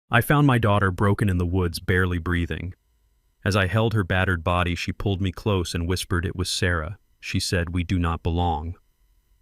I found my daughter broken in the woods, barely breathing. As I held her battered body, she pulled me close and whispered it was Sarah. She said, "We do not belong."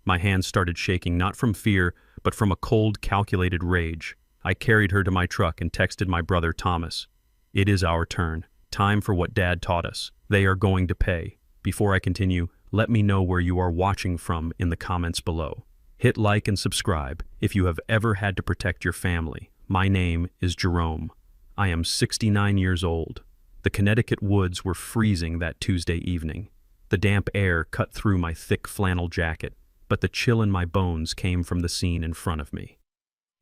My hands started shaking, not from fear, but from a cold, calculated rage. I carried her to my truck and texted my brother Thomas. "It is our turn. Time for what Dad taught us. They are going to pay." Before I continue, let me know where you are watching from in the comments below. Hit like and subscribe if you have ever had to protect your family. My name is Jerome. I am 69 years old. The Connecticut woods were freezing that Tuesday evening. The damp air cut through my thick flannel jacket, but the chill in my bones came from the scene in front of me.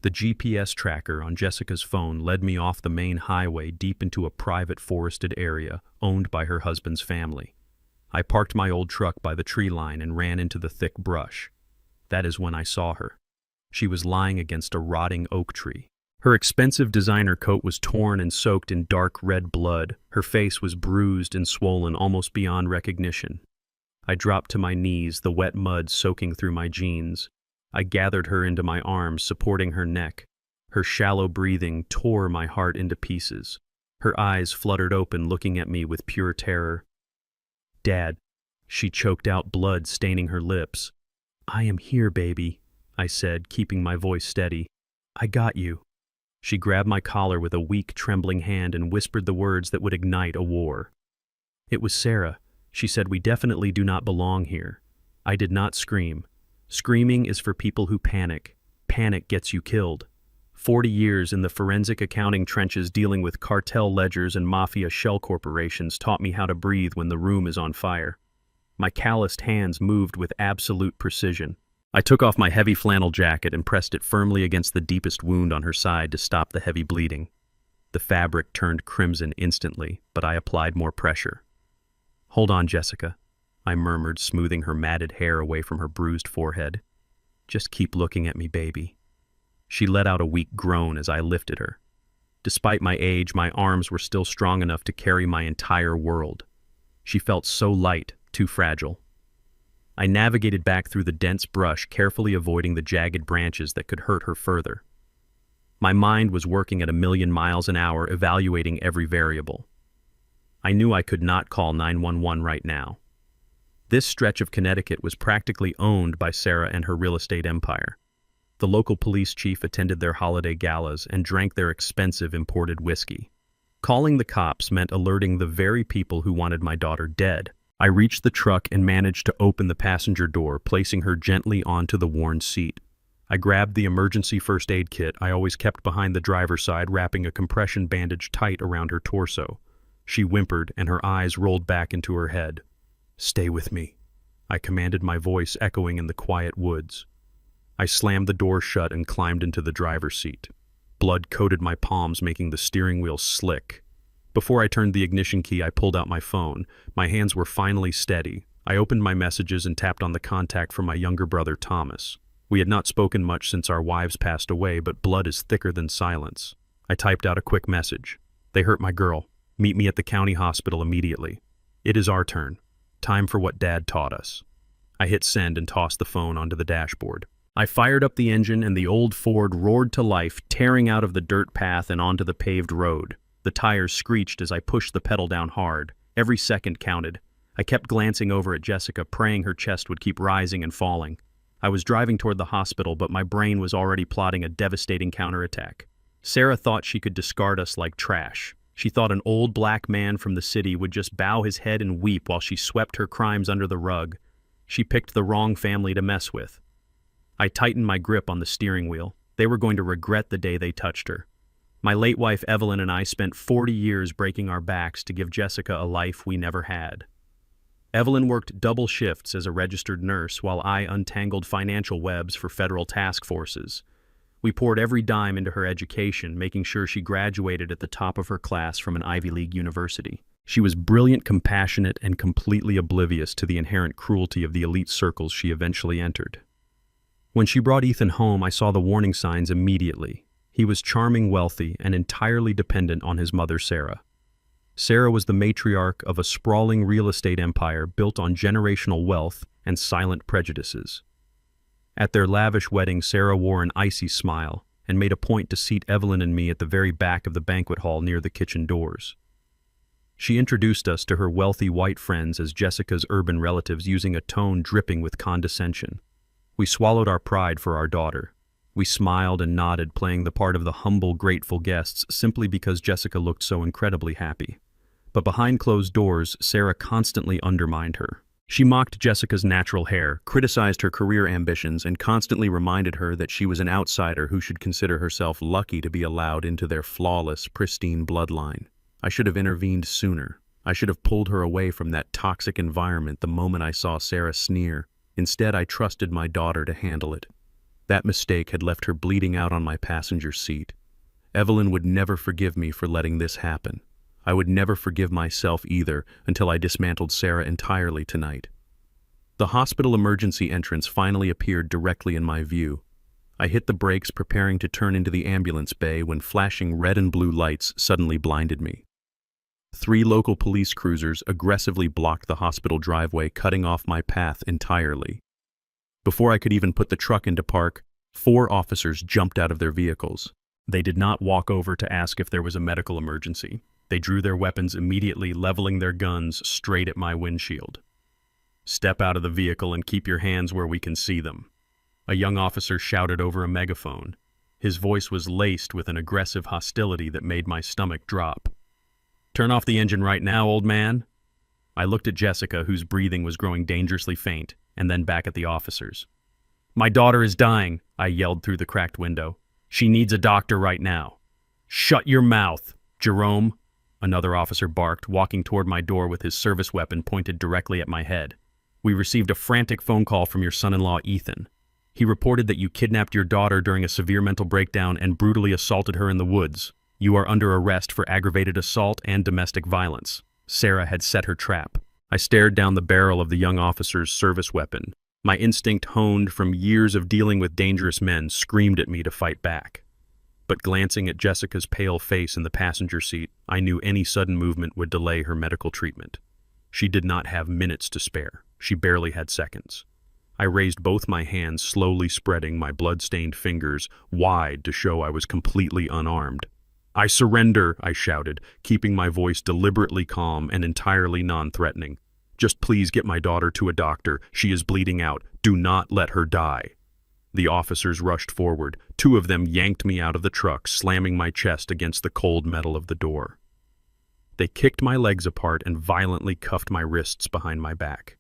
The GPS tracker on Jessica's phone led me off the main highway deep into a private forested area owned by her husband's family. I parked my old truck by the tree line and ran into the thick brush. That is when I saw her. She was lying against a rotting oak tree. Her expensive designer coat was torn and soaked in dark red blood. Her face was bruised and swollen almost beyond recognition. I dropped to my knees, the wet mud soaking through my jeans. I gathered her into my arms, supporting her neck. Her shallow breathing tore my heart into pieces. Her eyes fluttered open, looking at me with pure terror. "Dad," she choked out, blood staining her lips. "I am here, baby," I said, keeping my voice steady. "I got you." She grabbed my collar with a weak, trembling hand and whispered the words that would ignite a war. "It was Sarah." She said, "We definitely do not belong here." I did not scream. Screaming is for people who panic. Panic gets you killed. 40 years in the forensic accounting trenches dealing with cartel ledgers and mafia shell corporations taught me how to breathe when the room is on fire. My calloused hands moved with absolute precision. I took off my heavy flannel jacket and pressed it firmly against the deepest wound on her side to stop the heavy bleeding. The fabric turned crimson instantly, but I applied more pressure. "Hold on, Jessica," I murmured, smoothing her matted hair away from her bruised forehead. "Just keep looking at me, baby." She let out a weak groan as I lifted her. Despite my age, my arms were still strong enough to carry my entire world. She felt so light, too fragile. I navigated back through the dense brush, carefully avoiding the jagged branches that could hurt her further. My mind was working at 1,000,000 miles an hour, evaluating every variable. I knew I could not call 911 right now. This stretch of Connecticut was practically owned by Sarah and her real estate empire. The local police chief attended their holiday galas and drank their expensive imported whiskey. Calling the cops meant alerting the very people who wanted my daughter dead. I reached the truck and managed to open the passenger door, placing her gently onto the worn seat. I grabbed the emergency first aid kit I always kept behind the driver's side, wrapping a compression bandage tight around her torso. She whimpered and her eyes rolled back into her head. "Stay with me," I commanded, my voice echoing in the quiet woods. I slammed the door shut and climbed into the driver's seat. Blood coated my palms, making the steering wheel slick. Before I turned the ignition key, I pulled out my phone. My hands were finally steady. I opened my messages and tapped on the contact from my younger brother, Thomas. We had not spoken much since our wives passed away, but blood is thicker than silence. I typed out a quick message. "They hurt my girl. Meet me at the county hospital immediately. It is our turn. Time for what Dad taught us." I hit send and tossed the phone onto the dashboard. I fired up the engine and the old Ford roared to life, tearing out of the dirt path and onto the paved road. The tires screeched as I pushed the pedal down hard. Every second counted. I kept glancing over at Jessica, praying her chest would keep rising and falling. I was driving toward the hospital, but my brain was already plotting a devastating counterattack. Sarah thought she could discard us like trash. She thought an old black man from the city would just bow his head and weep while she swept her crimes under the rug. She picked the wrong family to mess with. I tightened my grip on the steering wheel. They were going to regret the day they touched her. My late wife Evelyn and I spent 40 years breaking our backs to give Jessica a life we never had. Evelyn worked double shifts as a registered nurse while I untangled financial webs for federal task forces. We poured every dime into her education, making sure she graduated at the top of her class from an Ivy League university. She was brilliant, compassionate, and completely oblivious to the inherent cruelty of the elite circles she eventually entered. When she brought Ethan home, I saw the warning signs immediately. He was charming, wealthy, and entirely dependent on his mother, Sarah. Sarah was the matriarch of a sprawling real estate empire built on generational wealth and silent prejudices. At their lavish wedding, Sarah wore an icy smile, and made a point to seat Evelyn and me at the very back of the banquet hall near the kitchen doors. She introduced us to her wealthy white friends as Jessica's urban relatives, using a tone dripping with condescension. We swallowed our pride for our daughter. We smiled and nodded, playing the part of the humble, grateful guests simply because Jessica looked so incredibly happy. But behind closed doors, Sarah constantly undermined her. She mocked Jessica's natural hair, criticized her career ambitions, and constantly reminded her that she was an outsider who should consider herself lucky to be allowed into their flawless, pristine bloodline. I should have intervened sooner. I should have pulled her away from that toxic environment the moment I saw Sarah sneer. Instead, I trusted my daughter to handle it. That mistake had left her bleeding out on my passenger seat. Evelyn would never forgive me for letting this happen. I would never forgive myself either until I dismantled Sarah entirely tonight. The hospital emergency entrance finally appeared directly in my view. I hit the brakes, preparing to turn into the ambulance bay, when flashing red and blue lights suddenly blinded me. 3 local police cruisers aggressively blocked the hospital driveway, cutting off my path entirely. Before I could even put the truck into park, 4 officers jumped out of their vehicles. They did not walk over to ask if there was a medical emergency. They drew their weapons immediately, leveling their guns straight at my windshield. "Step out of the vehicle and keep your hands where we can see them," a young officer shouted over a megaphone. His voice was laced with an aggressive hostility that made my stomach drop. "Turn off the engine right now, old man." I looked at Jessica, whose breathing was growing dangerously faint, and then back at the officers. "My daughter is dying," I yelled through the cracked window. "She needs a doctor right now." "Shut your mouth, Jerome," another officer barked, walking toward my door with his service weapon pointed directly at my head. "We received a frantic phone call from your son-in-law, Ethan. He reported that you kidnapped your daughter during a severe mental breakdown and brutally assaulted her in the woods. You are under arrest for aggravated assault and domestic violence." Sarah had set her trap. I stared down the barrel of the young officer's service weapon. My instinct, honed from years of dealing with dangerous men, screamed at me to fight back. But glancing at Jessica's pale face in the passenger seat, I knew any sudden movement would delay her medical treatment. She did not have minutes to spare. She barely had seconds. I raised both my hands, slowly spreading my blood-stained fingers wide to show I was completely unarmed. "I surrender," I shouted, keeping my voice deliberately calm and entirely non-threatening. "Just please get my daughter to a doctor. She is bleeding out. Do not let her die." The officers rushed forward. 2 of them yanked me out of the truck, slamming my chest against the cold metal of the door. They kicked my legs apart and violently cuffed my wrists behind my back.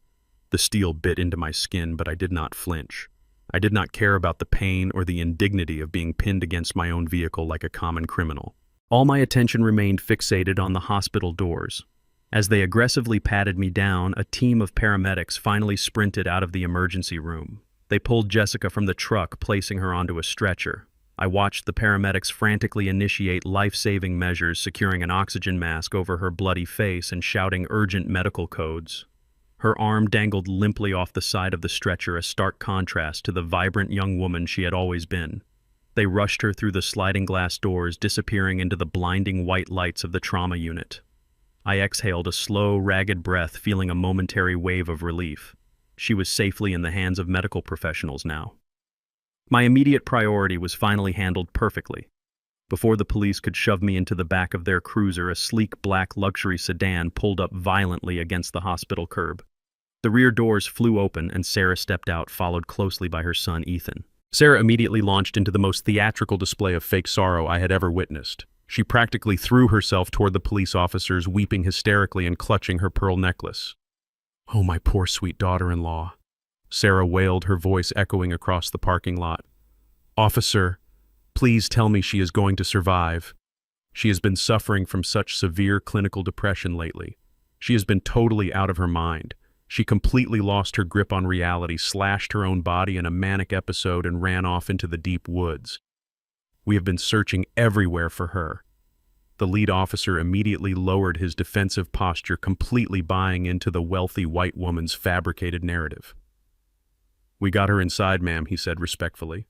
The steel bit into my skin, but I did not flinch. I did not care about the pain or the indignity of being pinned against my own vehicle like a common criminal. All my attention remained fixated on the hospital doors. As they aggressively patted me down, a team of paramedics finally sprinted out of the emergency room. They pulled Jessica from the truck, placing her onto a stretcher. I watched the paramedics frantically initiate life-saving measures, securing an oxygen mask over her bloody face and shouting urgent medical codes. Her arm dangled limply off the side of the stretcher, a stark contrast to the vibrant young woman she had always been. They rushed her through the sliding glass doors, disappearing into the blinding white lights of the trauma unit. I exhaled a slow, ragged breath, feeling a momentary wave of relief. She was safely in the hands of medical professionals now. My immediate priority was finally handled perfectly. Before the police could shove me into the back of their cruiser, a sleek black luxury sedan pulled up violently against the hospital curb. The rear doors flew open and Sarah stepped out, followed closely by her son, Ethan. Sarah immediately launched into the most theatrical display of fake sorrow I had ever witnessed. She practically threw herself toward the police officers, weeping hysterically and clutching her pearl necklace. "Oh, my poor sweet daughter-in-law," Sarah wailed, her voice echoing across the parking lot. "Officer, please tell me she is going to survive. She has been suffering from such severe clinical depression lately. She has been totally out of her mind. She completely lost her grip on reality, slashed her own body in a manic episode, and ran off into the deep woods. We have been searching everywhere for her." The lead officer immediately lowered his defensive posture, completely buying into the wealthy white woman's fabricated narrative. "We got her inside, ma'am," he said respectfully.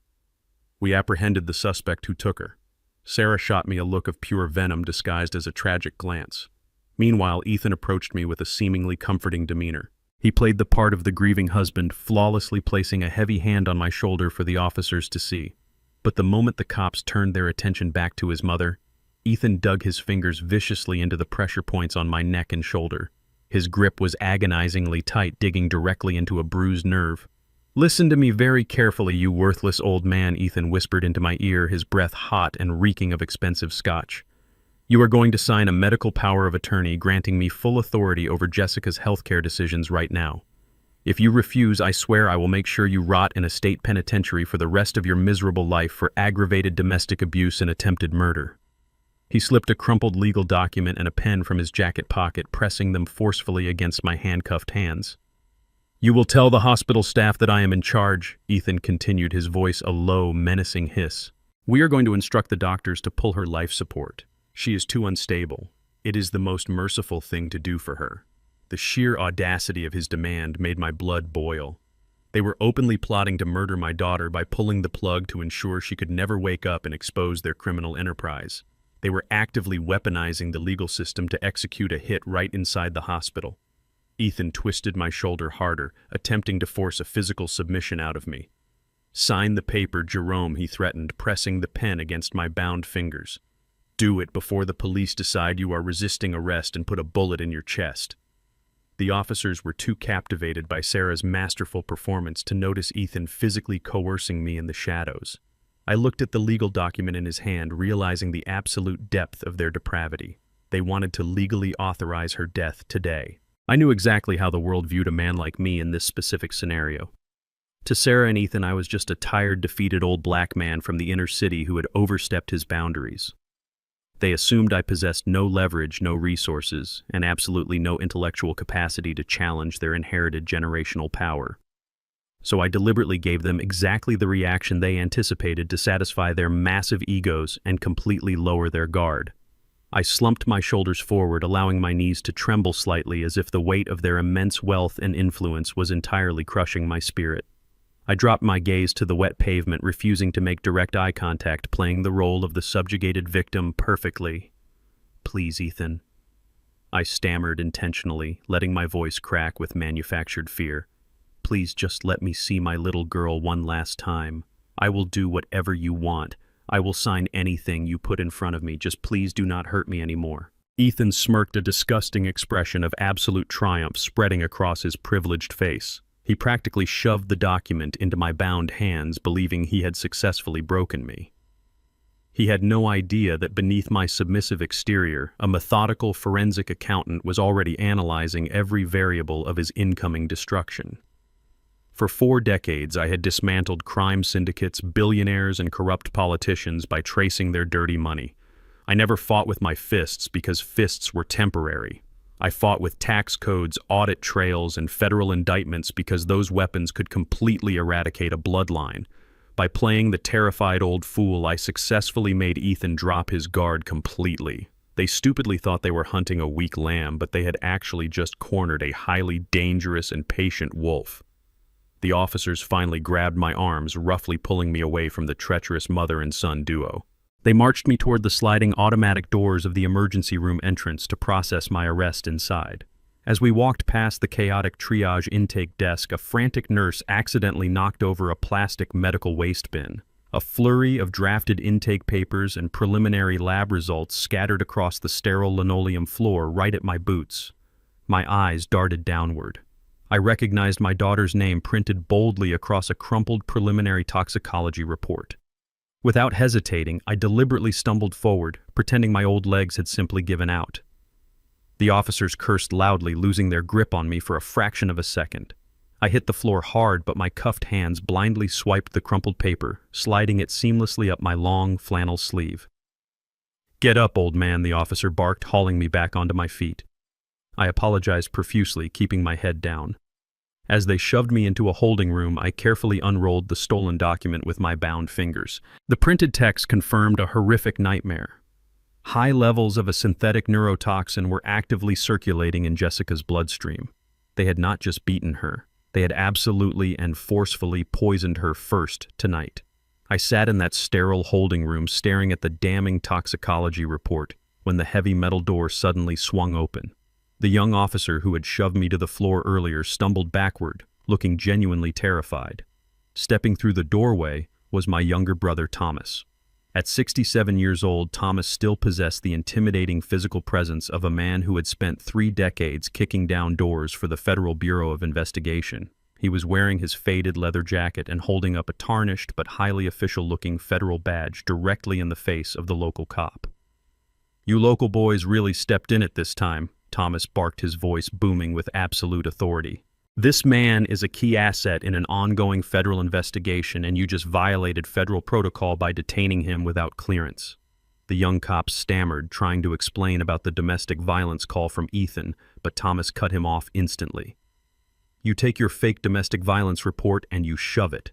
"We apprehended the suspect who took her." Sarah shot me a look of pure venom disguised as a tragic glance. Meanwhile, Ethan approached me with a seemingly comforting demeanor. He played the part of the grieving husband, flawlessly placing a heavy hand on my shoulder for the officers to see. But the moment the cops turned their attention back to his mother, Ethan dug his fingers viciously into the pressure points on my neck and shoulder. His grip was agonizingly tight, digging directly into a bruised nerve. "Listen to me very carefully, you worthless old man," Ethan whispered into my ear, his breath hot and reeking of expensive scotch. "You are going to sign a medical power of attorney granting me full authority over Jessica's healthcare decisions right now. If you refuse, I swear I will make sure you rot in a state penitentiary for the rest of your miserable life for aggravated domestic abuse and attempted murder." He slipped a crumpled legal document and a pen from his jacket pocket, pressing them forcefully against my handcuffed hands. "You will tell the hospital staff that I am in charge," Ethan continued, his voice a low, menacing hiss. "We are going to instruct the doctors to pull her life support. She is too unstable. It is the most merciful thing to do for her." The sheer audacity of his demand made my blood boil. They were openly plotting to murder my daughter by pulling the plug to ensure she could never wake up and expose their criminal enterprise. They were actively weaponizing the legal system to execute a hit right inside the hospital. Ethan twisted my shoulder harder, attempting to force a physical submission out of me. "Sign the paper, Jerome," he threatened, pressing the pen against my bound fingers. "Do it before the police decide you are resisting arrest and put a bullet in your chest." The officers were too captivated by Sarah's masterful performance to notice Ethan physically coercing me in the shadows. I looked at the legal document in his hand, realizing the absolute depth of their depravity. They wanted to legally authorize her death today. I knew exactly how the world viewed a man like me in this specific scenario. To Sarah and Ethan, I was just a tired, defeated old black man from the inner city who had overstepped his boundaries. They assumed I possessed no leverage, no resources, and absolutely no intellectual capacity to challenge their inherited generational power. So I deliberately gave them exactly the reaction they anticipated to satisfy their massive egos and completely lower their guard. I slumped my shoulders forward, allowing my knees to tremble slightly as if the weight of their immense wealth and influence was entirely crushing my spirit. I dropped my gaze to the wet pavement, refusing to make direct eye contact, playing the role of the subjugated victim perfectly. "Please, Ethan," I stammered intentionally, letting my voice crack with manufactured fear. "Please just let me see my little girl one last time. I will do whatever you want. I will sign anything you put in front of me. Just please do not hurt me anymore." Ethan smirked, a disgusting expression of absolute triumph spreading across his privileged face. He practically shoved the document into my bound hands, believing he had successfully broken me. He had no idea that beneath my submissive exterior, a methodical forensic accountant was already analyzing every variable of his incoming destruction. For 4 decades, I had dismantled crime syndicates, billionaires, and corrupt politicians by tracing their dirty money. I never fought with my fists because fists were temporary. I fought with tax codes, audit trails, and federal indictments because those weapons could completely eradicate a bloodline. By playing the terrified old fool, I successfully made Ethan drop his guard completely. They stupidly thought they were hunting a weak lamb, but they had actually just cornered a highly dangerous and patient wolf. The officers finally grabbed my arms, roughly pulling me away from the treacherous mother and son duo. They marched me toward the sliding automatic doors of the emergency room entrance to process my arrest inside. As we walked past the chaotic triage intake desk, a frantic nurse accidentally knocked over a plastic medical waste bin. A flurry of drafted intake papers and preliminary lab results scattered across the sterile linoleum floor right at my boots. My eyes darted downward. I recognized my daughter's name printed boldly across a crumpled preliminary toxicology report. Without hesitating, I deliberately stumbled forward, pretending my old legs had simply given out. The officers cursed loudly, losing their grip on me for a fraction of a second. I hit the floor hard, but my cuffed hands blindly swiped the crumpled paper, sliding it seamlessly up my long flannel sleeve. "Get up, old man," the officer barked, hauling me back onto my feet. I apologized profusely, keeping my head down. As they shoved me into a holding room, I carefully unrolled the stolen document with my bound fingers. The printed text confirmed a horrific nightmare. High levels of a synthetic neurotoxin were actively circulating in Jessica's bloodstream. They had not just beaten her. They had absolutely and forcefully poisoned her first tonight. I sat in that sterile holding room staring at the damning toxicology report when the heavy metal door suddenly swung open. The young officer who had shoved me to the floor earlier stumbled backward, looking genuinely terrified. Stepping through the doorway was my younger brother Thomas. At 67 years old, Thomas still possessed the intimidating physical presence of a man who had spent 3 decades kicking down doors for the Federal Bureau of Investigation. He was wearing his faded leather jacket and holding up a tarnished but highly official-looking federal badge directly in the face of the local cop. "You local boys really stepped in it this time," Thomas barked, his voice booming with absolute authority. "This man is a key asset in an ongoing federal investigation, and you just violated federal protocol by detaining him without clearance." The young cop stammered, trying to explain about the domestic violence call from Ethan, but Thomas cut him off instantly. "You take your fake domestic violence report and you shove it,"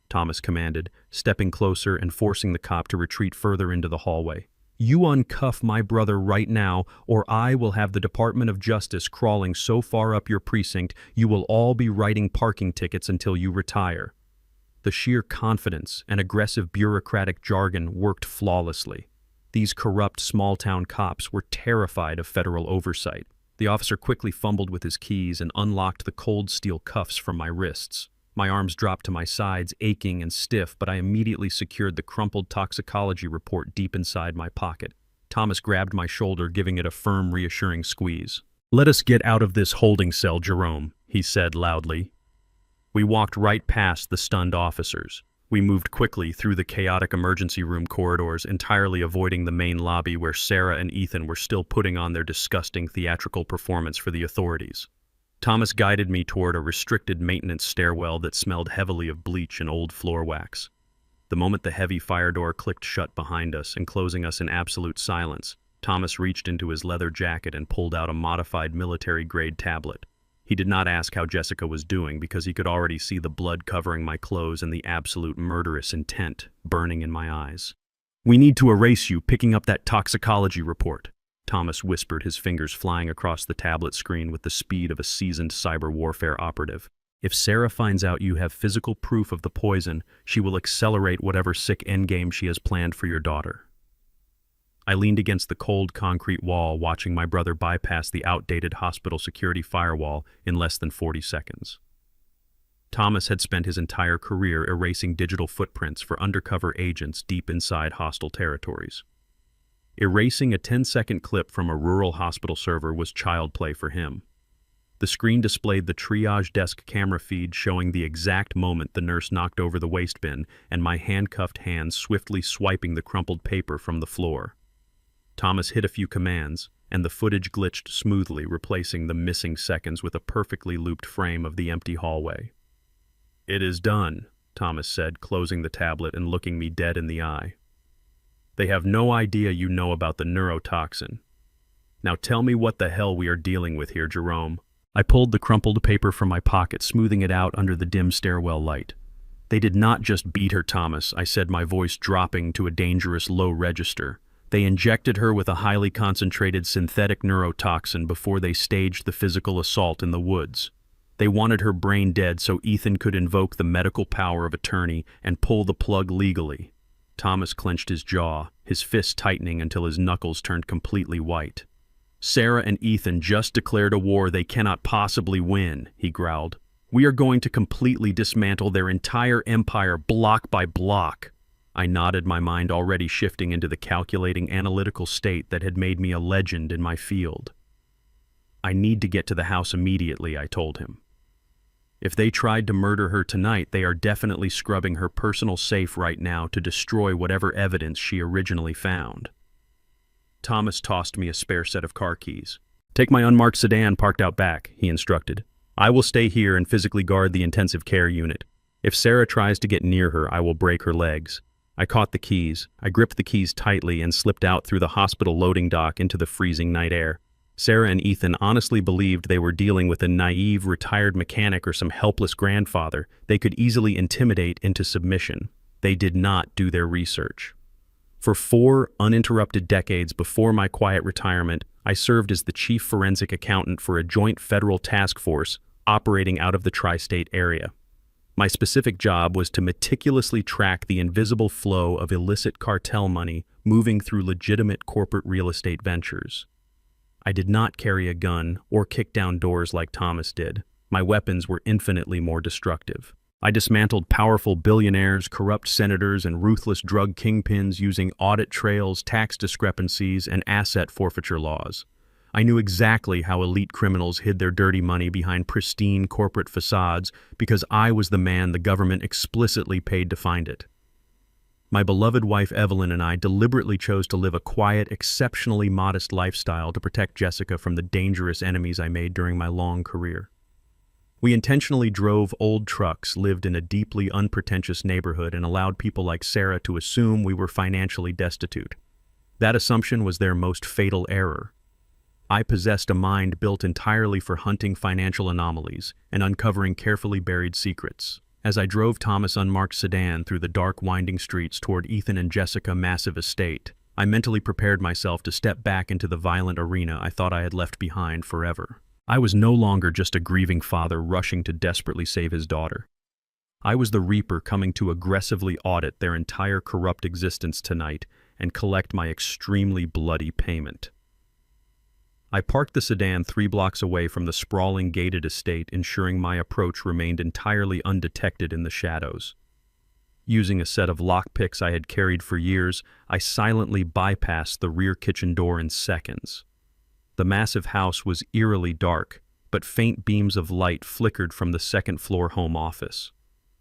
Thomas commanded, stepping closer and forcing the cop to retreat further into the hallway. "You uncuff my brother right now, or I will have the Department of Justice crawling so far up your precinct you will all be writing parking tickets until you retire." The sheer confidence and aggressive bureaucratic jargon worked flawlessly. These corrupt small-town cops were terrified of federal oversight. The officer quickly fumbled with his keys and unlocked the cold steel cuffs from my wrists. My arms dropped to my sides, aching and stiff, but I immediately secured the crumpled toxicology report deep inside my pocket. Thomas grabbed my shoulder, giving it a firm, reassuring squeeze. "Let us get out of this holding cell, Jerome," he said loudly. We walked right past the stunned officers. We moved quickly through the chaotic emergency room corridors, entirely avoiding the main lobby where Sarah and Ethan were still putting on their disgusting theatrical performance for the authorities. Thomas guided me toward a restricted maintenance stairwell that smelled heavily of bleach and old floor wax. The moment the heavy fire door clicked shut behind us, enclosing us in absolute silence, Thomas reached into his leather jacket and pulled out a modified military-grade tablet. He did not ask how Jessica was doing because he could already see the blood covering my clothes and the absolute murderous intent burning in my eyes. "We need to erase you, picking up that toxicology report," Thomas whispered, his fingers flying across the tablet screen with the speed of a seasoned cyber warfare operative. "If Sarah finds out you have physical proof of the poison, she will accelerate whatever sick endgame she has planned for your daughter." I leaned against the cold concrete wall, watching my brother bypass the outdated hospital security firewall in less than 40 seconds. Thomas had spent his entire career erasing digital footprints for undercover agents deep inside hostile territories. Erasing a 10-second clip from a rural hospital server was child play for him. The screen displayed the triage desk camera feed showing the exact moment the nurse knocked over the waste bin and my handcuffed hands swiftly swiping the crumpled paper from the floor. Thomas hit a few commands, and the footage glitched smoothly, replacing the missing seconds with a perfectly looped frame of the empty hallway. "It is done," Thomas said, closing the tablet and looking me dead in the eye. "They have no idea you know about the neurotoxin. Now tell me what the hell we are dealing with here, Jerome." I pulled the crumpled paper from my pocket, smoothing it out under the dim stairwell light. "They did not just beat her, Thomas," I said, my voice dropping to a dangerous low register. "They injected her with a highly concentrated synthetic neurotoxin before they staged the physical assault in the woods. They wanted her brain dead so Ethan could invoke the medical power of attorney and pull the plug legally." Thomas clenched his jaw, his fists tightening until his knuckles turned completely white. "Sarah and Ethan just declared a war they cannot possibly win," he growled. "We are going to completely dismantle their entire empire block by block." I nodded, my mind already shifting into the calculating analytical state that had made me a legend in my field. "I need to get to the house immediately," I told him. "If they tried to murder her tonight, they are definitely scrubbing her personal safe right now to destroy whatever evidence she originally found." Thomas tossed me a spare set of car keys. "Take my unmarked sedan parked out back," he instructed. "I will stay here and physically guard the intensive care unit. If Sarah tries to get near her, I will break her legs." I caught the keys. I gripped the keys tightly and slipped out through the hospital loading dock into the freezing night air. Sarah and Ethan honestly believed they were dealing with a naive retired mechanic or some helpless grandfather they could easily intimidate into submission. They did not do their research. For 4 uninterrupted decades before my quiet retirement, I served as the chief forensic accountant for a joint federal task force operating out of the tri-state area. My specific job was to meticulously track the invisible flow of illicit cartel money moving through legitimate corporate real estate ventures. I did not carry a gun or kick down doors like Thomas did. My weapons were infinitely more destructive. I dismantled powerful billionaires, corrupt senators, and ruthless drug kingpins using audit trails, tax discrepancies, and asset forfeiture laws. I knew exactly how elite criminals hid their dirty money behind pristine corporate facades because I was the man the government explicitly paid to find it. My beloved wife Evelyn and I deliberately chose to live a quiet, exceptionally modest lifestyle to protect Jessica from the dangerous enemies I made during my long career. We intentionally drove old trucks, lived in a deeply unpretentious neighborhood, and allowed people like Sarah to assume we were financially destitute. That assumption was their most fatal error. I possessed a mind built entirely for hunting financial anomalies and uncovering carefully buried secrets. As I drove Thomas' unmarked sedan through the dark, winding streets toward Ethan and Jessica's massive estate, I mentally prepared myself to step back into the violent arena I thought I had left behind forever. I was no longer just a grieving father rushing to desperately save his daughter. I was the Reaper coming to aggressively audit their entire corrupt existence tonight and collect my extremely bloody payment. I parked the sedan 3 blocks away from the sprawling gated estate, ensuring my approach remained entirely undetected in the shadows. Using a set of lockpicks I had carried for years, I silently bypassed the rear kitchen door in seconds. The massive house was eerily dark, but faint beams of light flickered from the second-floor home office.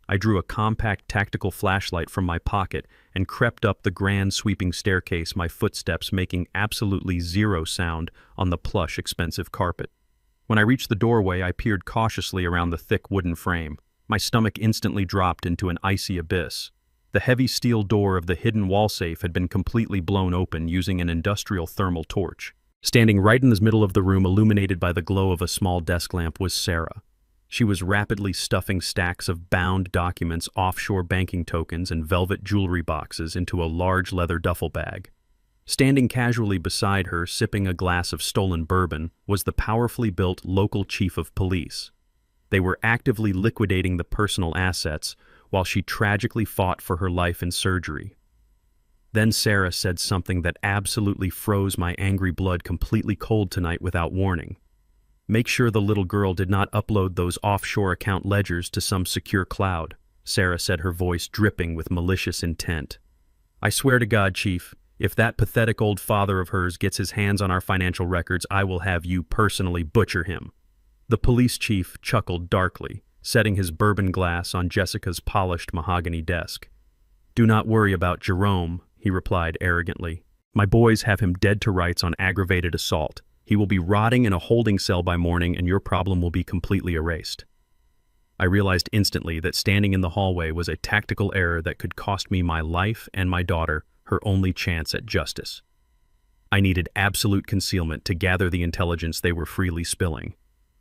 I drew a compact tactical flashlight from my pocket and crept up the grand sweeping staircase, my footsteps making absolutely zero sound on the plush, expensive carpet. When I reached the doorway, I peered cautiously around the thick wooden frame. My stomach instantly dropped into an icy abyss. The heavy steel door of the hidden wall safe had been completely blown open using an industrial thermal torch. Standing right in the middle of the room, illuminated by the glow of a small desk lamp, was Sarah. She was rapidly stuffing stacks of bound documents, offshore banking tokens, and velvet jewelry boxes into a large leather duffel bag. Standing casually beside her, sipping a glass of stolen bourbon, was the powerfully built local chief of police. They were actively liquidating the personal assets while she tragically fought for her life in surgery. Then Sarah said something that absolutely froze my angry blood completely cold tonight without warning. "Make sure the little girl did not upload those offshore account ledgers to some secure cloud," Sarah said, her voice dripping with malicious intent. "I swear to God, Chief, if that pathetic old father of hers gets his hands on our financial records, I will have you personally butcher him." The police chief chuckled darkly, setting his bourbon glass on Jessica's polished mahogany desk. "Do not worry about Jerome," he replied arrogantly. "My boys have him dead to rights on aggravated assault. He will be rotting in a holding cell by morning, and your problem will be completely erased." I realized instantly that standing in the hallway was a tactical error that could cost me my life and my daughter her only chance at justice. I needed absolute concealment to gather the intelligence they were freely spilling.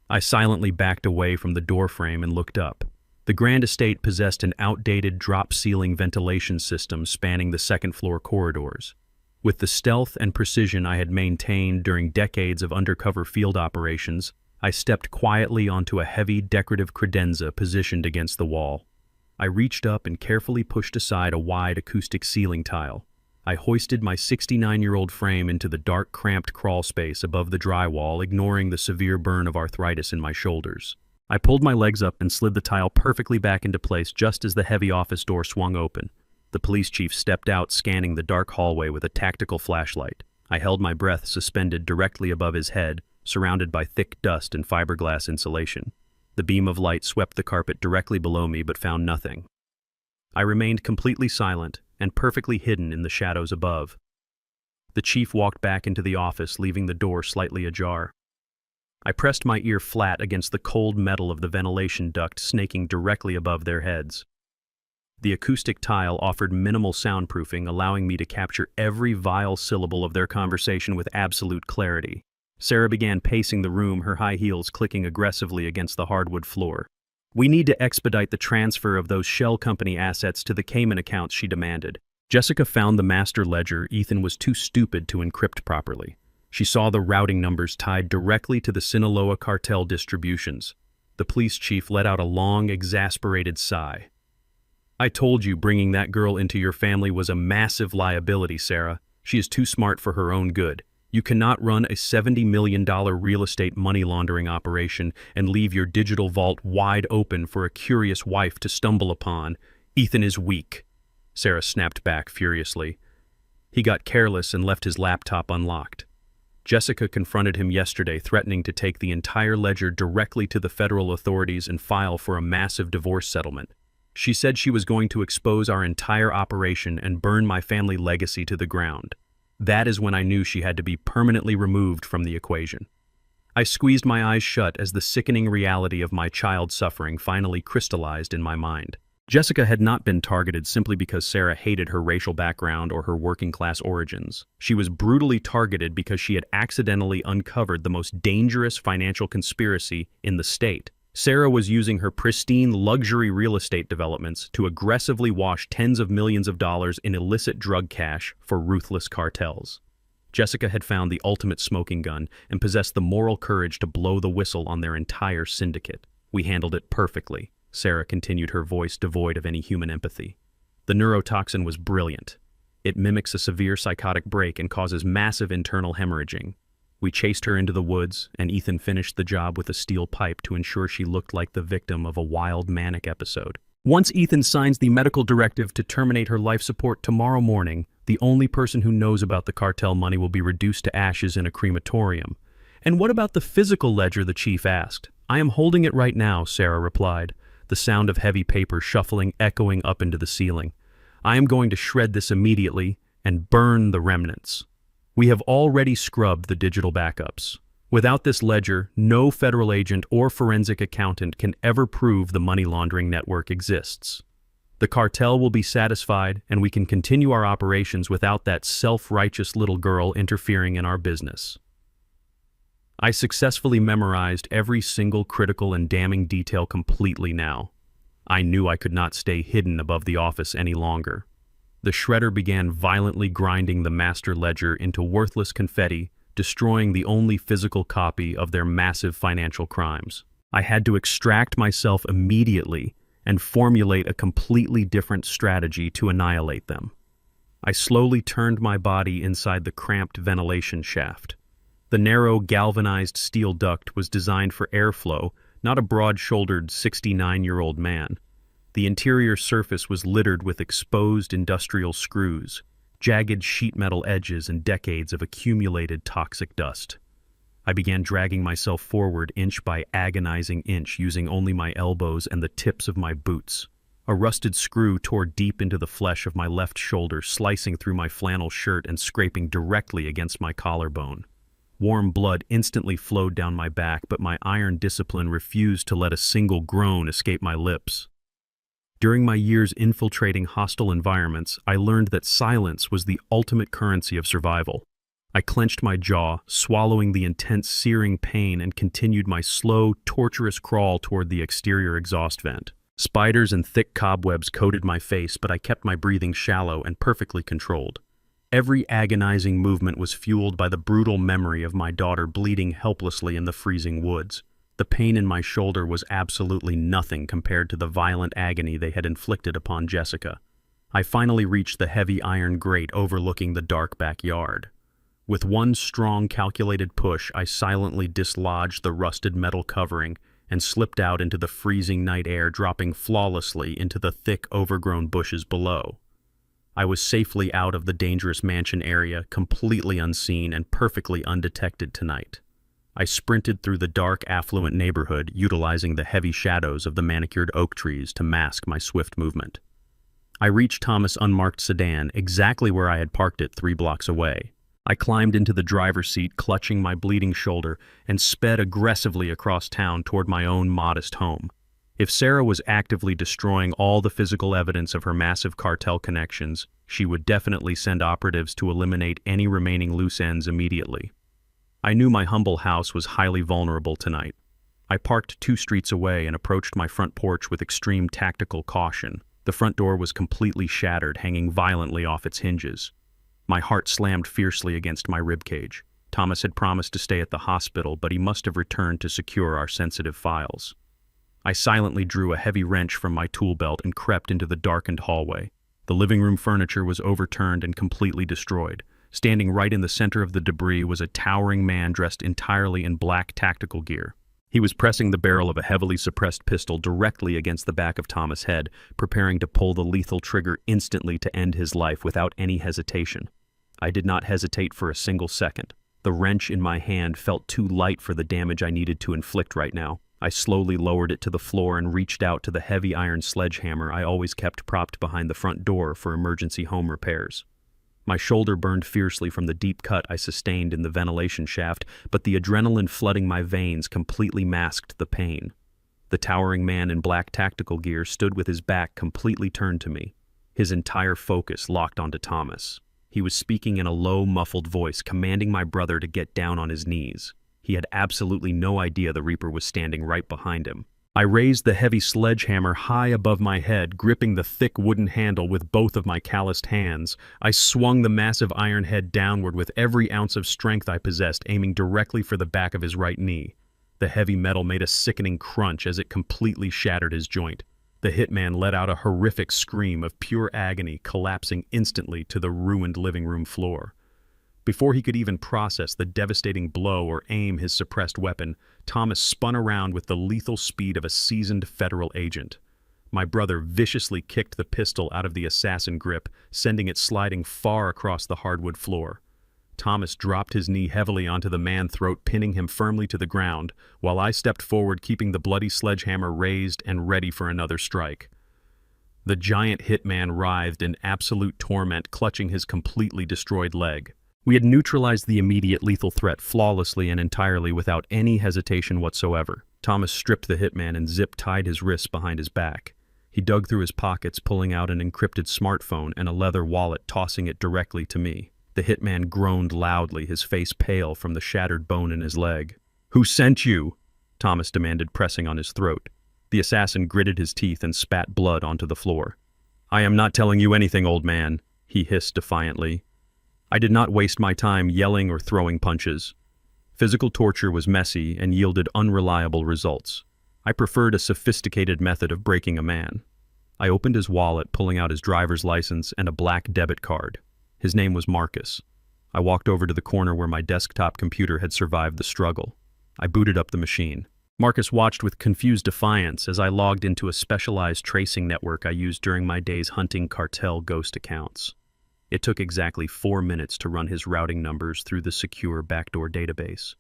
I silently backed away from the doorframe and looked up. The grand estate possessed an outdated drop-ceiling ventilation system spanning the second-floor corridors. With the stealth and precision I had maintained during decades of undercover field operations, I stepped quietly onto a heavy decorative credenza positioned against the wall. I reached up and carefully pushed aside a wide acoustic ceiling tile. I hoisted my 69-year-old frame into the dark, cramped crawl space above the drywall, ignoring the severe burn of arthritis in my shoulders. I pulled my legs up and slid the tile perfectly back into place just as the heavy office door swung open. The police chief stepped out, scanning the dark hallway with a tactical flashlight. I held my breath suspended directly above his head, surrounded by thick dust and fiberglass insulation. The beam of light swept the carpet directly below me but found nothing. I remained completely silent and perfectly hidden in the shadows above. The chief walked back into the office, leaving the door slightly ajar. I pressed my ear flat against the cold metal of the ventilation duct snaking directly above their heads. The acoustic tile offered minimal soundproofing, allowing me to capture every vile syllable of their conversation with absolute clarity. Sarah began pacing the room, her high heels clicking aggressively against the hardwood floor. "We need to expedite the transfer of those shell company assets to the Cayman accounts," she demanded. Jessica found the master ledger Ethan was too stupid to encrypt properly. She saw the routing numbers tied directly to the Sinaloa cartel distributions. The police chief let out a long, exasperated sigh. "I told you bringing that girl into your family was a massive liability, Sarah. She is too smart for her own good. You cannot run a $70 million real estate money laundering operation and leave your digital vault wide open for a curious wife to stumble upon. Ethan is weak, Sarah snapped back furiously. He got careless and left his laptop unlocked. Jessica confronted him yesterday, threatening to take the entire ledger directly to the federal authorities and file for a massive divorce settlement. She said she was going to expose our entire operation and burn my family legacy to the ground. That is when I knew she had to be permanently removed from the equation. I squeezed my eyes shut as the sickening reality of my child's suffering finally crystallized in my mind. Jessica had not been targeted simply because Sarah hated her racial background or her working-class origins. She was brutally targeted because she had accidentally uncovered the most dangerous financial conspiracy in the state. Sarah was using her pristine luxury real estate developments to aggressively wash tens of millions of dollars in illicit drug cash for ruthless cartels. Jessica had found the ultimate smoking gun and possessed the moral courage to blow the whistle on their entire syndicate. We handled it perfectly, Sarah continued, her voice devoid of any human empathy. The neurotoxin was brilliant. It mimics a severe psychotic break and causes massive internal hemorrhaging. We chased her into the woods, and Ethan finished the job with a steel pipe to ensure she looked like the victim of a wild manic episode. Once Ethan signs the medical directive to terminate her life support tomorrow morning, the only person who knows about the cartel money will be reduced to ashes in a crematorium. And what about the physical ledger, the chief asked. I am holding it right now, Sarah replied, the sound of heavy paper shuffling echoing up into the ceiling. I am going to shred this immediately and burn the remnants. We have already scrubbed the digital backups. Without this ledger, no federal agent or forensic accountant can ever prove the money laundering network exists. The cartel will be satisfied, and we can continue our operations without that self-righteous little girl interfering in our business. I successfully memorized every single critical and damning detail completely now. I knew I could not stay hidden above the office any longer. The shredder began violently grinding the master ledger into worthless confetti, destroying the only physical copy of their massive financial crimes. I had to extract myself immediately and formulate a completely different strategy to annihilate them. I slowly turned my body inside the cramped ventilation shaft. The narrow, galvanized steel duct was designed for airflow, not a broad-shouldered 69-year-old man. The interior surface was littered with exposed industrial screws, jagged sheet metal edges, and decades of accumulated toxic dust. I began dragging myself forward inch by agonizing inch, using only my elbows and the tips of my boots. A rusted screw tore deep into the flesh of my left shoulder, slicing through my flannel shirt and scraping directly against my collarbone. Warm blood instantly flowed down my back, but my iron discipline refused to let a single groan escape my lips. During my years infiltrating hostile environments, I learned that silence was the ultimate currency of survival. I clenched my jaw, swallowing the intense searing pain, and continued my slow, torturous crawl toward the exterior exhaust vent. Spiders and thick cobwebs coated my face, but I kept my breathing shallow and perfectly controlled. Every agonizing movement was fueled by the brutal memory of my daughter bleeding helplessly in the freezing woods. The pain in my shoulder was absolutely nothing compared to the violent agony they had inflicted upon Jessica. I finally reached the heavy iron grate overlooking the dark backyard. With one strong, calculated push, I silently dislodged the rusted metal covering and slipped out into the freezing night air, dropping flawlessly into the thick, overgrown bushes below. I was safely out of the dangerous mansion area, completely unseen and perfectly undetected tonight. I sprinted through the dark, affluent neighborhood, utilizing the heavy shadows of the manicured oak trees to mask my swift movement. I reached Thomas' unmarked sedan, exactly where I had parked it 3 blocks away. I climbed into the driver's seat, clutching my bleeding shoulder, and sped aggressively across town toward my own modest home. If Sarah was actively destroying all the physical evidence of her massive cartel connections, she would definitely send operatives to eliminate any remaining loose ends immediately. I knew my humble house was highly vulnerable tonight. I parked 2 streets away and approached my front porch with extreme tactical caution. The front door was completely shattered, hanging violently off its hinges. My heart slammed fiercely against my ribcage. Thomas had promised to stay at the hospital, but he must have returned to secure our sensitive files. I silently drew a heavy wrench from my tool belt and crept into the darkened hallway. The living room furniture was overturned and completely destroyed. Standing right in the center of the debris was a towering man dressed entirely in black tactical gear. He was pressing the barrel of a heavily suppressed pistol directly against the back of Thomas' head, preparing to pull the lethal trigger instantly to end his life without any hesitation. I did not hesitate for a single second. The wrench in my hand felt too light for the damage I needed to inflict right now. I slowly lowered it to the floor and reached out to the heavy iron sledgehammer I always kept propped behind the front door for emergency home repairs. My shoulder burned fiercely from the deep cut I sustained in the ventilation shaft, but the adrenaline flooding my veins completely masked the pain. The towering man in black tactical gear stood with his back completely turned to me, his entire focus locked onto Thomas. He was speaking in a low, muffled voice, commanding my brother to get down on his knees. He had absolutely no idea the Reaper was standing right behind him. I raised the heavy sledgehammer high above my head, gripping the thick wooden handle with both of my calloused hands. I swung the massive iron head downward with every ounce of strength I possessed, aiming directly for the back of his right knee. The heavy metal made a sickening crunch as it completely shattered his joint. The hitman let out a horrific scream of pure agony, collapsing instantly to the ruined living room floor. Before he could even process the devastating blow or aim his suppressed weapon, Thomas spun around with the lethal speed of a seasoned federal agent. My brother viciously kicked the pistol out of the assassin grip, sending it sliding far across the hardwood floor. Thomas dropped his knee heavily onto the man's throat, pinning him firmly to the ground, while I stepped forward, keeping the bloody sledgehammer raised and ready for another strike. The giant hitman writhed in absolute torment, clutching his completely destroyed leg. We had neutralized the immediate lethal threat flawlessly and entirely without any hesitation whatsoever. Thomas stripped the hitman and zip-tied his wrists behind his back. He dug through his pockets, pulling out an encrypted smartphone and a leather wallet, tossing it directly to me. The hitman groaned loudly, his face pale from the shattered bone in his leg. "Who sent you?" Thomas demanded, pressing on his throat. The assassin gritted his teeth and spat blood onto the floor. "I am not telling you anything, old man," he hissed defiantly. I did not waste my time yelling or throwing punches. Physical torture was messy and yielded unreliable results. I preferred a sophisticated method of breaking a man. I opened his wallet, pulling out his driver's license and a black debit card. His name was Marcus. I walked over to the corner where my desktop computer had survived the struggle. I booted up the machine. Marcus watched with confused defiance as I logged into a specialized tracing network I used during my days hunting cartel ghost accounts. It took exactly 4 minutes to run his routing numbers through the secure backdoor database.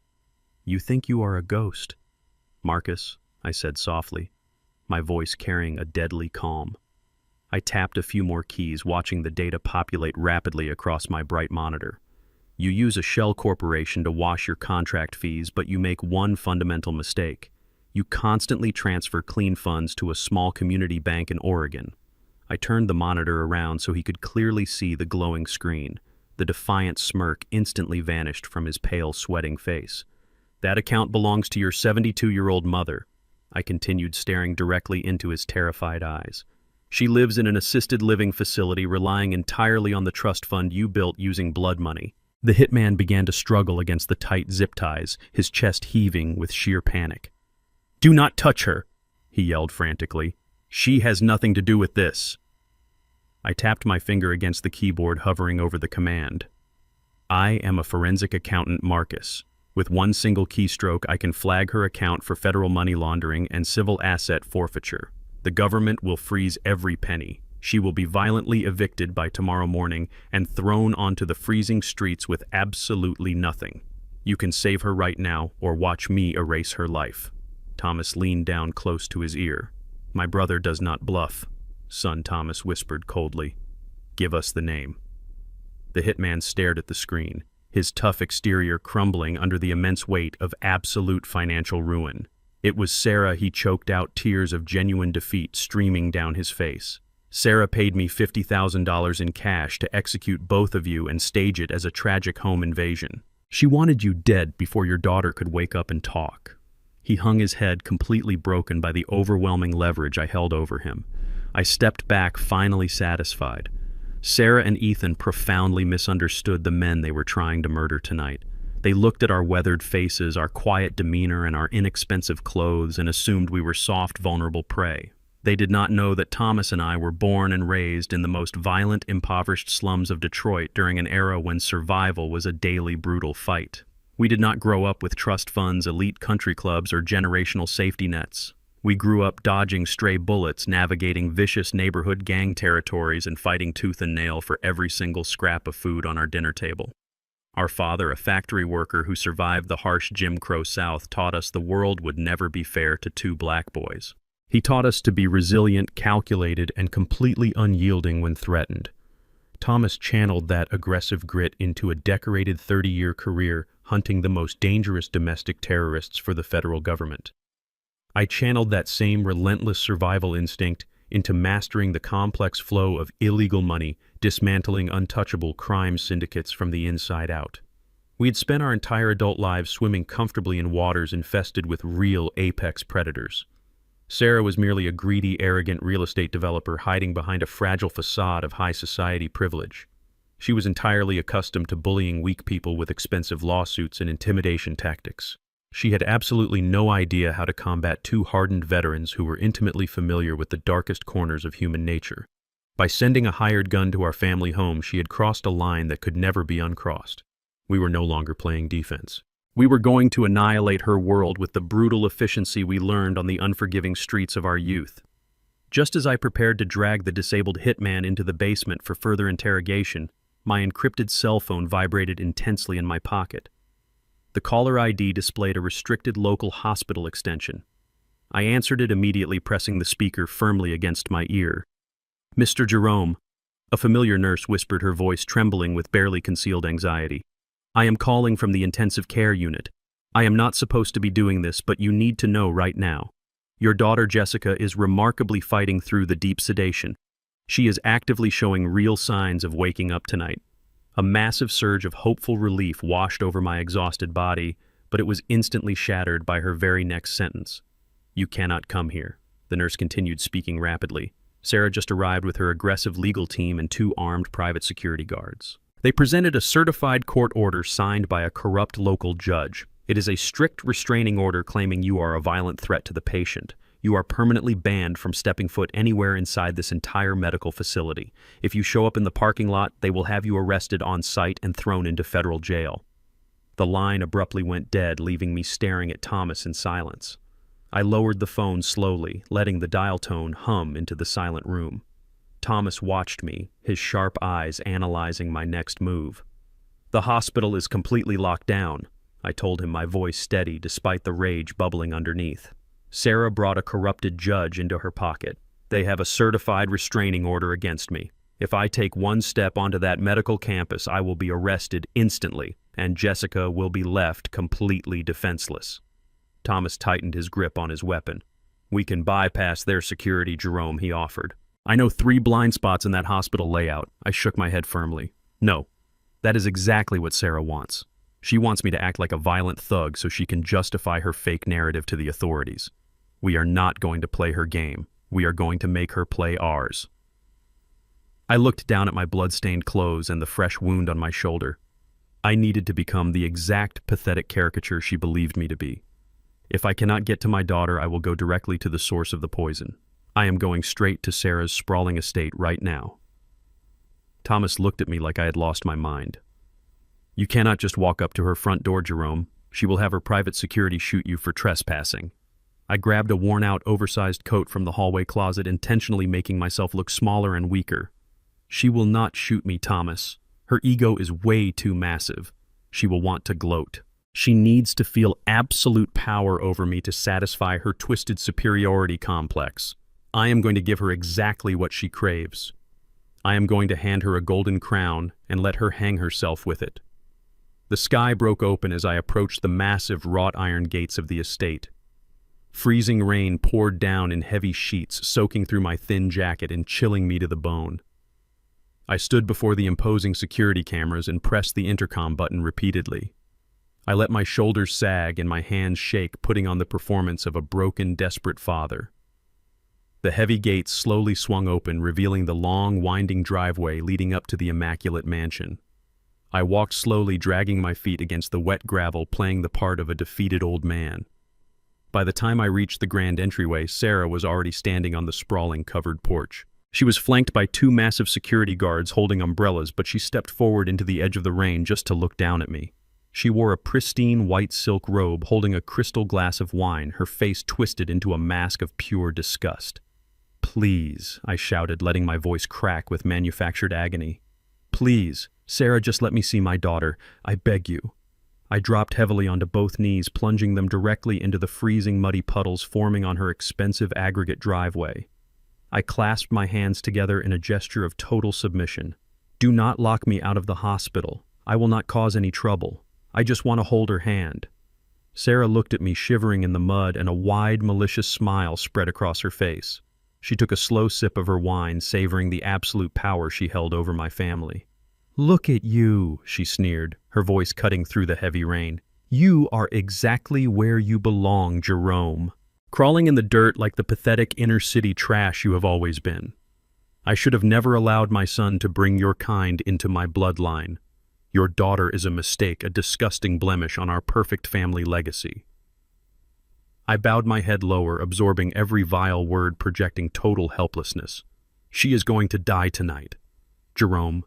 "You think you are a ghost, Marcus," I said softly, my voice carrying a deadly calm. I tapped a few more keys, watching the data populate rapidly across my bright monitor. "You use a shell corporation to wash your contract fees, but you make one fundamental mistake. You constantly transfer clean funds to a small community bank in Oregon." I turned the monitor around so he could clearly see the glowing screen. The defiant smirk instantly vanished from his pale, sweating face. "That account belongs to your 72-year-old mother," I continued, staring directly into his terrified eyes. "She lives in an assisted living facility, relying entirely on the trust fund you built using blood money." The hitman began to struggle against the tight zip ties, his chest heaving with sheer panic. "Do not touch her," he yelled frantically. "She has nothing to do with this." I tapped my finger against the keyboard, hovering over the command. "I am a forensic accountant, Marcus. With one single keystroke, I can flag her account for federal money laundering and civil asset forfeiture. The government will freeze every penny. She will be violently evicted by tomorrow morning and thrown onto the freezing streets with absolutely nothing. You can save her right now or watch me erase her life." Thomas leaned down close to his ear. "My brother does not bluff," son Thomas whispered coldly. "Give us the name." The hitman stared at the screen, his tough exterior crumbling under the immense weight of absolute financial ruin. It was Sarah, he choked out, tears of genuine defeat streaming down his face. "Sarah paid me $50,000 in cash to execute both of you and stage it as a tragic home invasion. She wanted you dead before your daughter could wake up and talk." He hung his head, completely broken by the overwhelming leverage I held over him. I stepped back, finally satisfied. Sarah and Ethan profoundly misunderstood the men they were trying to murder tonight. They looked at our weathered faces, our quiet demeanor, and our inexpensive clothes and assumed we were soft, vulnerable prey. They did not know that Thomas and I were born and raised in the most violent, impoverished slums of Detroit during an era when survival was a daily brutal fight. We did not grow up with trust funds, elite country clubs, or generational safety nets. We grew up dodging stray bullets, navigating vicious neighborhood gang territories, and fighting tooth and nail for every single scrap of food on our dinner table. Our father, a factory worker who survived the harsh Jim Crow South, taught us the world would never be fair to two black boys. He taught us to be resilient, calculated, and completely unyielding when threatened. Thomas channeled that aggressive grit into a decorated 30-year career hunting the most dangerous domestic terrorists for the federal government. I channeled that same relentless survival instinct into mastering the complex flow of illegal money, dismantling untouchable crime syndicates from the inside out. We had spent our entire adult lives swimming comfortably in waters infested with real apex predators. Sarah was merely a greedy, arrogant real estate developer hiding behind a fragile facade of high society privilege. She was entirely accustomed to bullying weak people with expensive lawsuits and intimidation tactics. She had absolutely no idea how to combat two hardened veterans who were intimately familiar with the darkest corners of human nature. By sending a hired gun to our family home, she had crossed a line that could never be uncrossed. We were no longer playing defense. We were going to annihilate her world with the brutal efficiency we learned on the unforgiving streets of our youth. Just as I prepared to drag the disabled hitman into the basement for further interrogation, my encrypted cell phone vibrated intensely in my pocket. The caller ID displayed a restricted local hospital extension. I answered it immediately, pressing the speaker firmly against my ear. "Mr. Jerome," a familiar nurse whispered, her voice trembling with barely concealed anxiety. "I am calling from the intensive care unit. I am not supposed to be doing this, but you need to know right now. Your daughter Jessica is remarkably fighting through the deep sedation. She is actively showing real signs of waking up tonight." A massive surge of hopeful relief washed over my exhausted body, but it was instantly shattered by her very next sentence. "You cannot come here," the nurse continued, speaking rapidly. Sarah just arrived with her aggressive legal team and 2 armed private security guards. They presented a certified court order signed by a corrupt local judge. It is a strict restraining order claiming you are a violent threat to the patient. You are permanently banned from stepping foot anywhere inside this entire medical facility. If you show up in the parking lot, they will have you arrested on site and thrown into federal jail. The line abruptly went dead, leaving me staring at Thomas in silence. I lowered the phone slowly, letting the dial tone hum into the silent room. Thomas watched me, his sharp eyes analyzing my next move. "The hospital is completely locked down," I told him, my voice steady despite the rage bubbling underneath. Sarah brought a corrupted judge into her pocket. "They have a certified restraining order against me. If I take one step onto that medical campus, I will be arrested instantly, and Jessica will be left completely defenseless." Thomas tightened his grip on his weapon. "We can bypass their security, Jerome," he offered. "I know 3 blind spots in that hospital layout." I shook my head firmly. "No, that is exactly what Sarah wants. She wants me to act like a violent thug so she can justify her fake narrative to the authorities. We are not going to play her game. We are going to make her play ours." I looked down at my blood-stained clothes and the fresh wound on my shoulder. I needed to become the exact pathetic caricature she believed me to be. If I cannot get to my daughter, I will go directly to the source of the poison. I am going straight to Sarah's sprawling estate right now. Thomas looked at me like I had lost my mind. "You cannot just walk up to her front door, Jerome. She will have her private security shoot you for trespassing." I grabbed a worn-out, oversized coat from the hallway closet, intentionally making myself look smaller and weaker. "She will not shoot me, Thomas. Her ego is way too massive. She will want to gloat. She needs to feel absolute power over me to satisfy her twisted superiority complex. I am going to give her exactly what she craves. I am going to hand her a golden crown and let her hang herself with it." The sky broke open as I approached the massive wrought iron gates of the estate. Freezing rain poured down in heavy sheets, soaking through my thin jacket and chilling me to the bone. I stood before the imposing security cameras and pressed the intercom button repeatedly. I let my shoulders sag and my hands shake, putting on the performance of a broken, desperate father. The heavy gates slowly swung open, revealing the long, winding driveway leading up to the immaculate mansion. I walked slowly, dragging my feet against the wet gravel, playing the part of a defeated old man. By the time I reached the grand entryway, Sarah was already standing on the sprawling covered porch. She was flanked by two massive security guards holding umbrellas, but she stepped forward into the edge of the rain just to look down at me. She wore a pristine white silk robe holding a crystal glass of wine, her face twisted into a mask of pure disgust. "Please," I shouted, letting my voice crack with manufactured agony. "Please, Sarah, just let me see my daughter. I beg you." I dropped heavily onto both knees, plunging them directly into the freezing muddy puddles forming on her expensive aggregate driveway. I clasped my hands together in a gesture of total submission. "Do not lock me out of the hospital. I will not cause any trouble. I just want to hold her hand." Sarah looked at me, shivering in the mud, and a wide, malicious smile spread across her face. She took a slow sip of her wine, savoring the absolute power she held over my family. "Look at you," she sneered, her voice cutting through the heavy rain. "You are exactly where you belong, Jerome. Crawling in the dirt like the pathetic inner-city trash you have always been. I should have never allowed my son to bring your kind into my bloodline. Your daughter is a mistake, a disgusting blemish on our perfect family legacy." I bowed my head lower, absorbing every vile word, projecting total helplessness. "She is going to die tonight, Jerome."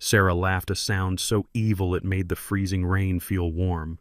Sarah laughed, a sound so evil it made the freezing rain feel warm.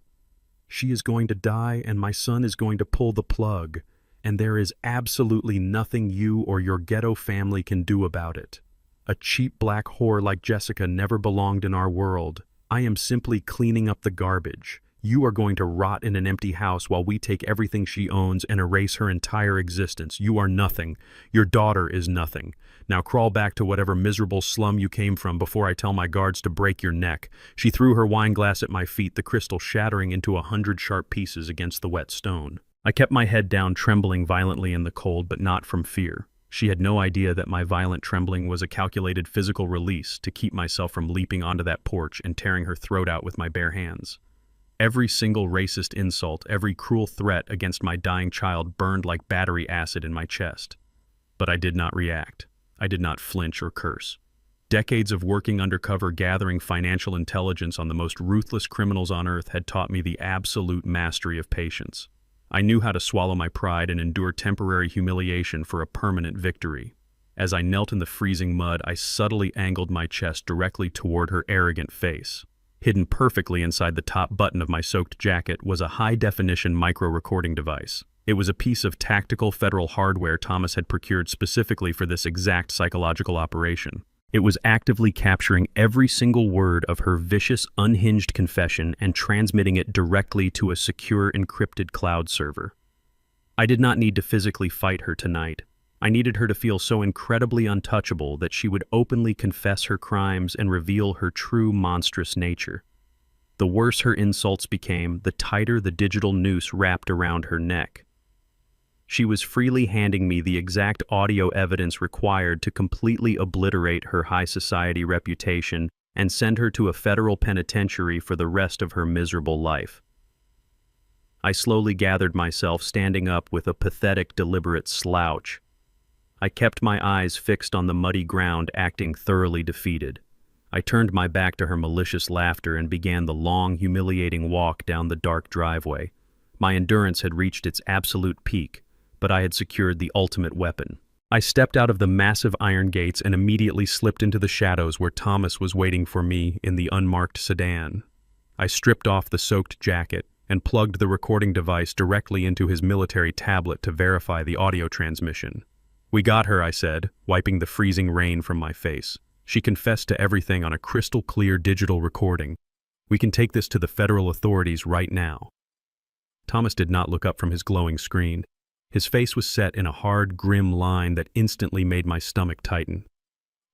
"She is going to die, and my son is going to pull the plug, and there is absolutely nothing you or your ghetto family can do about it. A cheap black whore like Jessica never belonged in our world. I am simply cleaning up the garbage. You are going to rot in an empty house while we take everything she owns and erase her entire existence. You are nothing. Your daughter is nothing. Now crawl back to whatever miserable slum you came from before I tell my guards to break your neck." She threw her wine glass at my feet, the crystal shattering into 100 sharp pieces against the wet stone. I kept my head down, trembling violently in the cold, but not from fear. She had no idea that my violent trembling was a calculated physical release to keep myself from leaping onto that porch and tearing her throat out with my bare hands. Every single racist insult, every cruel threat against my dying child burned like battery acid in my chest. But I did not react. I did not flinch or curse. Decades of working undercover, gathering financial intelligence on the most ruthless criminals on earth had taught me the absolute mastery of patience. I knew how to swallow my pride and endure temporary humiliation for a permanent victory. As I knelt in the freezing mud, I subtly angled my chest directly toward her arrogant face. Hidden perfectly inside the top button of my soaked jacket was a high-definition micro-recording device. It was a piece of tactical federal hardware Thomas had procured specifically for this exact psychological operation. It was actively capturing every single word of her vicious, unhinged confession and transmitting it directly to a secure, encrypted cloud server. I did not need to physically fight her tonight. I needed her to feel so incredibly untouchable that she would openly confess her crimes and reveal her true monstrous nature. The worse her insults became, the tighter the digital noose wrapped around her neck. She was freely handing me the exact audio evidence required to completely obliterate her high society reputation and send her to a federal penitentiary for the rest of her miserable life. I slowly gathered myself, standing up with a pathetic, deliberate slouch. I kept my eyes fixed on the muddy ground, acting thoroughly defeated. I turned my back to her malicious laughter and began the long, humiliating walk down the dark driveway. My endurance had reached its absolute peak, but I had secured the ultimate weapon. I stepped out of the massive iron gates and immediately slipped into the shadows where Thomas was waiting for me in the unmarked sedan. I stripped off the soaked jacket and plugged the recording device directly into his military tablet to verify the audio transmission. "We got her," I said, wiping the freezing rain from my face. "She confessed to everything on a crystal-clear digital recording. We can take this to the federal authorities right now." Thomas did not look up from his glowing screen. His face was set in a hard, grim line that instantly made my stomach tighten.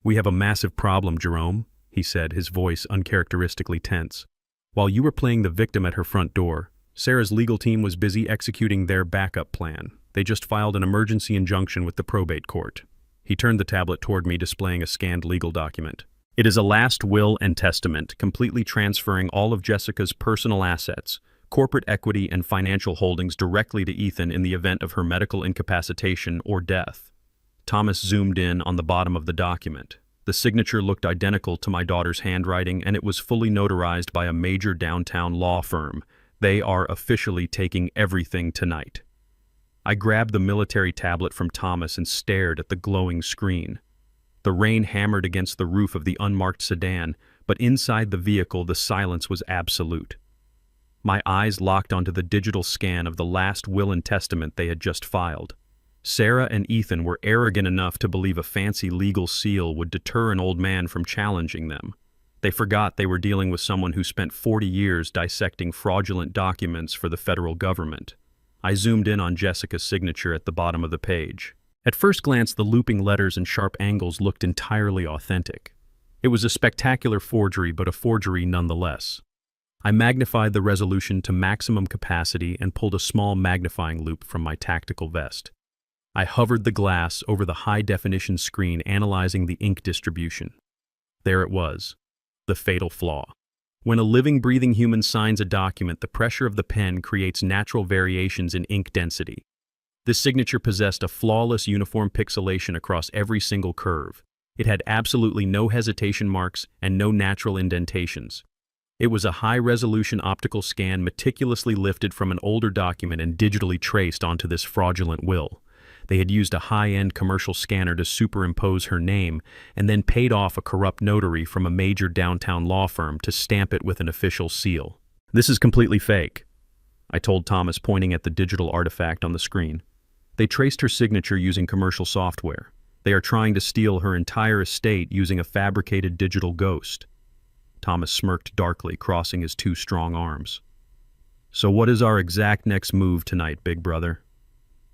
"We have a massive problem, Jerome," he said, his voice uncharacteristically tense. "While you were playing the victim at her front door, Sarah's legal team was busy executing their backup plan. They just filed an emergency injunction with the probate court." He turned the tablet toward me, displaying a scanned legal document. "It is a last will and testament, completely transferring all of Jessica's personal assets, corporate equity and financial holdings directly to Ethan in the event of her medical incapacitation or death." Thomas zoomed in on the bottom of the document. The signature looked identical to my daughter's handwriting, and it was fully notarized by a major downtown law firm. "They are officially taking everything tonight." I grabbed the military tablet from Thomas and stared at the glowing screen. The rain hammered against the roof of the unmarked sedan, but inside the vehicle the silence was absolute. My eyes locked onto the digital scan of the last will and testament they had just filed. Sarah and Ethan were arrogant enough to believe a fancy legal seal would deter an old man from challenging them. They forgot they were dealing with someone who spent 40 years dissecting fraudulent documents for the federal government. I zoomed in on Jessica's signature at the bottom of the page. At first glance, the looping letters and sharp angles looked entirely authentic. It was a spectacular forgery, but a forgery nonetheless. I magnified the resolution to maximum capacity and pulled a small magnifying loupe from my tactical vest. I hovered the glass over the high-definition screen, analyzing the ink distribution. There it was, the fatal flaw. When a living, breathing human signs a document, the pressure of the pen creates natural variations in ink density. This signature possessed a flawless, uniform pixelation across every single curve. It had absolutely no hesitation marks and no natural indentations. It was a high-resolution optical scan meticulously lifted from an older document and digitally traced onto this fraudulent will. They had used a high-end commercial scanner to superimpose her name and then paid off a corrupt notary from a major downtown law firm to stamp it with an official seal. "This is completely fake," I told Thomas, pointing at the digital artifact on the screen. "They traced her signature using commercial software. They are trying to steal her entire estate using a fabricated digital ghost." Thomas smirked darkly, crossing his two strong arms. "So what is our exact next move tonight, big brother?"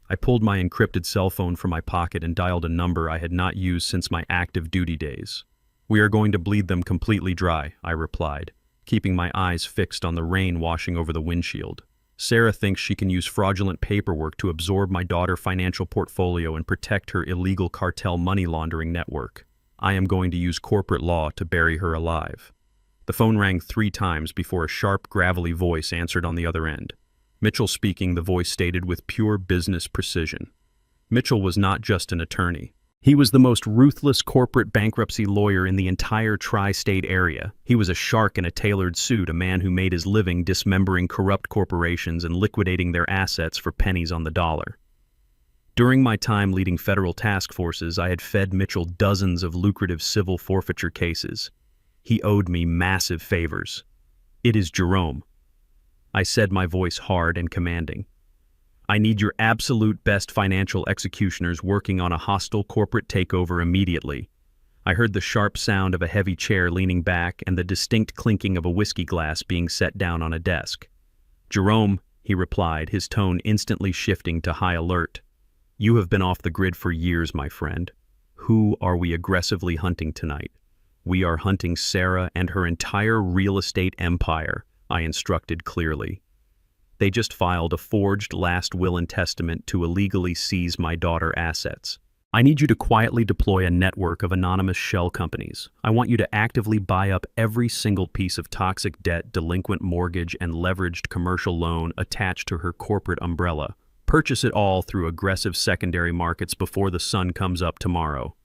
I pulled my encrypted cell phone from my pocket and dialed a number I had not used since my active duty days. "We are going to bleed them completely dry," I replied, keeping my eyes fixed on the rain washing over the windshield. "Sarah thinks she can use fraudulent paperwork to absorb my daughter's financial portfolio and protect her illegal cartel money laundering network. I am going to use corporate law to bury her alive." The phone rang 3 times before a sharp, gravelly voice answered on the other end. Mitchell speaking, the voice stated with pure business precision. Mitchell was not just an attorney. He was the most ruthless corporate bankruptcy lawyer in the entire tri-state area. He was a shark in a tailored suit, a man who made his living dismembering corrupt corporations and liquidating their assets for pennies on the dollar. During my time leading federal task forces, I had fed Mitchell dozens of lucrative civil forfeiture cases. He owed me massive favors. "It is Jerome," I said, my voice hard and commanding. "I need your absolute best financial executioners working on a hostile corporate takeover immediately." I heard the sharp sound of a heavy chair leaning back and the distinct clinking of a whiskey glass being set down on a desk. "Jerome," he replied, his tone instantly shifting to high alert. "You have been off the grid for years, my friend. Who are we aggressively hunting tonight?" "We are hunting Sarah and her entire real estate empire," I instructed clearly. "They just filed a forged last will and testament to illegally seize my daughter's assets. I need you to quietly deploy a network of anonymous shell companies. I want you to actively buy up every single piece of toxic debt, delinquent mortgage, and leveraged commercial loan attached to her corporate umbrella. Purchase it all through aggressive secondary markets before the sun comes up tomorrow."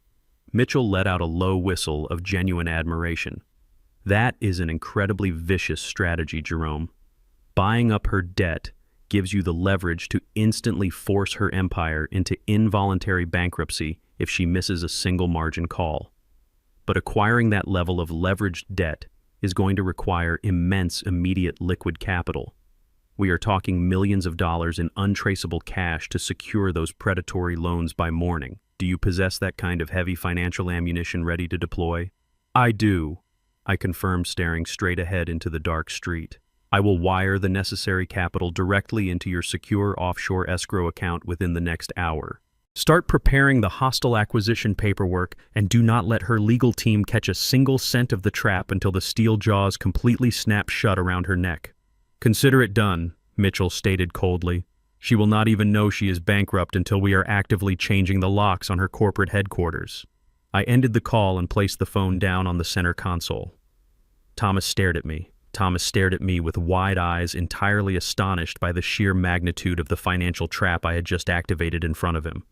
Mitchell let out a low whistle of genuine admiration. "That is an incredibly vicious strategy, Jerome. Buying up her debt gives you the leverage to instantly force her empire into involuntary bankruptcy if she misses a single margin call. But acquiring that level of leveraged debt is going to require immense immediate liquid capital. We are talking millions of dollars in untraceable cash to secure those predatory loans by morning. Do you possess that kind of heavy financial ammunition ready to deploy?" "I do," I confirmed, staring straight ahead into the dark street. "I will wire the necessary capital directly into your secure offshore escrow account within the next hour. Start preparing the hostile acquisition paperwork and do not let her legal team catch a single cent of the trap until the steel jaws completely snap shut around her neck." "Consider it done," Mitchell stated coldly. "She will not even know she is bankrupt until we are actively changing the locks on her corporate headquarters." I ended the call and placed the phone down on the center console. Thomas stared at me with wide eyes, entirely astonished by the sheer magnitude of the financial trap I had just activated in front of him.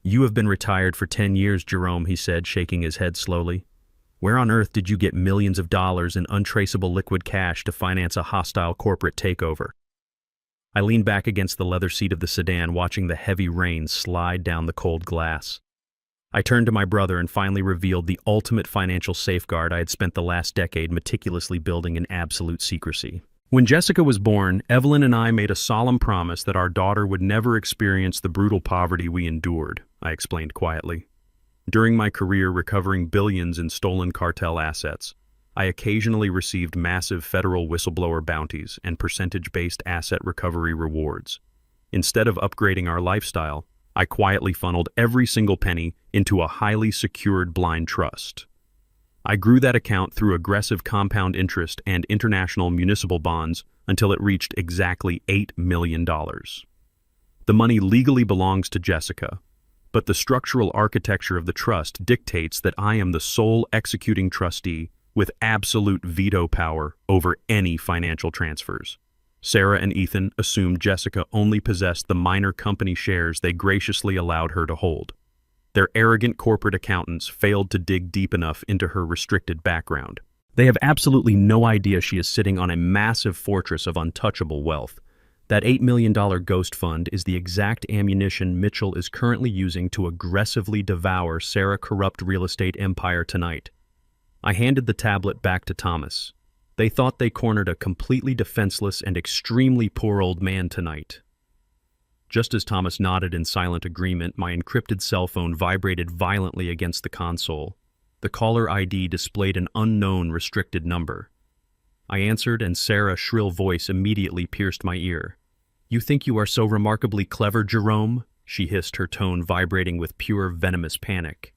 "You have been retired for 10 years, Jerome," he said, shaking his head slowly. "Where on earth did you get millions of dollars in untraceable liquid cash to finance a hostile corporate takeover?" I leaned back against the leather seat of the sedan, watching the heavy rain slide down the cold glass. I turned to my brother and finally revealed the ultimate financial safeguard I had spent the last decade meticulously building in absolute secrecy. When Jessica was born, Evelyn and I made a solemn promise that our daughter would never experience the brutal poverty we endured, I explained quietly. During my career recovering billions in stolen cartel assets, I occasionally received massive federal whistleblower bounties and percentage-based asset recovery rewards. Instead of upgrading our lifestyle, I quietly funneled every single penny into a highly secured blind trust. I grew that account through aggressive compound interest and international municipal bonds until it reached exactly $8 million. The money legally belongs to Jessica, but the structural architecture of the trust dictates that I am the sole executing trustee with absolute veto power over any financial transfers. Sarah and Ethan assumed Jessica only possessed the minor company shares they graciously allowed her to hold. Their arrogant corporate accountants failed to dig deep enough into her restricted background. They have absolutely no idea she is sitting on a massive fortress of untouchable wealth. That $8 million ghost fund is the exact ammunition Mitchell is currently using to aggressively devour Sarah's corrupt real estate empire tonight. I handed the tablet back to Thomas. They thought they cornered a completely defenseless and extremely poor old man tonight. Just as Thomas nodded in silent agreement, my encrypted cell phone vibrated violently against the console. The caller ID displayed an unknown restricted number. I answered, and Sarah's shrill voice immediately pierced my ear. "You think you are so remarkably clever, Jerome?" she hissed, her tone vibrating with pure venomous panic.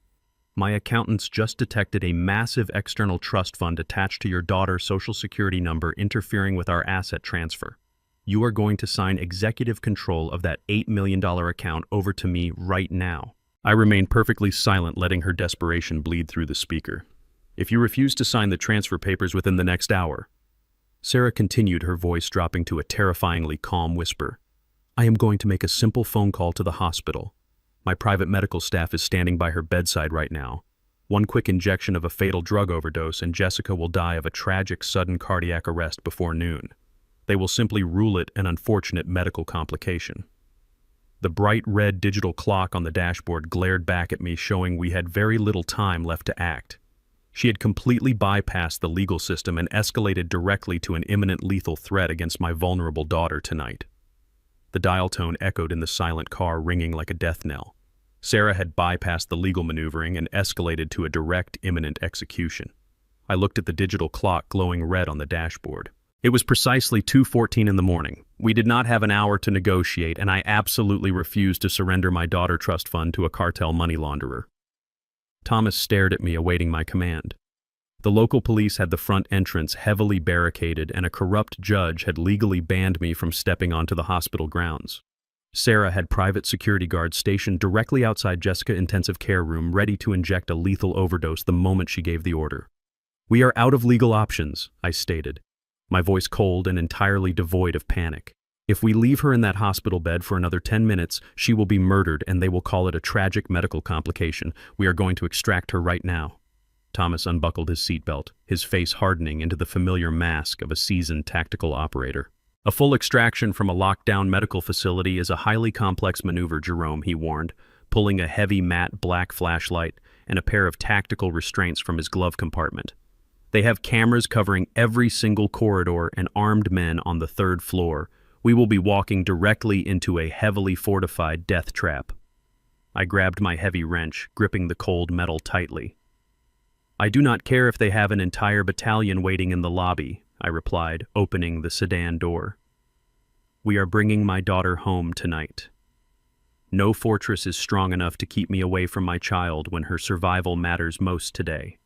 "My accountants just detected a massive external trust fund attached to your daughter's social security number interfering with our asset transfer. You are going to sign executive control of that $8 million account over to me right now." I remained perfectly silent, letting her desperation bleed through the speaker. "If you refuse to sign the transfer papers within the next hour," Sarah continued, her voice dropping to a terrifyingly calm whisper, "I am going to make a simple phone call to the hospital. My private medical staff is standing by her bedside right now. One quick injection of a fatal drug overdose and Jessica will die of a tragic sudden cardiac arrest before noon. They will simply rule it an unfortunate medical complication." The bright red digital clock on the dashboard glared back at me, showing we had very little time left to act. She had completely bypassed the legal system and escalated directly to an imminent lethal threat against my vulnerable daughter tonight. The dial tone echoed in the silent car, ringing like a death knell. Sarah had bypassed the legal maneuvering and escalated to a direct, imminent execution. I looked at the digital clock glowing red on the dashboard. It was precisely 2:14 in the morning. We did not have an hour to negotiate, and I absolutely refused to surrender my daughter trust fund to a cartel money launderer. Thomas stared at me, awaiting my command. The local police had the front entrance heavily barricaded, and a corrupt judge had legally banned me from stepping onto the hospital grounds. Sarah had private security guards stationed directly outside Jessica's intensive care room, ready to inject a lethal overdose the moment she gave the order. "We are out of legal options," I stated, my voice cold and entirely devoid of panic. "If we leave her in that hospital bed for another 10 minutes, she will be murdered, and they will call it a tragic medical complication. We are going to extract her right now." Thomas unbuckled his seatbelt, his face hardening into the familiar mask of a seasoned tactical operator. "A full extraction from a locked-down medical facility is a highly complex maneuver, Jerome," he warned, pulling a heavy matte black flashlight and a pair of tactical restraints from his glove compartment. "They have cameras covering every single corridor and armed men on the 3rd floor. We will be walking directly into a heavily fortified death trap." I grabbed my heavy wrench, gripping the cold metal tightly. "I do not care if they have an entire battalion waiting in the lobby," I replied, opening the sedan door. "We are bringing my daughter home tonight. No fortress is strong enough to keep me away from my child when her survival matters most today."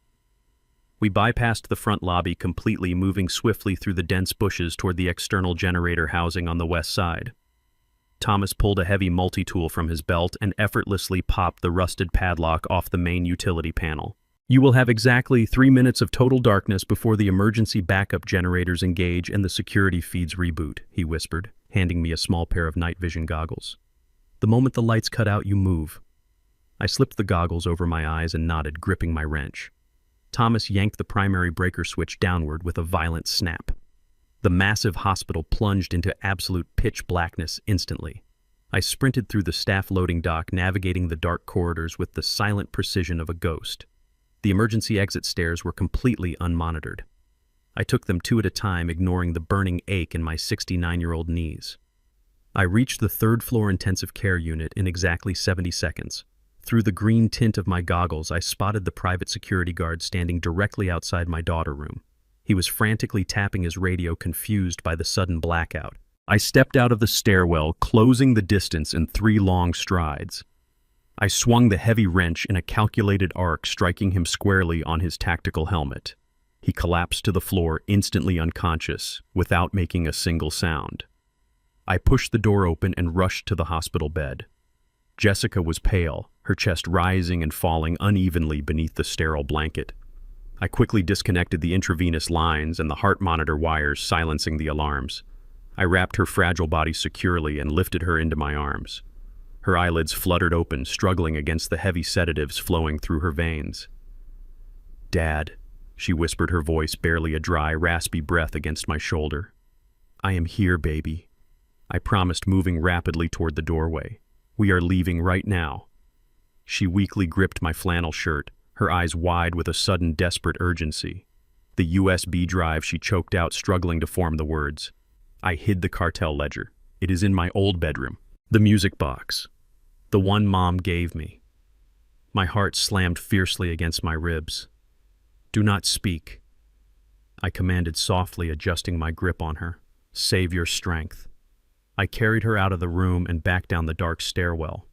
We bypassed the front lobby completely, moving swiftly through the dense bushes toward the external generator housing on the west side. Thomas pulled a heavy multi-tool from his belt and effortlessly popped the rusted padlock off the main utility panel. "You will have exactly 3 minutes of total darkness before the emergency backup generators engage and the security feeds reboot," he whispered, handing me a small pair of night vision goggles. "The moment the lights cut out, you move." I slipped the goggles over my eyes and nodded, gripping my wrench. Thomas yanked the primary breaker switch downward with a violent snap. The massive hospital plunged into absolute pitch blackness instantly. I sprinted through the staff loading dock, navigating the dark corridors with the silent precision of a ghost. The emergency exit stairs were completely unmonitored. I took them two at a time, ignoring the burning ache in my 69-year-old knees. I reached the third-floor intensive care unit in exactly 70 seconds. Through the green tint of my goggles, I spotted the private security guard standing directly outside my daughter room. He was frantically tapping his radio, confused by the sudden blackout. I stepped out of the stairwell, closing the distance in 3 long strides. I swung the heavy wrench in a calculated arc, striking him squarely on his tactical helmet. He collapsed to the floor, instantly unconscious, without making a single sound. I pushed the door open and rushed to the hospital bed. Jessica was pale, her chest rising and falling unevenly beneath the sterile blanket. I quickly disconnected the intravenous lines and the heart monitor wires, silencing the alarms. I wrapped her fragile body securely and lifted her into my arms. Her eyelids fluttered open, struggling against the heavy sedatives flowing through her veins. "Dad," she whispered, her voice barely a dry, raspy breath against my shoulder. "I am here, baby," I promised, moving rapidly toward the doorway. "We are leaving right now." She weakly gripped my flannel shirt, her eyes wide with a sudden desperate urgency. The USB drive, she choked out, struggling to form the words. "I hid the cartel ledger. It is in my old bedroom. The music box. The one Mom gave me." My heart slammed fiercely against my ribs. "Do not speak," I commanded softly, adjusting my grip on her. "Save your strength." I carried her out of the room and back down the dark stairwell.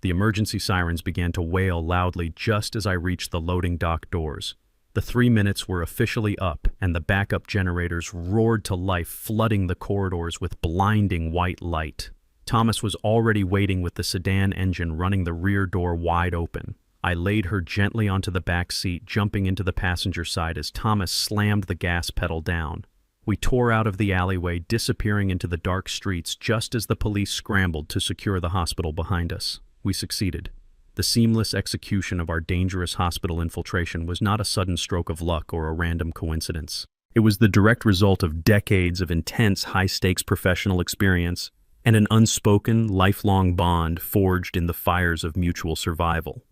The emergency sirens began to wail loudly just as I reached the loading dock doors. The 3 minutes were officially up, and the backup generators roared to life, flooding the corridors with blinding white light. Thomas was already waiting with the sedan engine running, the rear door wide open. I laid her gently onto the back seat, jumping into the passenger side as Thomas slammed the gas pedal down. We tore out of the alleyway, disappearing into the dark streets just as the police scrambled to secure the hospital behind us. We succeeded. The seamless execution of our dangerous hospital infiltration was not a sudden stroke of luck or a random coincidence. It was the direct result of decades of intense, high-stakes professional experience and an unspoken, lifelong bond forged in the fires of mutual survival.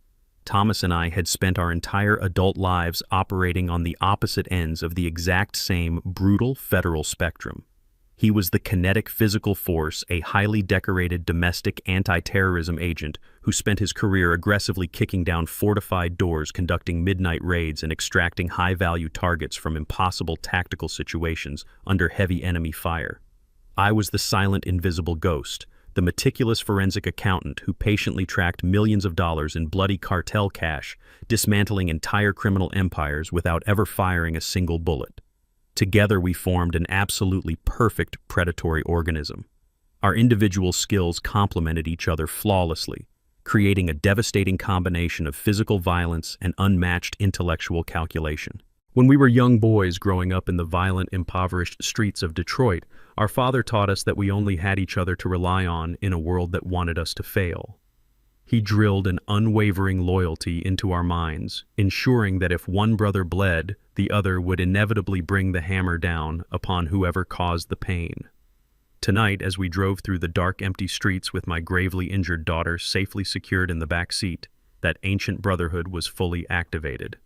Thomas and I had spent our entire adult lives operating on the opposite ends of the exact same brutal federal spectrum. He was the kinetic physical force, a highly decorated domestic anti-terrorism agent who spent his career aggressively kicking down fortified doors, conducting midnight raids, and extracting high-value targets from impossible tactical situations under heavy enemy fire. I was the silent, invisible ghost, the meticulous forensic accountant who patiently tracked millions of dollars in bloody cartel cash, dismantling entire criminal empires without ever firing a single bullet. Together we formed an absolutely perfect predatory organism. Our individual skills complemented each other flawlessly, creating a devastating combination of physical violence and unmatched intellectual calculation. When we were young boys growing up in the violent, impoverished streets of Detroit, our father taught us that we only had each other to rely on in a world that wanted us to fail. He drilled an unwavering loyalty into our minds, ensuring that if one brother bled, the other would inevitably bring the hammer down upon whoever caused the pain. Tonight, as we drove through the dark, empty streets with my gravely injured daughter safely secured in the back seat, that ancient brotherhood was fully activated.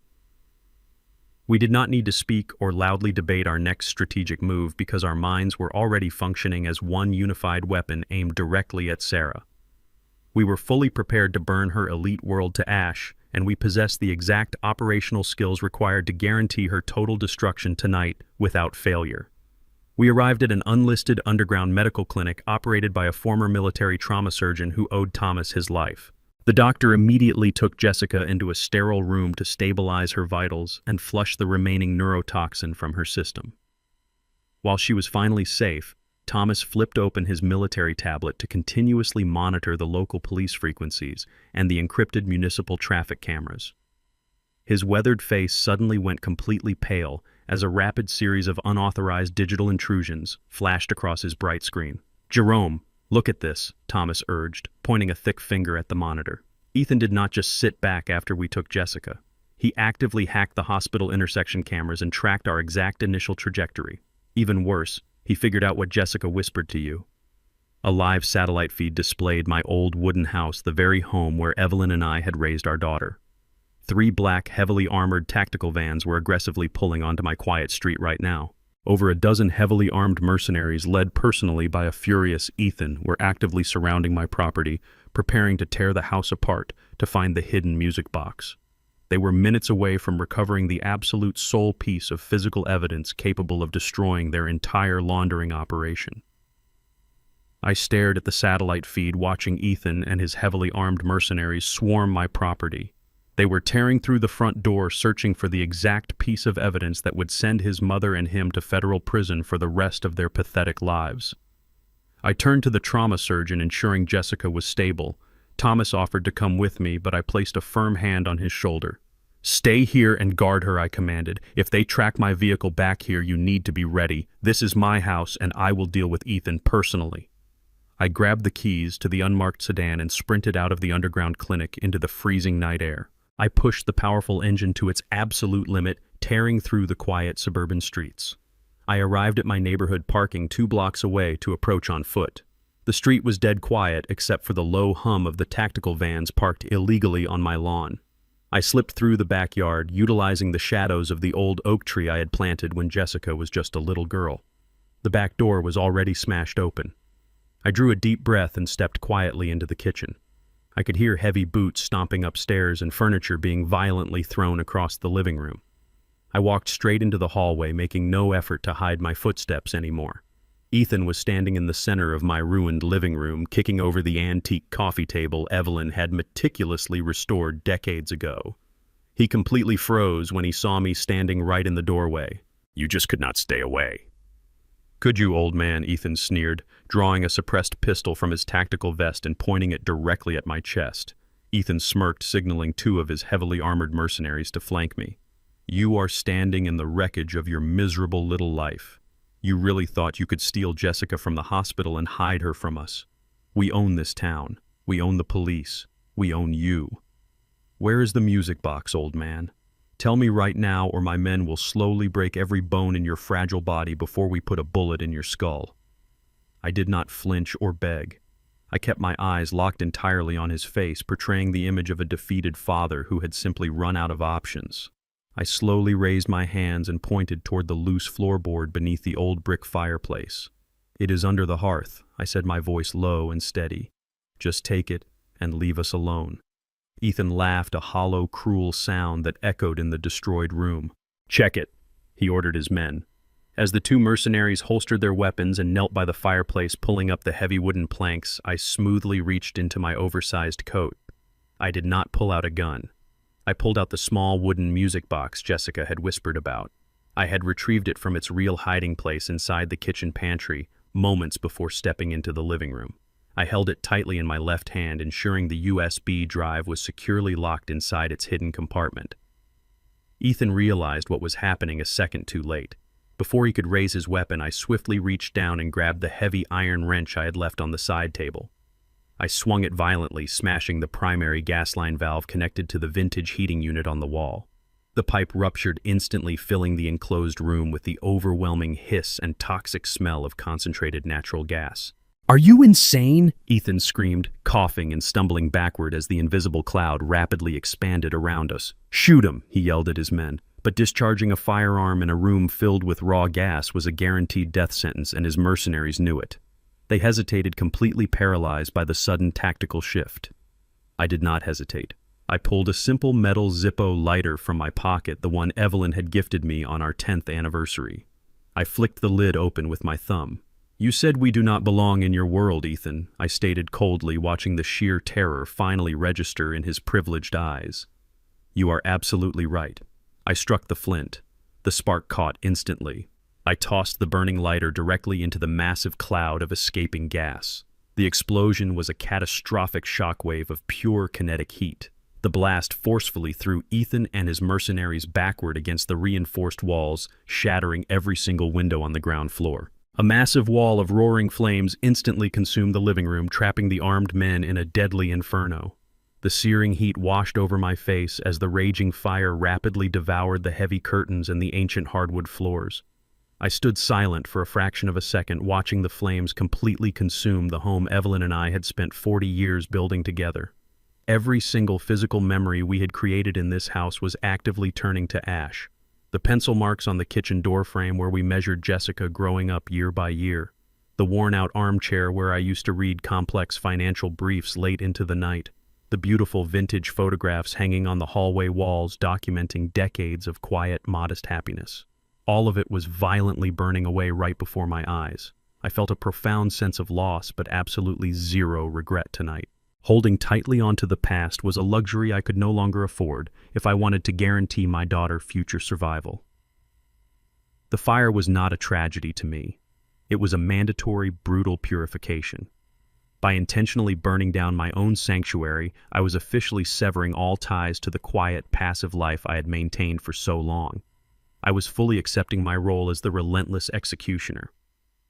We did not need to speak or loudly debate our next strategic move because our minds were already functioning as one unified weapon aimed directly at Sarah. We were fully prepared to burn her elite world to ash, and we possessed the exact operational skills required to guarantee her total destruction tonight without failure. We arrived at an unlisted underground medical clinic operated by a former military trauma surgeon who owed Thomas his life. The doctor immediately took Jessica into a sterile room to stabilize her vitals and flush the remaining neurotoxin from her system. While she was finally safe, Thomas flipped open his military tablet to continuously monitor the local police frequencies and the encrypted municipal traffic cameras. His weathered face suddenly went completely pale as a rapid series of unauthorized digital intrusions flashed across his bright screen. "Jerome, look at this," Thomas urged, pointing a thick finger at the monitor. Ethan did not just sit back after we took Jessica. He actively hacked the hospital intersection cameras and tracked our exact initial trajectory. Even worse, He figured out what Jessica whispered to you. A live satellite feed displayed my old wooden house, the very home where Evelyn and I had raised our daughter. 3 black, heavily armored tactical vans were aggressively pulling onto my quiet street right now. Over a dozen heavily armed mercenaries, led personally by a furious Ethan, were actively surrounding my property, preparing to tear the house apart to find the hidden music box. They were minutes away from recovering the absolute sole piece of physical evidence capable of destroying their entire laundering operation. I stared at the satellite feed, watching Ethan and his heavily armed mercenaries swarm my property. They were tearing through the front door, searching for the exact piece of evidence that would send his mother and him to federal prison for the rest of their pathetic lives. I turned to the trauma surgeon, ensuring Jessica was stable. Thomas offered to come with me, but I placed a firm hand on his shoulder. "Stay here and guard her," I commanded. "If they track my vehicle back here, you need to be ready. This is my house, and I will deal with Ethan personally." I grabbed the keys to the unmarked sedan and sprinted out of the underground clinic into the freezing night air. I pushed the powerful engine to its absolute limit, tearing through the quiet suburban streets. I arrived at my neighborhood parking 2 blocks away to approach on foot. The street was dead quiet except for the low hum of the tactical vans parked illegally on my lawn. I slipped through the backyard, utilizing the shadows of the old oak tree I had planted when Jessica was just a little girl. The back door was already smashed open. I drew a deep breath and stepped quietly into the kitchen. I could hear heavy boots stomping upstairs and furniture being violently thrown across the living room. I walked straight into the hallway, making no effort to hide my footsteps anymore. Ethan was standing in the center of my ruined living room, kicking over the antique coffee table Evelyn had meticulously restored decades ago. He completely froze when he saw me standing right in the doorway. "You just could not stay away." "Could you, old man?" Ethan sneered, drawing a suppressed pistol from his tactical vest and pointing it directly at my chest. Ethan smirked, signaling 2 of his heavily armored mercenaries to flank me. "You are standing in the wreckage of your miserable little life. You really thought you could steal Jessica from the hospital and hide her from us. We own this town. We own the police. We own you. Where is the music box, old man? Tell me right now, or my men will slowly break every bone in your fragile body before we put a bullet in your skull." I did not flinch or beg. I kept my eyes locked entirely on his face, portraying the image of a defeated father who had simply run out of options. I slowly raised my hands and pointed toward the loose floorboard beneath the old brick fireplace. "It is under the hearth," I said, my voice low and steady. "Just take it and leave us alone." Ethan laughed, a hollow, cruel sound that echoed in the destroyed room. "Check it," he ordered his men. As the 2 mercenaries holstered their weapons and knelt by the fireplace, pulling up the heavy wooden planks, I smoothly reached into my oversized coat. I did not pull out a gun. I pulled out the small wooden music box Jessica had whispered about. I had retrieved it from its real hiding place inside the kitchen pantry, moments before stepping into the living room. I held it tightly in my left hand, ensuring the USB drive was securely locked inside its hidden compartment. Ethan realized what was happening a second too late. Before he could raise his weapon, I swiftly reached down and grabbed the heavy iron wrench I had left on the side table. I swung it violently, smashing the primary gas line valve connected to the vintage heating unit on the wall. The pipe ruptured, instantly filling the enclosed room with the overwhelming hiss and toxic smell of concentrated natural gas. "Are you insane?" Ethan screamed, coughing and stumbling backward as the invisible cloud rapidly expanded around us. "Shoot him," he yelled at his men. But discharging a firearm in a room filled with raw gas was a guaranteed death sentence, and his mercenaries knew it. They hesitated, completely paralyzed by the sudden tactical shift. I did not hesitate. I pulled a simple metal Zippo lighter from my pocket, the one Evelyn had gifted me on our 10th anniversary. I flicked the lid open with my thumb. "You said we do not belong in your world, Ethan," I stated coldly, watching the sheer terror finally register in his privileged eyes. "You are absolutely right." I struck the flint. The spark caught instantly. I tossed the burning lighter directly into the massive cloud of escaping gas. The explosion was a catastrophic shockwave of pure kinetic heat. The blast forcefully threw Ethan and his mercenaries backward against the reinforced walls, shattering every single window on the ground floor. A massive wall of roaring flames instantly consumed the living room, trapping the armed men in a deadly inferno. The searing heat washed over my face as the raging fire rapidly devoured the heavy curtains and the ancient hardwood floors. I stood silent for a fraction of a second, watching the flames completely consume the home Evelyn and I had spent 40 years building together. Every single physical memory we had created in this house was actively turning to ash. The pencil marks on the kitchen doorframe where we measured Jessica growing up year by year. The worn-out armchair where I used to read complex financial briefs late into the night. The beautiful vintage photographs hanging on the hallway walls documenting decades of quiet, modest happiness. All of it was violently burning away right before my eyes. I felt a profound sense of loss, but absolutely zero regret tonight. Holding tightly onto the past was a luxury I could no longer afford if I wanted to guarantee my daughter future survival. The fire was not a tragedy to me. It was a mandatory, brutal purification. By intentionally burning down my own sanctuary, I was officially severing all ties to the quiet, passive life I had maintained for so long. I was fully accepting my role as the relentless executioner.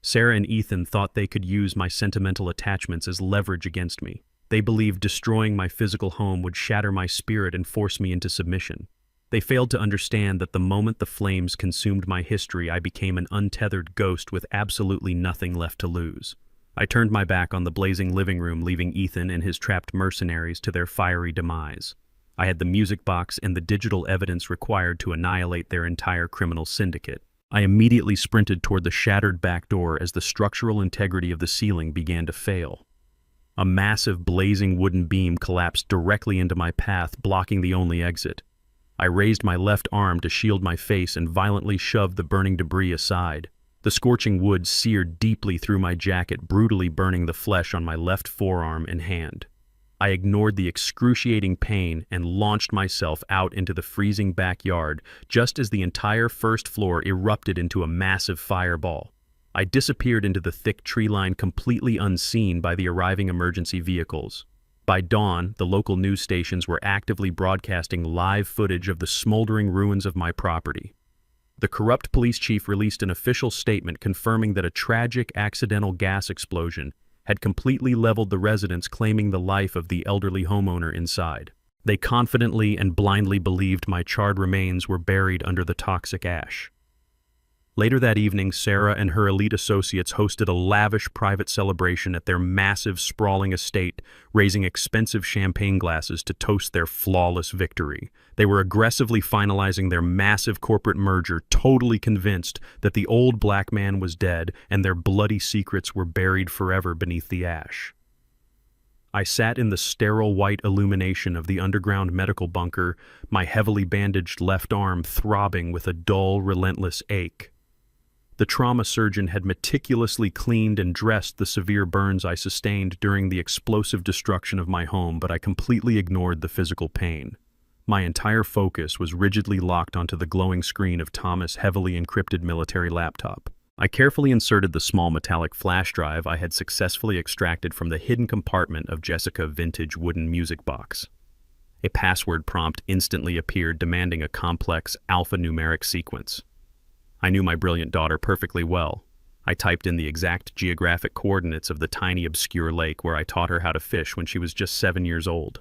Sarah and Ethan thought they could use my sentimental attachments as leverage against me. They believed destroying my physical home would shatter my spirit and force me into submission. They failed to understand that the moment the flames consumed my history, I became an untethered ghost with absolutely nothing left to lose. I turned my back on the blazing living room, leaving Ethan and his trapped mercenaries to their fiery demise. I had the music box and the digital evidence required to annihilate their entire criminal syndicate. I immediately sprinted toward the shattered back door as the structural integrity of the ceiling began to fail. A massive blazing wooden beam collapsed directly into my path, blocking the only exit. I raised my left arm to shield my face and violently shoved the burning debris aside. The scorching wood seared deeply through my jacket, brutally burning the flesh on my left forearm and hand. I ignored the excruciating pain and launched myself out into the freezing backyard just as the entire first floor erupted into a massive fireball. I disappeared into the thick tree line, completely unseen by the arriving emergency vehicles. By dawn, the local news stations were actively broadcasting live footage of the smoldering ruins of my property. The corrupt police chief released an official statement confirming that a tragic accidental gas explosion had completely leveled the residence, claiming the life of the elderly homeowner inside. They confidently and blindly believed my charred remains were buried under the toxic ash. Later that evening, Sarah and her elite associates hosted a lavish private celebration at their massive, sprawling estate, raising expensive champagne glasses to toast their flawless victory. They were aggressively finalizing their massive corporate merger, totally convinced that the old black man was dead and their bloody secrets were buried forever beneath the ash. I sat in the sterile white illumination of the underground medical bunker, my heavily bandaged left arm throbbing with a dull, relentless ache. The trauma surgeon had meticulously cleaned and dressed the severe burns I sustained during the explosive destruction of my home, but I completely ignored the physical pain. My entire focus was rigidly locked onto the glowing screen of Thomas' heavily encrypted military laptop. I carefully inserted the small metallic flash drive I had successfully extracted from the hidden compartment of Jessica's vintage wooden music box. A password prompt instantly appeared, demanding a complex alphanumeric sequence. I knew my brilliant daughter perfectly well. I typed in the exact geographic coordinates of the tiny, obscure lake where I taught her how to fish when she was just 7 years old.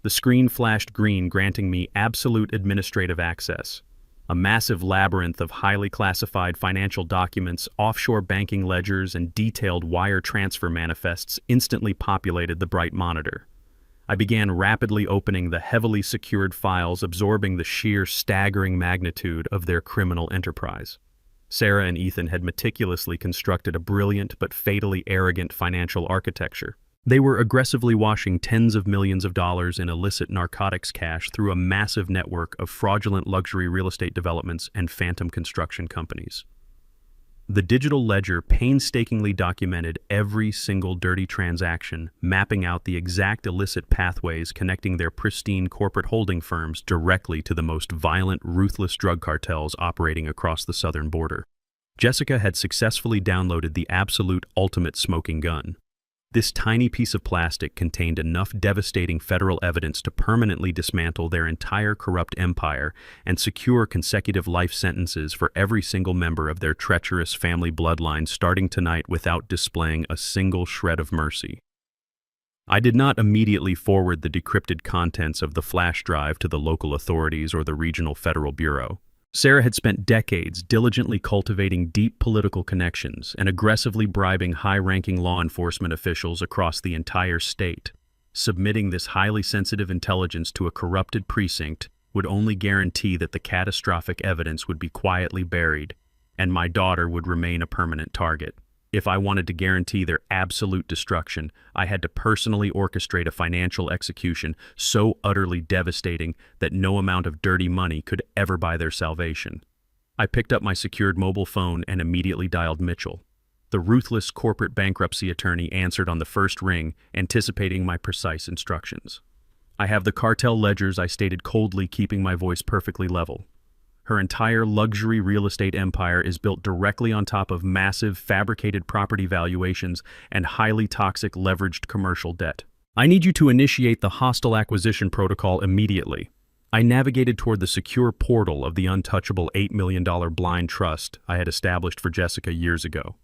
The screen flashed green, granting me absolute administrative access. A massive labyrinth of highly classified financial documents, offshore banking ledgers, and detailed wire transfer manifests instantly populated the bright monitor. I began rapidly opening the heavily secured files, absorbing the sheer, staggering magnitude of their criminal enterprise. Sarah and Ethan had meticulously constructed a brilliant but fatally arrogant financial architecture. They were aggressively washing tens of millions of dollars in illicit narcotics cash through a massive network of fraudulent luxury real estate developments and phantom construction companies. The digital ledger painstakingly documented every single dirty transaction, mapping out the exact illicit pathways connecting their pristine corporate holding firms directly to the most violent, ruthless drug cartels operating across the southern border. Jessica had successfully downloaded the absolute ultimate smoking gun. This tiny piece of plastic contained enough devastating federal evidence to permanently dismantle their entire corrupt empire and secure consecutive life sentences for every single member of their treacherous family bloodline starting tonight without displaying a single shred of mercy. I did not immediately forward the decrypted contents of the flash drive to the local authorities or the regional federal bureau. Sarah had spent decades diligently cultivating deep political connections and aggressively bribing high-ranking law enforcement officials across the entire state. Submitting this highly sensitive intelligence to a corrupted precinct would only guarantee that the catastrophic evidence would be quietly buried, and my daughter would remain a permanent target. If I wanted to guarantee their absolute destruction, I had to personally orchestrate a financial execution so utterly devastating that no amount of dirty money could ever buy their salvation. I picked up my secured mobile phone and immediately dialed Mitchell. The ruthless corporate bankruptcy attorney answered on the first ring, anticipating my precise instructions. "I have the cartel ledgers," I stated coldly, keeping my voice perfectly level. "Her entire luxury real estate empire is built directly on top of massive fabricated property valuations and highly toxic leveraged commercial debt. I need you to initiate the hostile acquisition protocol immediately." I navigated toward the secure portal of the untouchable $8 million blind trust I had established for Jessica years ago.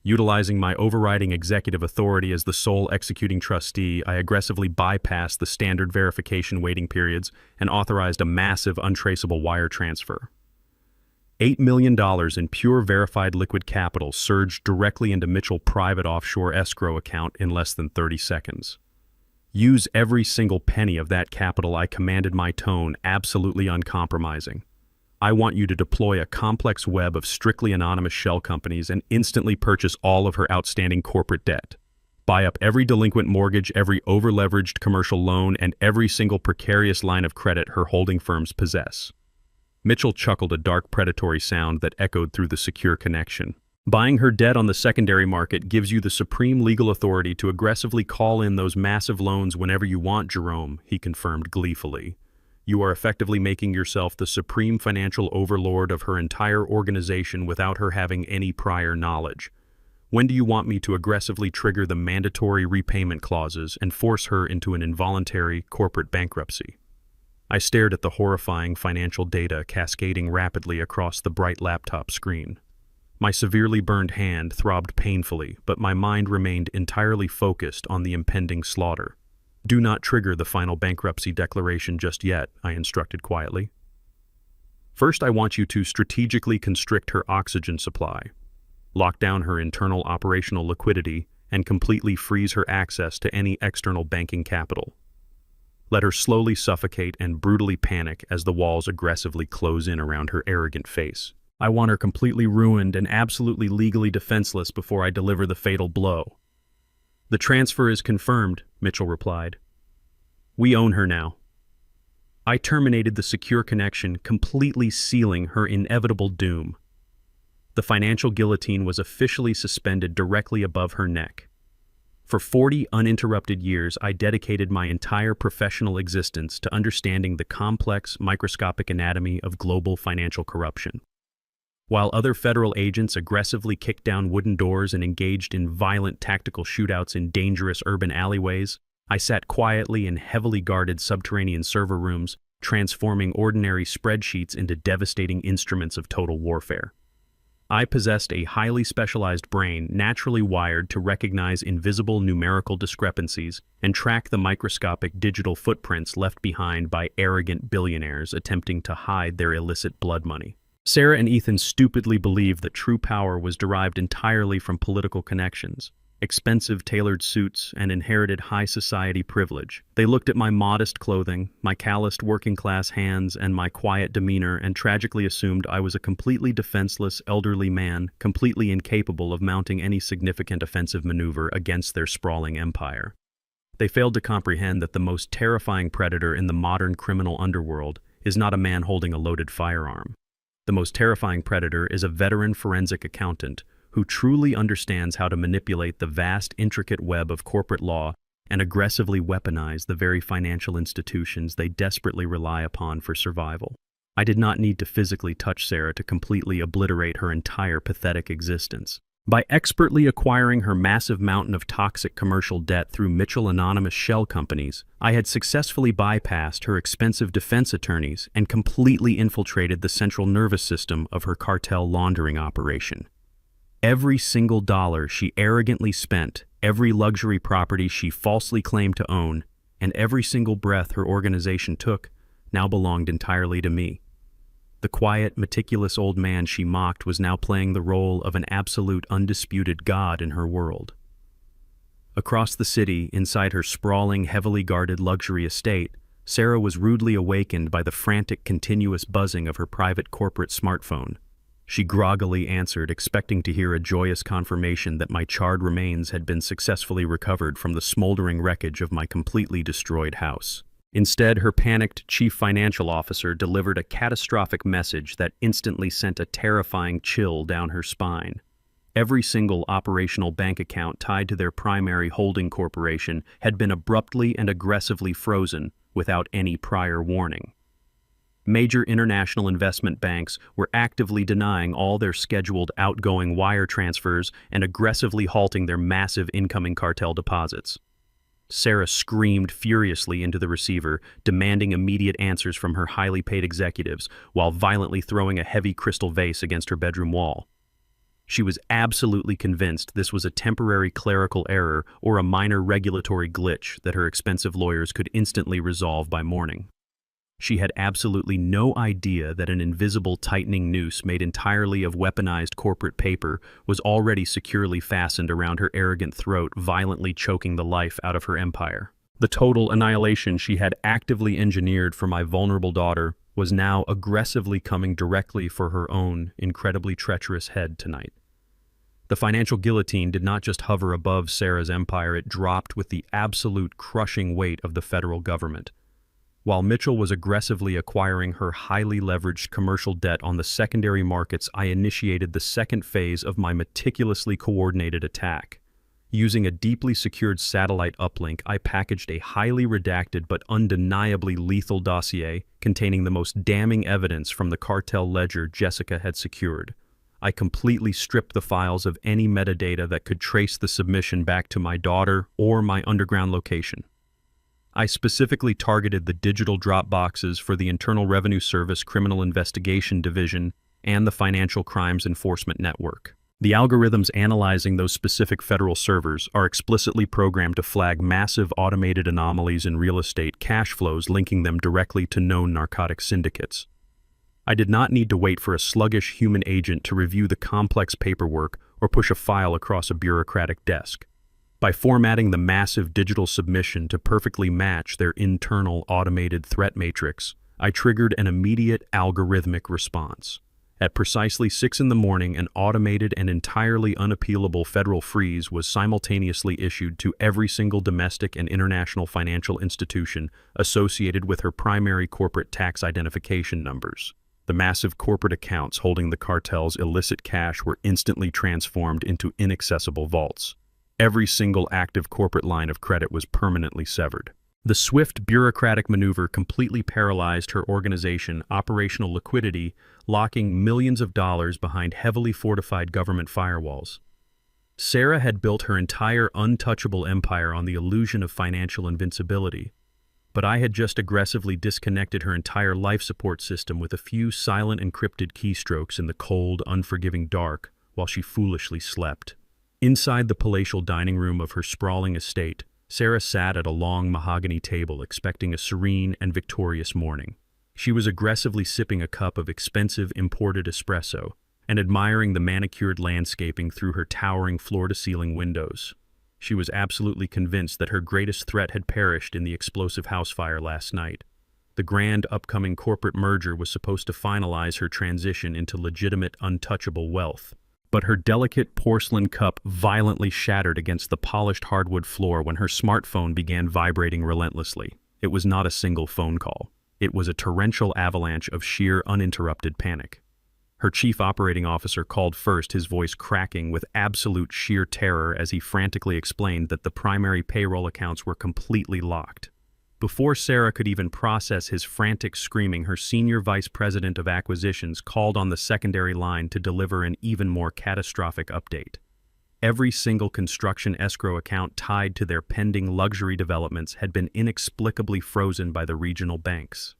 Utilizing my overriding executive authority as the sole executing trustee, I aggressively bypassed the standard verification waiting periods and authorized a massive untraceable wire transfer. $8 million in pure verified liquid capital surged directly into Mitchell's private offshore escrow account in less than 30 seconds. "Use every single penny of that capital," I commanded, my tone absolutely uncompromising. "I want you to deploy a complex web of strictly anonymous shell companies and instantly purchase all of her outstanding corporate debt. Buy up every delinquent mortgage, every over-leveraged commercial loan, and every single precarious line of credit her holding firms possess." Mitchell chuckled, a dark predatory sound that echoed through the secure connection. "Buying her debt on the secondary market gives you the supreme legal authority to aggressively call in those massive loans whenever you want, Jerome," he confirmed gleefully. "You are effectively making yourself the supreme financial overlord of her entire organization without her having any prior knowledge. When do you want me to aggressively trigger the mandatory repayment clauses and force her into an involuntary corporate bankruptcy?" I stared at the horrifying financial data cascading rapidly across the bright laptop screen. My severely burned hand throbbed painfully, but my mind remained entirely focused on the impending slaughter. "Do not trigger the final bankruptcy declaration just yet," I instructed quietly. "First, I want you to strategically constrict her oxygen supply, lock down her internal operational liquidity, and completely freeze her access to any external banking capital. Let her slowly suffocate and brutally panic as the walls aggressively close in around her arrogant face. I want her completely ruined and absolutely legally defenseless before I deliver the fatal blow." "The transfer is confirmed," Mitchell replied. "We own her now." I terminated the secure connection, completely sealing her inevitable doom. The financial guillotine was officially suspended directly above her neck. For 40 uninterrupted years, I dedicated my entire professional existence to understanding the complex, microscopic anatomy of global financial corruption. While other federal agents aggressively kicked down wooden doors and engaged in violent tactical shootouts in dangerous urban alleyways, I sat quietly in heavily guarded subterranean server rooms, transforming ordinary spreadsheets into devastating instruments of total warfare. I possessed a highly specialized brain naturally wired to recognize invisible numerical discrepancies and track the microscopic digital footprints left behind by arrogant billionaires attempting to hide their illicit blood money. Sarah and Ethan stupidly believed that true power was derived entirely from political connections, expensive tailored suits, and inherited high society privilege. They looked at my modest clothing, my calloused working-class hands, and my quiet demeanor and tragically assumed I was a completely defenseless elderly man, completely incapable of mounting any significant offensive maneuver against their sprawling empire. They failed to comprehend that the most terrifying predator in the modern criminal underworld is not a man holding a loaded firearm. The most terrifying predator is a veteran forensic accountant who truly understands how to manipulate the vast, intricate web of corporate law and aggressively weaponize the very financial institutions they desperately rely upon for survival. I did not need to physically touch Sarah to completely obliterate her entire pathetic existence. By expertly acquiring her massive mountain of toxic commercial debt through Mitchell anonymous shell companies, I had successfully bypassed her expensive defense attorneys and completely infiltrated the central nervous system of her cartel laundering operation. Every single dollar she arrogantly spent, every luxury property she falsely claimed to own, and every single breath her organization took now belonged entirely to me. The quiet, meticulous old man she mocked was now playing the role of an absolute, undisputed god in her world. Across the city, inside her sprawling, heavily guarded luxury estate, Sarah was rudely awakened by the frantic, continuous buzzing of her private corporate smartphone. She groggily answered, expecting to hear a joyous confirmation that my charred remains had been successfully recovered from the smoldering wreckage of my completely destroyed house. Instead, her panicked chief financial officer delivered a catastrophic message that instantly sent a terrifying chill down her spine. Every single operational bank account tied to their primary holding corporation had been abruptly and aggressively frozen without any prior warning. Major international investment banks were actively denying all their scheduled outgoing wire transfers and aggressively halting their massive incoming cartel deposits. Sarah screamed furiously into the receiver, demanding immediate answers from her highly paid executives, while violently throwing a heavy crystal vase against her bedroom wall. She was absolutely convinced this was a temporary clerical error or a minor regulatory glitch that her expensive lawyers could instantly resolve by morning. She had absolutely no idea that an invisible tightening noose made entirely of weaponized corporate paper was already securely fastened around her arrogant throat, violently choking the life out of her empire. The total annihilation she had actively engineered for my vulnerable daughter was now aggressively coming directly for her own incredibly treacherous head tonight. The financial guillotine did not just hover above Sarah's empire, it dropped with the absolute crushing weight of the federal government. While Mitchell was aggressively acquiring her highly leveraged commercial debt on the secondary markets, I initiated the second phase of my meticulously coordinated attack. Using a deeply secured satellite uplink, I packaged a highly redacted but undeniably lethal dossier containing the most damning evidence from the cartel ledger Jessica had secured. I completely stripped the files of any metadata that could trace the submission back to my daughter or my underground location. I specifically targeted the digital drop boxes for the Internal Revenue Service Criminal Investigation Division and the Financial Crimes Enforcement Network. The algorithms analyzing those specific federal servers are explicitly programmed to flag massive automated anomalies in real estate cash flows, linking them directly to known narcotic syndicates. I did not need to wait for a sluggish human agent to review the complex paperwork or push a file across a bureaucratic desk. By formatting the massive digital submission to perfectly match their internal automated threat matrix, I triggered an immediate algorithmic response. At precisely 6 in the morning, an automated and entirely unappealable federal freeze was simultaneously issued to every single domestic and international financial institution associated with her primary corporate tax identification numbers. The massive corporate accounts holding the cartel's illicit cash were instantly transformed into inaccessible vaults. Every single active corporate line of credit was permanently severed. The swift bureaucratic maneuver completely paralyzed her organization's operational liquidity, locking millions of dollars behind heavily fortified government firewalls. Sarah had built her entire untouchable empire on the illusion of financial invincibility, but I had just aggressively disconnected her entire life support system with a few silent encrypted keystrokes in the cold, unforgiving dark while she foolishly slept. Inside the palatial dining room of her sprawling estate, Sarah sat at a long mahogany table expecting a serene and victorious morning. She was aggressively sipping a cup of expensive imported espresso and admiring the manicured landscaping through her towering floor-to-ceiling windows. She was absolutely convinced that her greatest threat had perished in the explosive house fire last night. The grand upcoming corporate merger was supposed to finalize her transition into legitimate, untouchable wealth. But her delicate porcelain cup violently shattered against the polished hardwood floor when her smartphone began vibrating relentlessly. It was not a single phone call. It was a torrential avalanche of sheer, uninterrupted panic. Her chief operating officer called first, his voice cracking with absolute sheer terror as he frantically explained that the primary payroll accounts were completely locked. Before Sarah could even process his frantic screaming, her senior vice president of acquisitions called on the secondary line to deliver an even more catastrophic update. Every single construction escrow account tied to their pending luxury developments had been inexplicably frozen by the regional banks.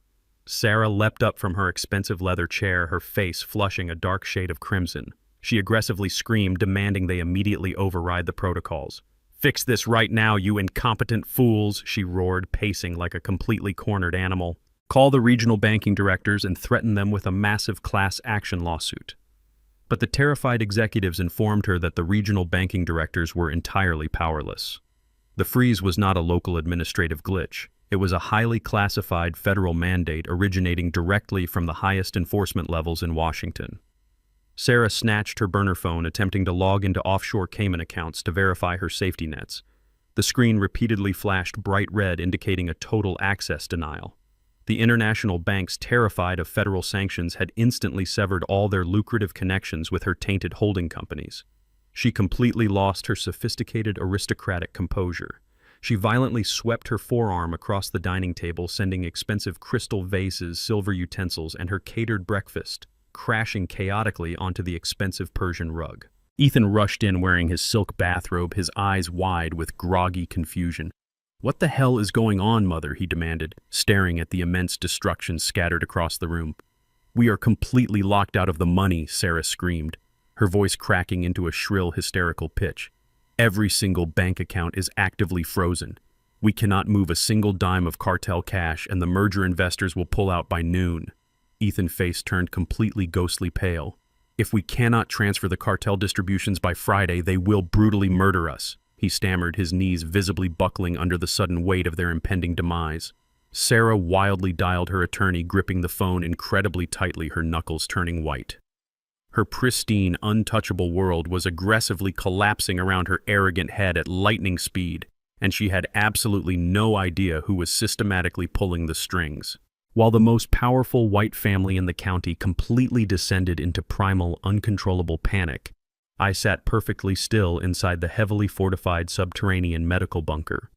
Sarah leapt up from her expensive leather chair, her face flushing a dark shade of crimson. She aggressively screamed, demanding they immediately override the protocols. "Fix this right now, you incompetent fools," she roared, pacing like a completely cornered animal. Call the regional banking directors and threaten them with a massive class action lawsuit. But the terrified executives informed her that the regional banking directors were entirely powerless. The freeze was not a local administrative glitch. It was a highly classified federal mandate originating directly from the highest enforcement levels in Washington. Sarah snatched her burner phone, attempting to log into offshore Cayman accounts to verify her safety nets. The screen repeatedly flashed bright red, indicating a total access denial. The international banks, terrified of federal sanctions, had instantly severed all their lucrative connections with her tainted holding companies. She completely lost her sophisticated aristocratic composure. She violently swept her forearm across the dining table, sending expensive crystal vases, silver utensils, and her catered breakfast crashing chaotically onto the expensive Persian rug. Ethan rushed in wearing his silk bathrobe, his eyes wide with groggy confusion. "What the hell is going on, Mother?" he demanded, staring at the immense destruction scattered across the room. "We are completely locked out of the money," Sarah screamed, her voice cracking into a shrill, hysterical pitch. "Every single bank account is actively frozen. We cannot move a single dime of cartel cash, and the merger investors will pull out by noon." Ethan's face turned completely ghostly pale. "If we cannot transfer the cartel distributions by Friday, they will brutally murder us," he stammered, his knees visibly buckling under the sudden weight of their impending demise. Sarah wildly dialed her attorney, gripping the phone incredibly tightly, her knuckles turning white. Her pristine, untouchable world was aggressively collapsing around her arrogant head at lightning speed, and she had absolutely no idea who was systematically pulling the strings. While the most powerful white family in the county completely descended into primal, uncontrollable panic, I sat perfectly still inside the heavily fortified subterranean medical bunker.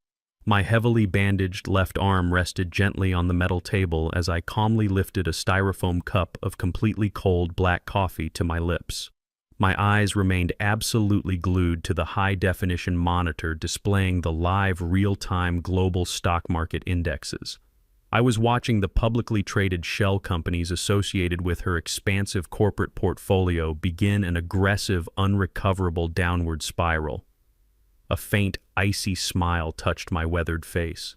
My heavily bandaged left arm rested gently on the metal table as I calmly lifted a styrofoam cup of completely cold black coffee to my lips. My eyes remained absolutely glued to the high-definition monitor displaying the live, real-time global stock market indexes. I was watching the publicly traded shell companies associated with her expansive corporate portfolio begin an aggressive, unrecoverable downward spiral. A faint, icy smile touched my weathered face.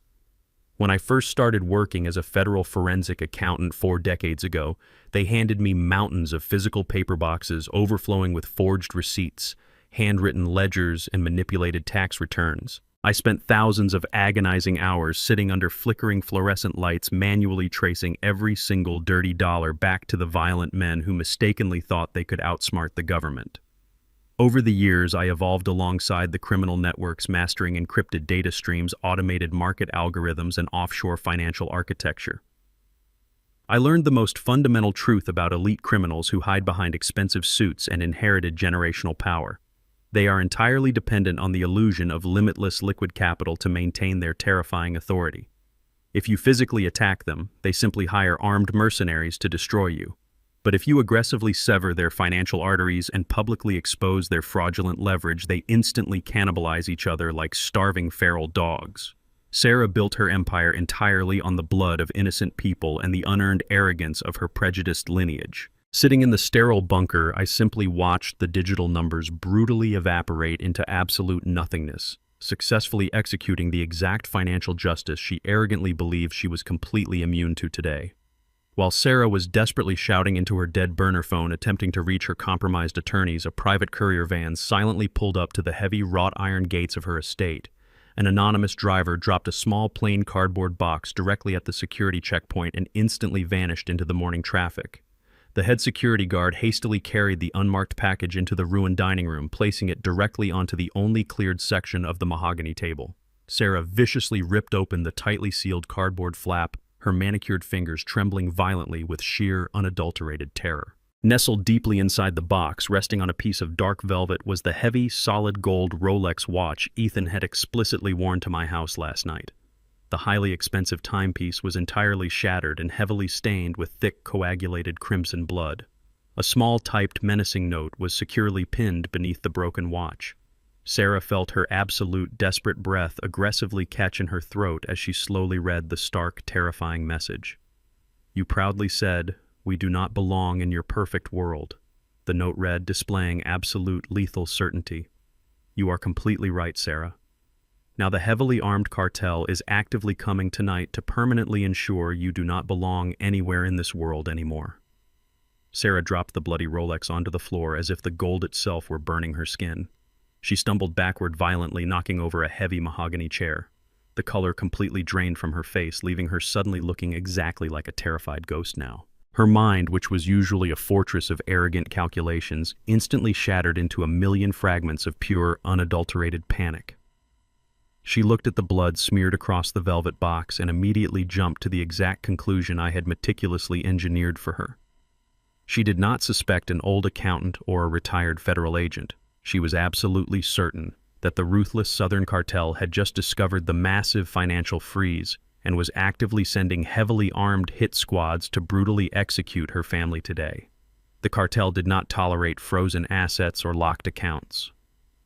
When I first started working as a federal forensic accountant 4 decades ago, they handed me mountains of physical paper boxes overflowing with forged receipts, handwritten ledgers, and manipulated tax returns. I spent thousands of agonizing hours sitting under flickering fluorescent lights, manually tracing every single dirty dollar back to the violent men who mistakenly thought they could outsmart the government. Over the years, I evolved alongside the criminal networks, mastering encrypted data streams, automated market algorithms, and offshore financial architecture. I learned the most fundamental truth about elite criminals who hide behind expensive suits and inherited generational power. They are entirely dependent on the illusion of limitless liquid capital to maintain their terrifying authority. If you physically attack them, they simply hire armed mercenaries to destroy you. But if you aggressively sever their financial arteries and publicly expose their fraudulent leverage, they instantly cannibalize each other like starving feral dogs. Sarah built her empire entirely on the blood of innocent people and the unearned arrogance of her prejudiced lineage. Sitting in the sterile bunker, I simply watched the digital numbers brutally evaporate into absolute nothingness, successfully executing the exact financial justice she arrogantly believed she was completely immune to today. While Sarah was desperately shouting into her dead burner phone, attempting to reach her compromised attorneys, a private courier van silently pulled up to the heavy wrought iron gates of her estate. An anonymous driver dropped a small plain cardboard box directly at the security checkpoint and instantly vanished into the morning traffic. The head security guard hastily carried the unmarked package into the ruined dining room, placing it directly onto the only cleared section of the mahogany table. Sarah viciously ripped open the tightly sealed cardboard flap, her manicured fingers trembling violently with sheer, unadulterated terror. Nestled deeply inside the box, resting on a piece of dark velvet, was the heavy, solid gold Rolex watch Ethan had explicitly worn to my house last night. The highly expensive timepiece was entirely shattered and heavily stained with thick, coagulated crimson blood. A small typed menacing note was securely pinned beneath the broken watch. Sarah felt her absolute, desperate breath aggressively catch in her throat as she slowly read the stark, terrifying message. "You proudly said, 'We do not belong in your perfect world,'" the note read, displaying absolute, lethal certainty. "You are completely right, Sarah. Now the heavily armed cartel is actively coming tonight to permanently ensure you do not belong anywhere in this world anymore." Sarah dropped the bloody Rolex onto the floor as if the gold itself were burning her skin. She stumbled backward violently, knocking over a heavy mahogany chair. The color completely drained from her face, leaving her suddenly looking exactly like a terrified ghost now. Her mind, which was usually a fortress of arrogant calculations, instantly shattered into a million fragments of pure, unadulterated panic. She looked at the blood smeared across the velvet box and immediately jumped to the exact conclusion I had meticulously engineered for her. She did not suspect an old accountant or a retired federal agent. She was absolutely certain that the ruthless Southern cartel had just discovered the massive financial freeze and was actively sending heavily armed hit squads to brutally execute her family today. The cartel did not tolerate frozen assets or locked accounts.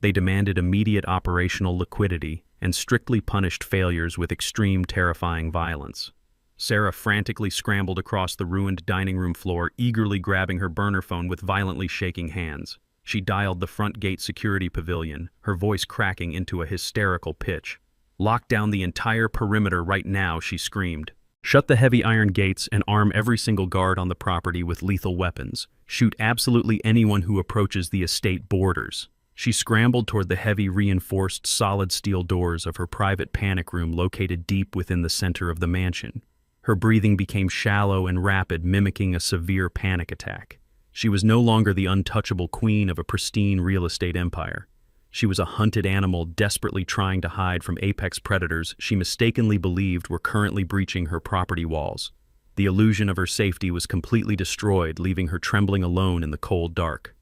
They demanded immediate operational liquidity and strictly punished failures with extreme, terrifying violence. Sarah frantically scrambled across the ruined dining room floor, eagerly grabbing her burner phone with violently shaking hands. She dialed the front gate security pavilion, her voice cracking into a hysterical pitch. "Lock down the entire perimeter right now," she screamed. "Shut the heavy iron gates and arm every single guard on the property with lethal weapons. Shoot absolutely anyone who approaches the estate borders." She scrambled toward the heavy reinforced solid steel doors of her private panic room located deep within the center of the mansion. Her breathing became shallow and rapid, mimicking a severe panic attack. She was no longer the untouchable queen of a pristine real estate empire. She was a hunted animal desperately trying to hide from apex predators she mistakenly believed were currently breaching her property walls. The illusion of her safety was completely destroyed, leaving her trembling alone in the cold dark.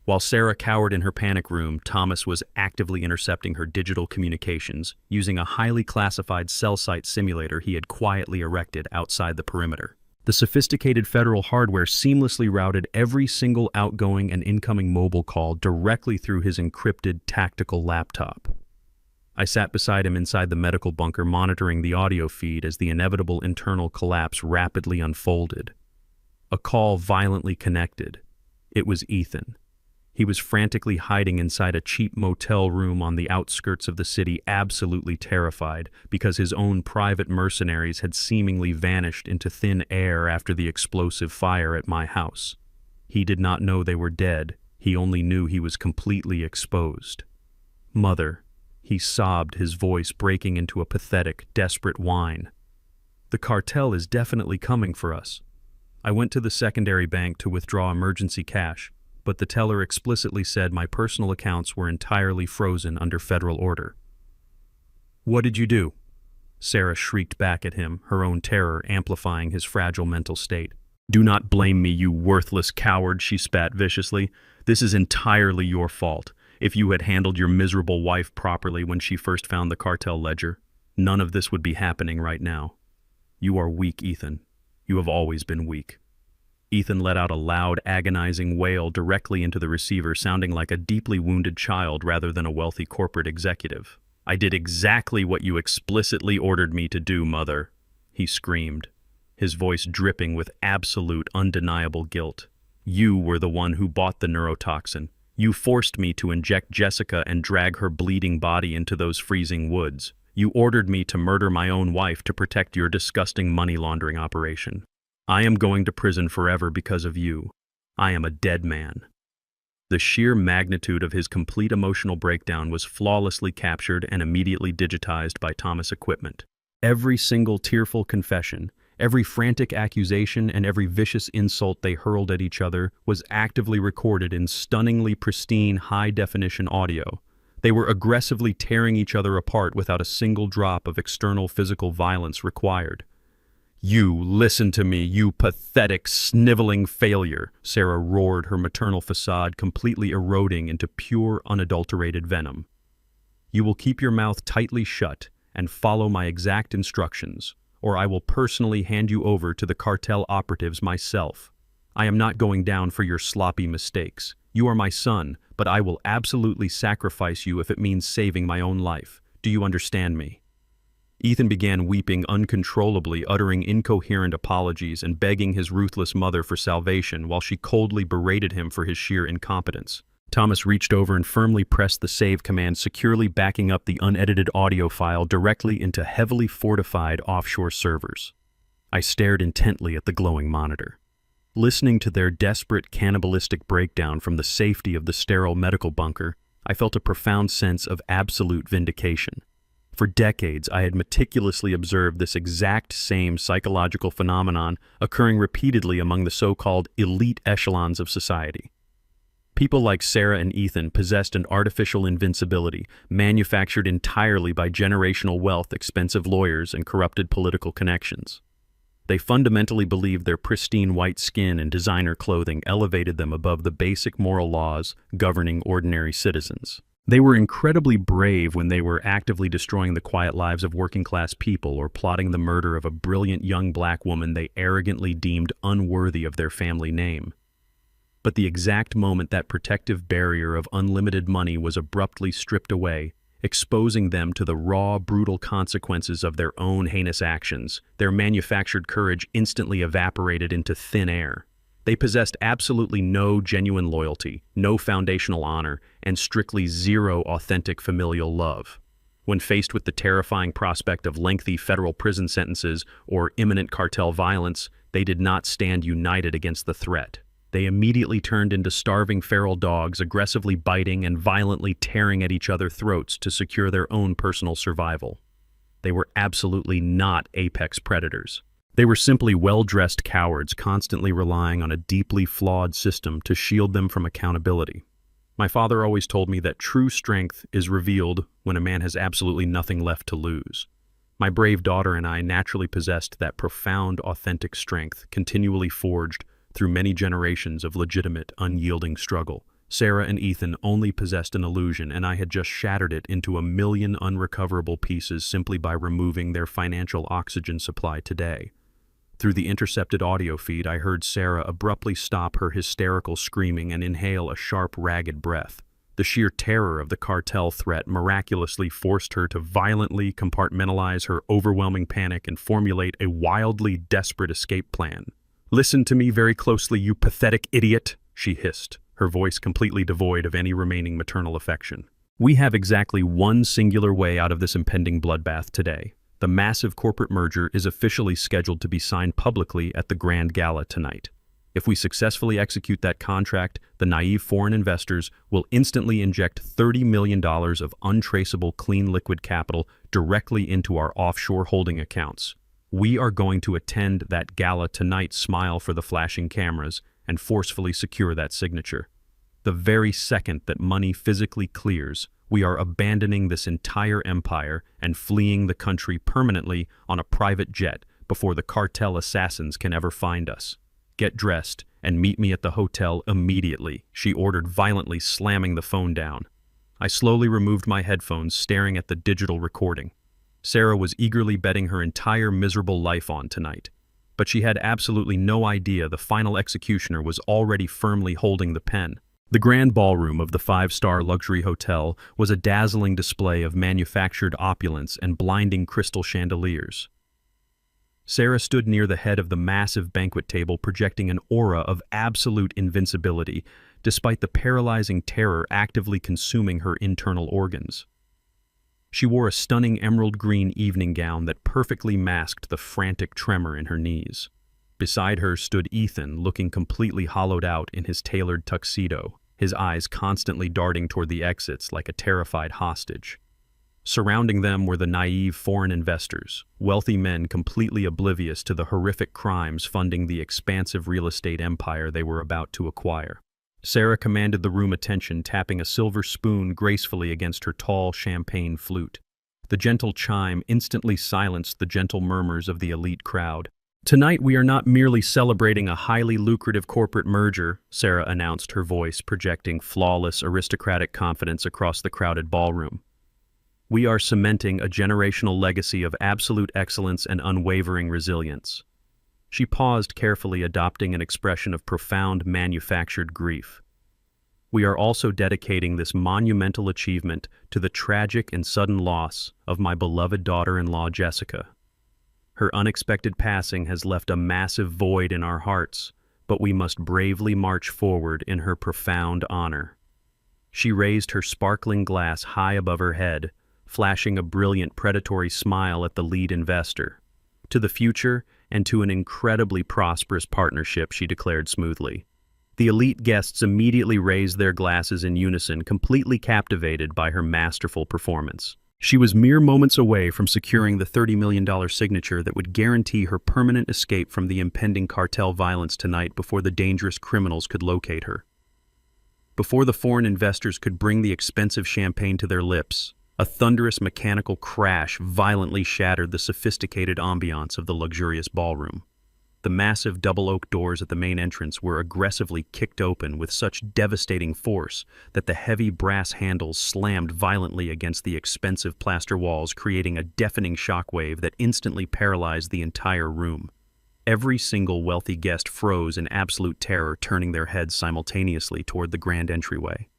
While Sarah cowered in her panic room, Thomas was actively intercepting her digital communications, using a highly classified cell site simulator he had quietly erected outside the perimeter. The sophisticated federal hardware seamlessly routed every single outgoing and incoming mobile call directly through his encrypted tactical laptop. I sat beside him inside the medical bunker, monitoring the audio feed as the inevitable internal collapse rapidly unfolded. A call violently connected. It was Ethan. He was frantically hiding inside a cheap motel room on the outskirts of the city, absolutely terrified because his own private mercenaries had seemingly vanished into thin air after the explosive fire at my house. He did not know they were dead. He only knew he was completely exposed. "Mother," he sobbed, his voice breaking into a pathetic, desperate whine. "The cartel is definitely coming for us. I went to the secondary bank to withdraw emergency cash, but the teller explicitly said my personal accounts were entirely frozen under federal order." "What did you do?" Sarah shrieked back at him, her own terror amplifying his fragile mental state. "Do not blame me, you worthless coward," she spat viciously. "This is entirely your fault. If you had handled your miserable wife properly when she first found the cartel ledger, none of this would be happening right now. You are weak, Ethan. You have always been weak." Ethan let out a loud, agonizing wail directly into the receiver, sounding like a deeply wounded child rather than a wealthy corporate executive. "I did exactly what you explicitly ordered me to do, Mother," he screamed, his voice dripping with absolute, undeniable guilt. "You were the one who bought the neurotoxin. You forced me to inject Jessica and drag her bleeding body into those freezing woods. You ordered me to murder my own wife to protect your disgusting money laundering operation. I am going to prison forever because of you. I am a dead man." The sheer magnitude of his complete emotional breakdown was flawlessly captured and immediately digitized by Thomas equipment. Every single tearful confession, every frantic accusation, and every vicious insult they hurled at each other was actively recorded in stunningly pristine, high-definition audio. They were aggressively tearing each other apart without a single drop of external physical violence required. "You listen to me, you pathetic, sniveling failure," Sarah roared, her maternal facade completely eroding into pure, unadulterated venom. "You will keep your mouth tightly shut and follow my exact instructions, or I will personally hand you over to the cartel operatives myself. I am not going down for your sloppy mistakes. You are my son, but I will absolutely sacrifice you if it means saving my own life. Do you understand me?" Ethan began weeping uncontrollably, uttering incoherent apologies and begging his ruthless mother for salvation while she coldly berated him for his sheer incompetence. Thomas reached over and firmly pressed the save command, securely backing up the unedited audio file directly into heavily fortified offshore servers. I stared intently at the glowing monitor. Listening to their desperate cannibalistic breakdown from the safety of the sterile medical bunker, I felt a profound sense of absolute vindication. For decades, I had meticulously observed this exact same psychological phenomenon occurring repeatedly among the so-called elite echelons of society. People like Sarah and Ethan possessed an artificial invincibility, manufactured entirely by generational wealth, expensive lawyers, and corrupted political connections. They fundamentally believed their pristine white skin and designer clothing elevated them above the basic moral laws governing ordinary citizens. They were incredibly brave when they were actively destroying the quiet lives of working-class people or plotting the murder of a brilliant young black woman they arrogantly deemed unworthy of their family name. But the exact moment that protective barrier of unlimited money was abruptly stripped away, exposing them to the raw, brutal consequences of their own heinous actions, their manufactured courage instantly evaporated into thin air. They possessed absolutely no genuine loyalty, no foundational honor, and strictly zero authentic familial love. When faced with the terrifying prospect of lengthy federal prison sentences or imminent cartel violence, they did not stand united against the threat. They immediately turned into starving feral dogs, aggressively biting and violently tearing at each other's throats to secure their own personal survival. They were absolutely not apex predators. They were simply well-dressed cowards, constantly relying on a deeply flawed system to shield them from accountability. My father always told me that true strength is revealed when a man has absolutely nothing left to lose. My brave daughter and I naturally possessed that profound, authentic strength, continually forged through many generations of legitimate, unyielding struggle. Sarah and Ethan only possessed an illusion, and I had just shattered it into a million unrecoverable pieces simply by removing their financial oxygen supply today. Through the intercepted audio feed, I heard Sarah abruptly stop her hysterical screaming and inhale a sharp, ragged breath. The sheer terror of the cartel threat miraculously forced her to violently compartmentalize her overwhelming panic and formulate a wildly desperate escape plan. "Listen to me very closely, you pathetic idiot," she hissed, her voice completely devoid of any remaining maternal affection. "We have exactly one singular way out of this impending bloodbath today. The massive corporate merger is officially scheduled to be signed publicly at the Grand Gala tonight. If we successfully execute that contract, the naive foreign investors will instantly inject $30 million of untraceable clean liquid capital directly into our offshore holding accounts. We are going to attend that gala tonight, smile for the flashing cameras, and forcefully secure that signature. The very second that money physically clears, we are abandoning this entire empire and fleeing the country permanently on a private jet before the cartel assassins can ever find us. Get dressed and meet me at the hotel immediately," she ordered, violently slamming the phone down. I slowly removed my headphones, staring at the digital recording. Sarah was eagerly betting her entire miserable life on tonight, but she had absolutely no idea the final executioner was already firmly holding the pen. The grand ballroom of the five-star luxury hotel was a dazzling display of manufactured opulence and blinding crystal chandeliers. Sarah stood near the head of the massive banquet table, projecting an aura of absolute invincibility, despite the paralyzing terror actively consuming her internal organs. She wore a stunning emerald green evening gown that perfectly masked the frantic tremor in her knees. Beside her stood Ethan, looking completely hollowed out in his tailored tuxedo, his eyes constantly darting toward the exits like a terrified hostage. Surrounding them were the naive foreign investors, wealthy men completely oblivious to the horrific crimes funding the expansive real estate empire they were about to acquire. Sarah commanded the room attention, tapping a silver spoon gracefully against her tall champagne flute. The gentle chime instantly silenced the gentle murmurs of the elite crowd. "Tonight we are not merely celebrating a highly lucrative corporate merger," Sarah announced, her voice projecting flawless aristocratic confidence across the crowded ballroom. "We are cementing a generational legacy of absolute excellence and unwavering resilience." She paused, carefully adopting an expression of profound manufactured grief. "We are also dedicating this monumental achievement to the tragic and sudden loss of my beloved daughter-in-law, Jessica. Her unexpected passing has left a massive void in our hearts, but we must bravely march forward in her profound honor." She raised her sparkling glass high above her head, flashing a brilliant predatory smile at the lead investor. To the future and to an incredibly prosperous partnership, she declared smoothly. The elite guests immediately raised their glasses in unison, completely captivated by her masterful performance. She was mere moments away from securing the $30 million signature that would guarantee her permanent escape from the impending cartel violence tonight before the dangerous criminals could locate her. Before the foreign investors could bring the expensive champagne to their lips, a thunderous mechanical crash violently shattered the sophisticated ambiance of the luxurious ballroom. The massive double oak doors at the main entrance were aggressively kicked open with such devastating force that the heavy brass handles slammed violently against the expensive plaster walls, creating a deafening shockwave that instantly paralyzed the entire room. Every single wealthy guest froze in absolute terror, turning their heads simultaneously toward the grand entryway.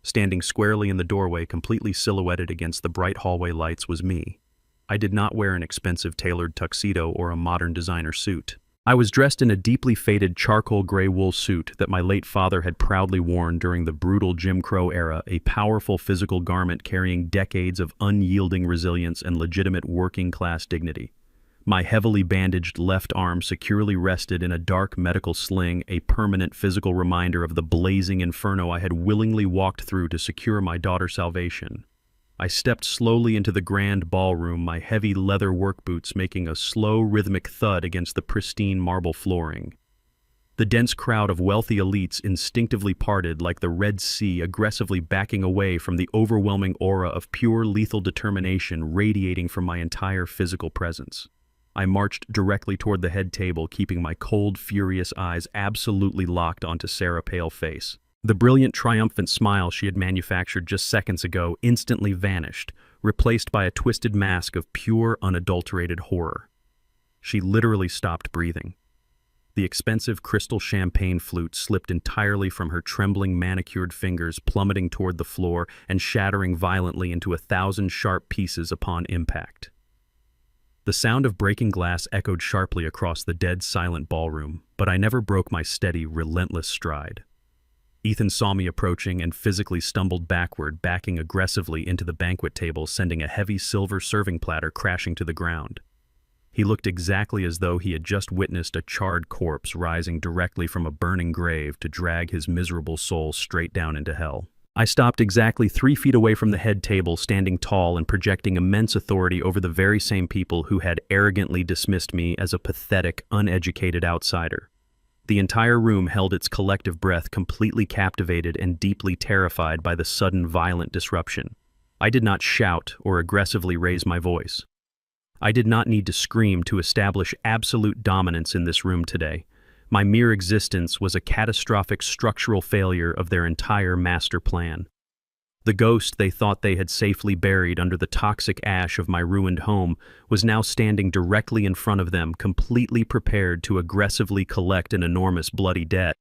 Standing squarely in the doorway, completely silhouetted against the bright hallway lights, was me. I did not wear an expensive tailored tuxedo or a modern designer suit. I was dressed in a deeply faded charcoal gray wool suit that my late father had proudly worn during the brutal Jim Crow era, a powerful physical garment carrying decades of unyielding resilience and legitimate working-class dignity. My heavily bandaged left arm securely rested in a dark medical sling, a permanent physical reminder of the blazing inferno I had willingly walked through to secure my daughter's salvation. I stepped slowly into the grand ballroom, my heavy leather work boots making a slow, rhythmic thud against the pristine marble flooring. The dense crowd of wealthy elites instinctively parted like the Red Sea, aggressively backing away from the overwhelming aura of pure lethal determination radiating from my entire physical presence. I marched directly toward the head table, keeping my cold, furious eyes absolutely locked onto Sarah's pale face. The brilliant, triumphant smile she had manufactured just seconds ago instantly vanished, replaced by a twisted mask of pure, unadulterated horror. She literally stopped breathing. The expensive crystal champagne flute slipped entirely from her trembling, manicured fingers, plummeting toward the floor and shattering violently into 1,000 sharp pieces upon impact. The sound of breaking glass echoed sharply across the dead, silent ballroom, but I never broke my steady, relentless stride. Ethan saw me approaching and physically stumbled backward, backing aggressively into the banquet table, sending a heavy silver serving platter crashing to the ground. He looked exactly as though he had just witnessed a charred corpse rising directly from a burning grave to drag his miserable soul straight down into hell. I stopped exactly 3 feet away from the head table, standing tall and projecting immense authority over the very same people who had arrogantly dismissed me as a pathetic, uneducated outsider. The entire room held its collective breath, completely captivated and deeply terrified by the sudden violent disruption. I did not shout or aggressively raise my voice. I did not need to scream to establish absolute dominance in this room today. My mere existence was a catastrophic structural failure of their entire master plan. The ghost they thought they had safely buried under the toxic ash of my ruined home was now standing directly in front of them, completely prepared to aggressively collect an enormous bloody debt.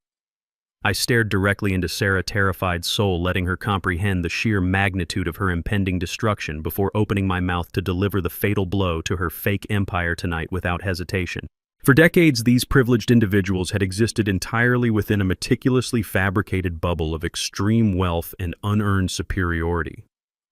I stared directly into Sarah's terrified soul, letting her comprehend the sheer magnitude of her impending destruction before opening my mouth to deliver the fatal blow to her fake empire tonight without hesitation. For decades, these privileged individuals had existed entirely within a meticulously fabricated bubble of extreme wealth and unearned superiority.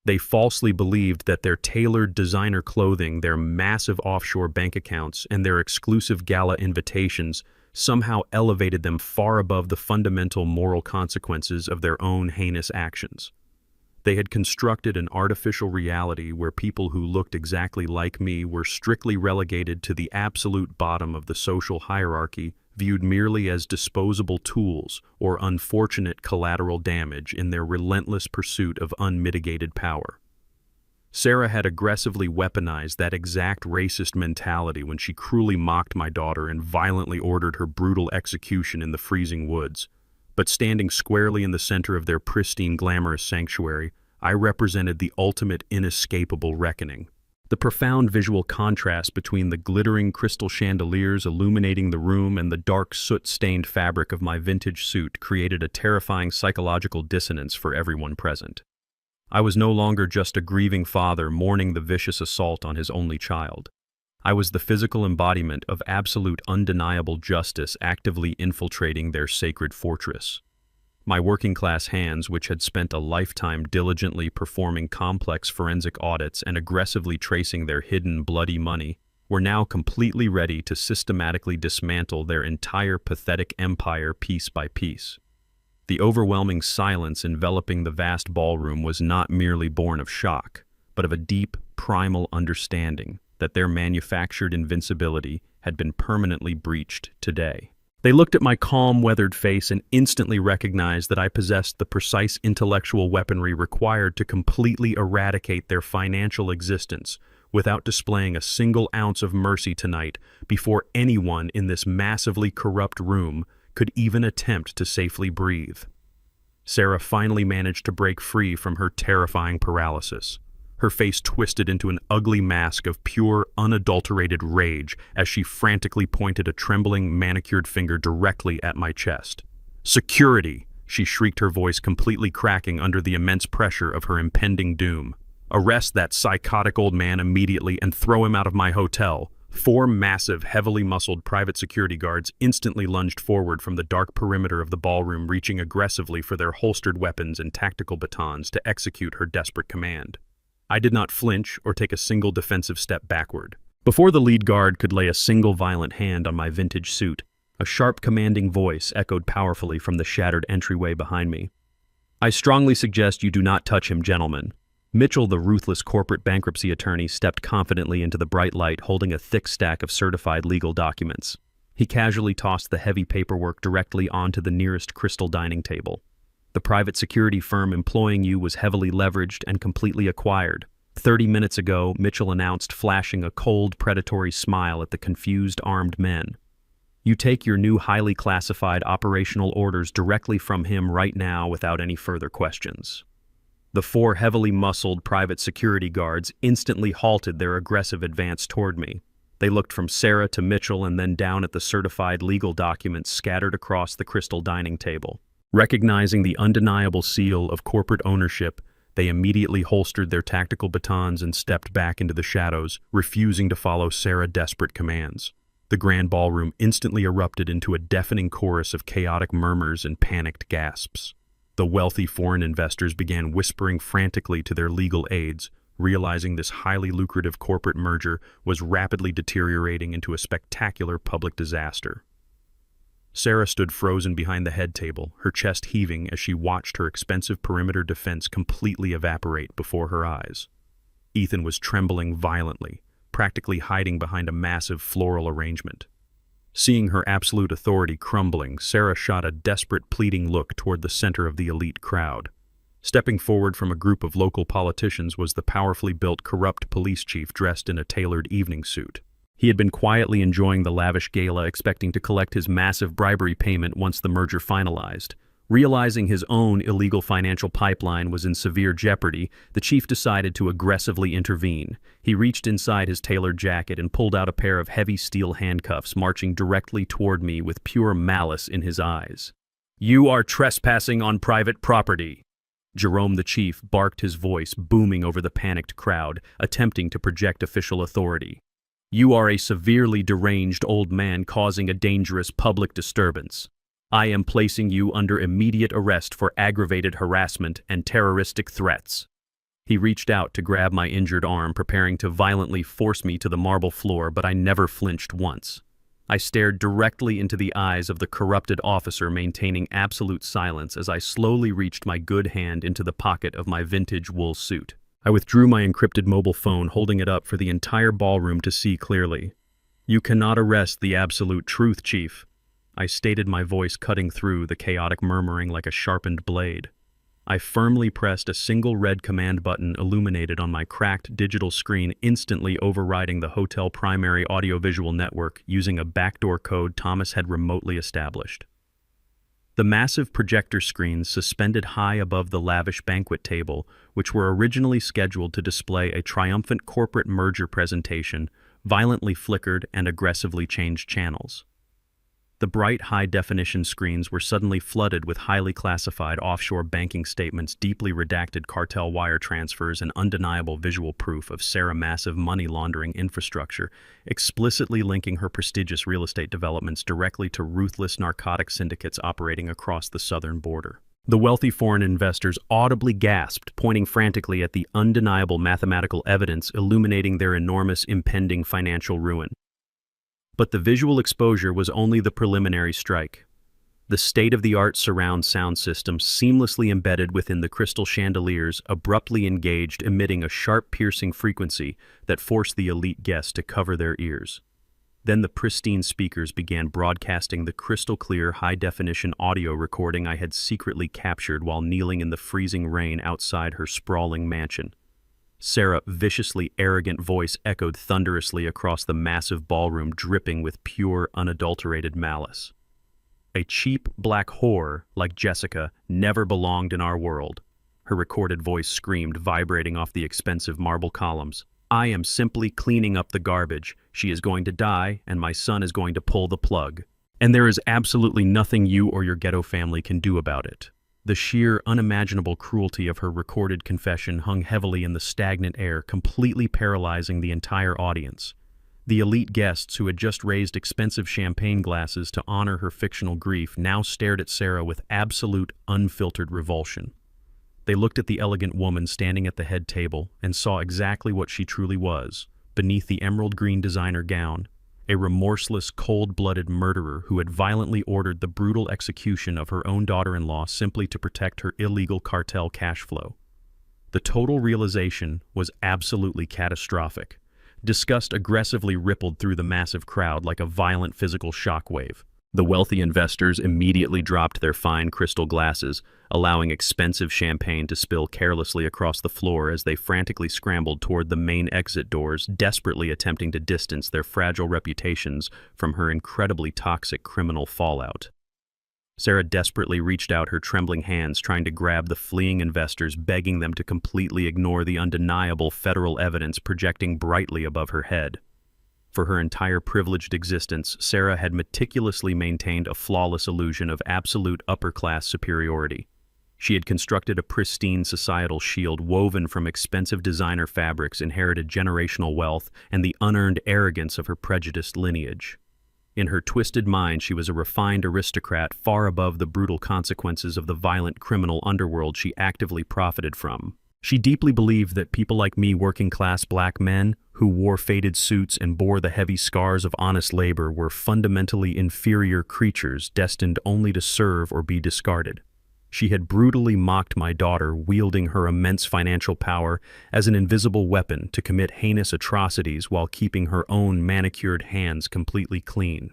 They falsely believed that their tailored designer clothing, their massive offshore bank accounts, and their exclusive gala invitations somehow elevated them far above the fundamental moral consequences of their own heinous actions. They had constructed an artificial reality where people who looked exactly like me were strictly relegated to the absolute bottom of the social hierarchy, viewed merely as disposable tools or unfortunate collateral damage in their relentless pursuit of unmitigated power. Sarah had aggressively weaponized that exact racist mentality when she cruelly mocked my daughter and violently ordered her brutal execution in the freezing woods. But standing squarely in the center of their pristine, glamorous sanctuary, I represented the ultimate inescapable reckoning. The profound visual contrast between the glittering crystal chandeliers illuminating the room and the dark soot-stained fabric of my vintage suit created a terrifying psychological dissonance for everyone present. I was no longer just a grieving father mourning the vicious assault on his only child. I was the physical embodiment of absolute undeniable justice actively infiltrating their sacred fortress. My working-class hands, which had spent a lifetime diligently performing complex forensic audits and aggressively tracing their hidden bloody money, were now completely ready to systematically dismantle their entire pathetic empire piece by piece. The overwhelming silence enveloping the vast ballroom was not merely born of shock, but of a deep, primal understanding that their manufactured invincibility had been permanently breached today. They looked at my calm, weathered face and instantly recognized that I possessed the precise intellectual weaponry required to completely eradicate their financial existence without displaying a single ounce of mercy tonight before anyone in this massively corrupt room could even attempt to safely breathe. Sarah finally managed to break free from her terrifying paralysis. Her face twisted into an ugly mask of pure, unadulterated rage as she frantically pointed a trembling, manicured finger directly at my chest. "Security!" she shrieked, her voice completely cracking under the immense pressure of her impending doom. "Arrest that psychotic old man immediately and throw him out of my hotel." Four massive, heavily muscled private security guards instantly lunged forward from the dark perimeter of the ballroom, reaching aggressively for their holstered weapons and tactical batons to execute her desperate command. I did not flinch or take a single defensive step backward. Before the lead guard could lay a single violent hand on my vintage suit, a sharp, commanding voice echoed powerfully from the shattered entryway behind me. "I strongly suggest you do not touch him, gentlemen." Mitchell, the ruthless corporate bankruptcy attorney, stepped confidently into the bright light, holding a thick stack of certified legal documents. He casually tossed the heavy paperwork directly onto the nearest crystal dining table. "The private security firm employing you was heavily leveraged and completely acquired. 30 minutes ago," Mitchell announced, flashing a cold, predatory smile at the confused armed men. "You take your new highly classified operational orders directly from him right now without any further questions." The four heavily muscled private security guards instantly halted their aggressive advance toward me. They looked from Sarah to Mitchell and then down at the certified legal documents scattered across the crystal dining table. Recognizing the undeniable seal of corporate ownership, they immediately holstered their tactical batons and stepped back into the shadows, refusing to follow Sarah's desperate commands. The grand ballroom instantly erupted into a deafening chorus of chaotic murmurs and panicked gasps. The wealthy foreign investors began whispering frantically to their legal aides, realizing this highly lucrative corporate merger was rapidly deteriorating into a spectacular public disaster. Sarah stood frozen behind the head table, her chest heaving as she watched her expensive perimeter defense completely evaporate before her eyes. Ethan was trembling violently, practically hiding behind a massive floral arrangement. Seeing her absolute authority crumbling, Sarah shot a desperate, pleading look toward the center of the elite crowd. Stepping forward from a group of local politicians was the powerfully built, corrupt police chief dressed in a tailored evening suit. He had been quietly enjoying the lavish gala, expecting to collect his massive bribery payment once the merger finalized. Realizing his own illegal financial pipeline was in severe jeopardy, the chief decided to aggressively intervene. He reached inside his tailored jacket and pulled out a pair of heavy steel handcuffs, marching directly toward me with pure malice in his eyes. "You are trespassing on private property." Jerome the chief barked, his voice booming over the panicked crowd, attempting to project official authority. "You are a severely deranged old man causing a dangerous public disturbance. I am placing you under immediate arrest for aggravated harassment and terroristic threats." He reached out to grab my injured arm, preparing to violently force me to the marble floor, but I never flinched once. I stared directly into the eyes of the corrupted officer, maintaining absolute silence as I slowly reached my good hand into the pocket of my vintage wool suit. I withdrew my encrypted mobile phone, holding it up for the entire ballroom to see clearly. "You cannot arrest the absolute truth, Chief," I stated, my voice cutting through the chaotic murmuring like a sharpened blade. I firmly pressed a single red command button illuminated on my cracked digital screen, instantly overriding the hotel primary audiovisual network using a backdoor code Thomas had remotely established. The massive projector screens suspended high above the lavish banquet table, which were originally scheduled to display a triumphant corporate merger presentation, violently flickered and aggressively changed channels. The bright, high-definition screens were suddenly flooded with highly classified offshore banking statements, deeply redacted cartel wire transfers, and undeniable visual proof of Sarah's massive money laundering infrastructure, explicitly linking her prestigious real estate developments directly to ruthless narcotic syndicates operating across the southern border. The wealthy foreign investors audibly gasped, pointing frantically at the undeniable mathematical evidence illuminating their enormous impending financial ruin. But the visual exposure was only the preliminary strike. The state-of-the-art surround sound system, seamlessly embedded within the crystal chandeliers, abruptly engaged, emitting a sharp, piercing frequency that forced the elite guests to cover their ears. Then the pristine speakers began broadcasting the crystal-clear, high-definition audio recording I had secretly captured while kneeling in the freezing rain outside her sprawling mansion. Sarah's viciously arrogant voice echoed thunderously across the massive ballroom, dripping with pure, unadulterated malice. A cheap black whore like Jessica never belonged in our world, her recorded voice screamed, vibrating off the expensive marble columns. I am simply cleaning up the garbage. She is going to die, and my son is going to pull the plug. And there is absolutely nothing you or your ghetto family can do about it. The sheer, unimaginable cruelty of her recorded confession hung heavily in the stagnant air, completely paralyzing the entire audience. The elite guests, who had just raised expensive champagne glasses to honor her fictional grief, now stared at Sarah with absolute, unfiltered revulsion. They looked at the elegant woman standing at the head table and saw exactly what she truly was, beneath the emerald green designer gown, a remorseless, cold-blooded murderer who had violently ordered the brutal execution of her own daughter-in-law simply to protect her illegal cartel cash flow. The total realization was absolutely catastrophic. Disgust aggressively rippled through the massive crowd like a violent physical shockwave. The wealthy investors immediately dropped their fine crystal glasses, allowing expensive champagne to spill carelessly across the floor as they frantically scrambled toward the main exit doors, desperately attempting to distance their fragile reputations from her incredibly toxic criminal fallout. Sarah desperately reached out her trembling hands, trying to grab the fleeing investors, begging them to completely ignore the undeniable federal evidence projecting brightly above her head. For her entire privileged existence, Sarah had meticulously maintained a flawless illusion of absolute upper-class superiority. She had constructed a pristine societal shield woven from expensive designer fabrics, inherited generational wealth, and the unearned arrogance of her prejudiced lineage. In her twisted mind, she was a refined aristocrat far above the brutal consequences of the violent criminal underworld she actively profited from. She deeply believed that people like me, working-class black men who wore faded suits and bore the heavy scars of honest labor, were fundamentally inferior creatures destined only to serve or be discarded. She had brutally mocked my daughter, wielding her immense financial power as an invisible weapon to commit heinous atrocities while keeping her own manicured hands completely clean.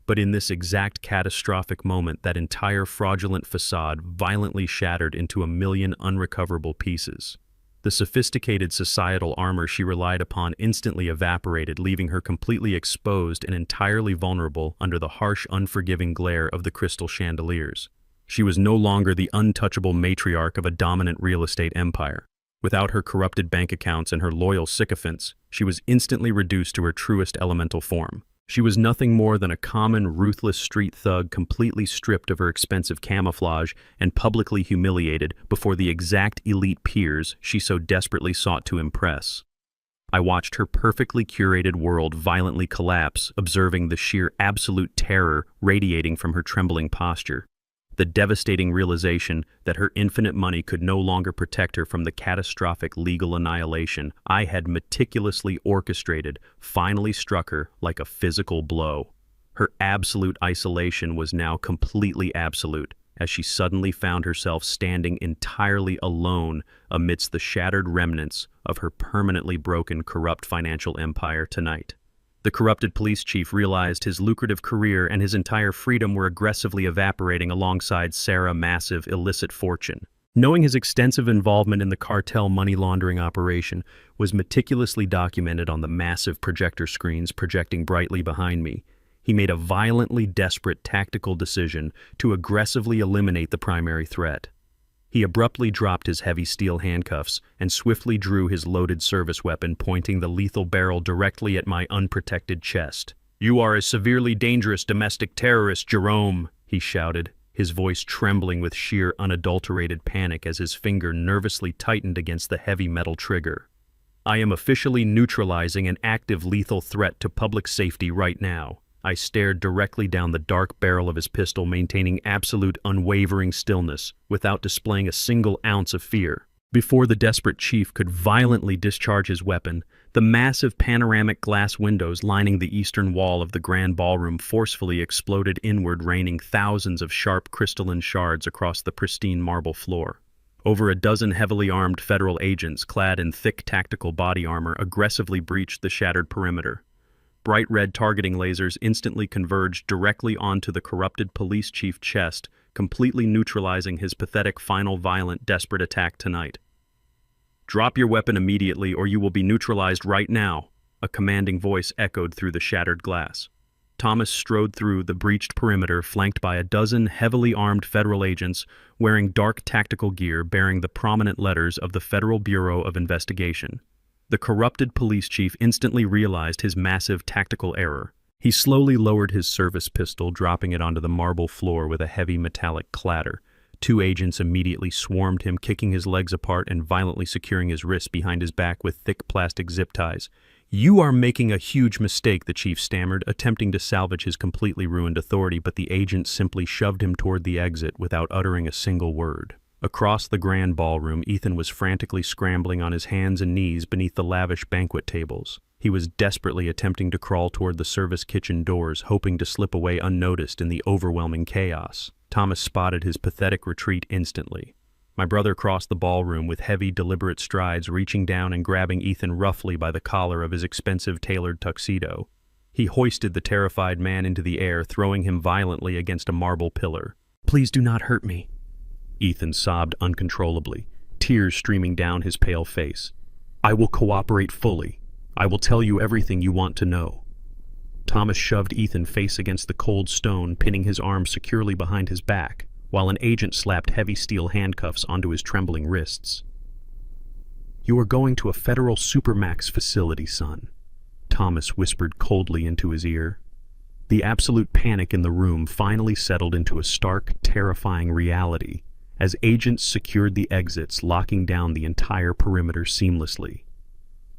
But in this exact catastrophic moment, that entire fraudulent facade violently shattered into a million unrecoverable pieces. The sophisticated societal armor she relied upon instantly evaporated, leaving her completely exposed and entirely vulnerable under the harsh, unforgiving glare of the crystal chandeliers. She was no longer the untouchable matriarch of a dominant real estate empire. Without her corrupted bank accounts and her loyal sycophants, she was instantly reduced to her truest elemental form. She was nothing more than a common, ruthless street thug, completely stripped of her expensive camouflage and publicly humiliated before the exact elite peers she so desperately sought to impress. I watched her perfectly curated world violently collapse, observing the sheer absolute terror radiating from her trembling posture. The devastating realization that her infinite money could no longer protect her from the catastrophic legal annihilation I had meticulously orchestrated finally struck her like a physical blow. Her absolute isolation was now completely absolute, as she suddenly found herself standing entirely alone amidst the shattered remnants of her permanently broken, corrupt financial empire tonight. The corrupted police chief realized his lucrative career and his entire freedom were aggressively evaporating alongside Sarah's massive illicit fortune. Knowing his extensive involvement in the cartel money laundering operation was meticulously documented on the massive projector screens projecting brightly behind me, he made a violently desperate tactical decision to aggressively eliminate the primary threat. He abruptly dropped his heavy steel handcuffs and swiftly drew his loaded service weapon, pointing the lethal barrel directly at my unprotected chest. "You are a severely dangerous domestic terrorist, Jerome," he shouted, his voice trembling with sheer unadulterated panic as his finger nervously tightened against the heavy metal trigger. "I am officially neutralizing an active lethal threat to public safety right now. I stared directly down the dark barrel of his pistol, maintaining absolute unwavering stillness, without displaying a single ounce of fear. Before the desperate chief could violently discharge his weapon, the massive panoramic glass windows lining the eastern wall of the grand ballroom forcefully exploded inward, raining thousands of sharp crystalline shards across the pristine marble floor. Over a dozen heavily armed federal agents clad in thick tactical body armor aggressively breached the shattered perimeter. Bright red targeting lasers instantly converged directly onto the corrupted police chief's chest, completely neutralizing his pathetic final violent desperate attack tonight. "Drop your weapon immediately or you will be neutralized right now," a commanding voice echoed through the shattered glass. Thomas strode through the breached perimeter, flanked by a dozen heavily armed federal agents wearing dark tactical gear bearing the prominent letters of the Federal Bureau of Investigation. The corrupted police chief instantly realized his massive tactical error. He slowly lowered his service pistol, dropping it onto the marble floor with a heavy metallic clatter. Two agents immediately swarmed him, kicking his legs apart and violently securing his wrists behind his back with thick plastic zip ties. "You are making a huge mistake," the chief stammered, attempting to salvage his completely ruined authority, but the agent simply shoved him toward the exit without uttering a single word. Across the grand ballroom, Ethan was frantically scrambling on his hands and knees beneath the lavish banquet tables. He was desperately attempting to crawl toward the service kitchen doors, hoping to slip away unnoticed in the overwhelming chaos. Thomas spotted his pathetic retreat instantly. My brother crossed the ballroom with heavy, deliberate strides, reaching down and grabbing Ethan roughly by the collar of his expensive tailored tuxedo. He hoisted the terrified man into the air, throwing him violently against a marble pillar. "Please do not hurt me," Ethan sobbed uncontrollably, tears streaming down his pale face. "I will cooperate fully. I will tell you everything you want to know." Thomas shoved Ethan face against the cold stone, pinning his arms securely behind his back, while an agent slapped heavy steel handcuffs onto his trembling wrists. "You are going to a federal supermax facility, son," Thomas whispered coldly into his ear. The absolute panic in the room finally settled into a stark, terrifying reality as agents secured the exits, locking down the entire perimeter seamlessly.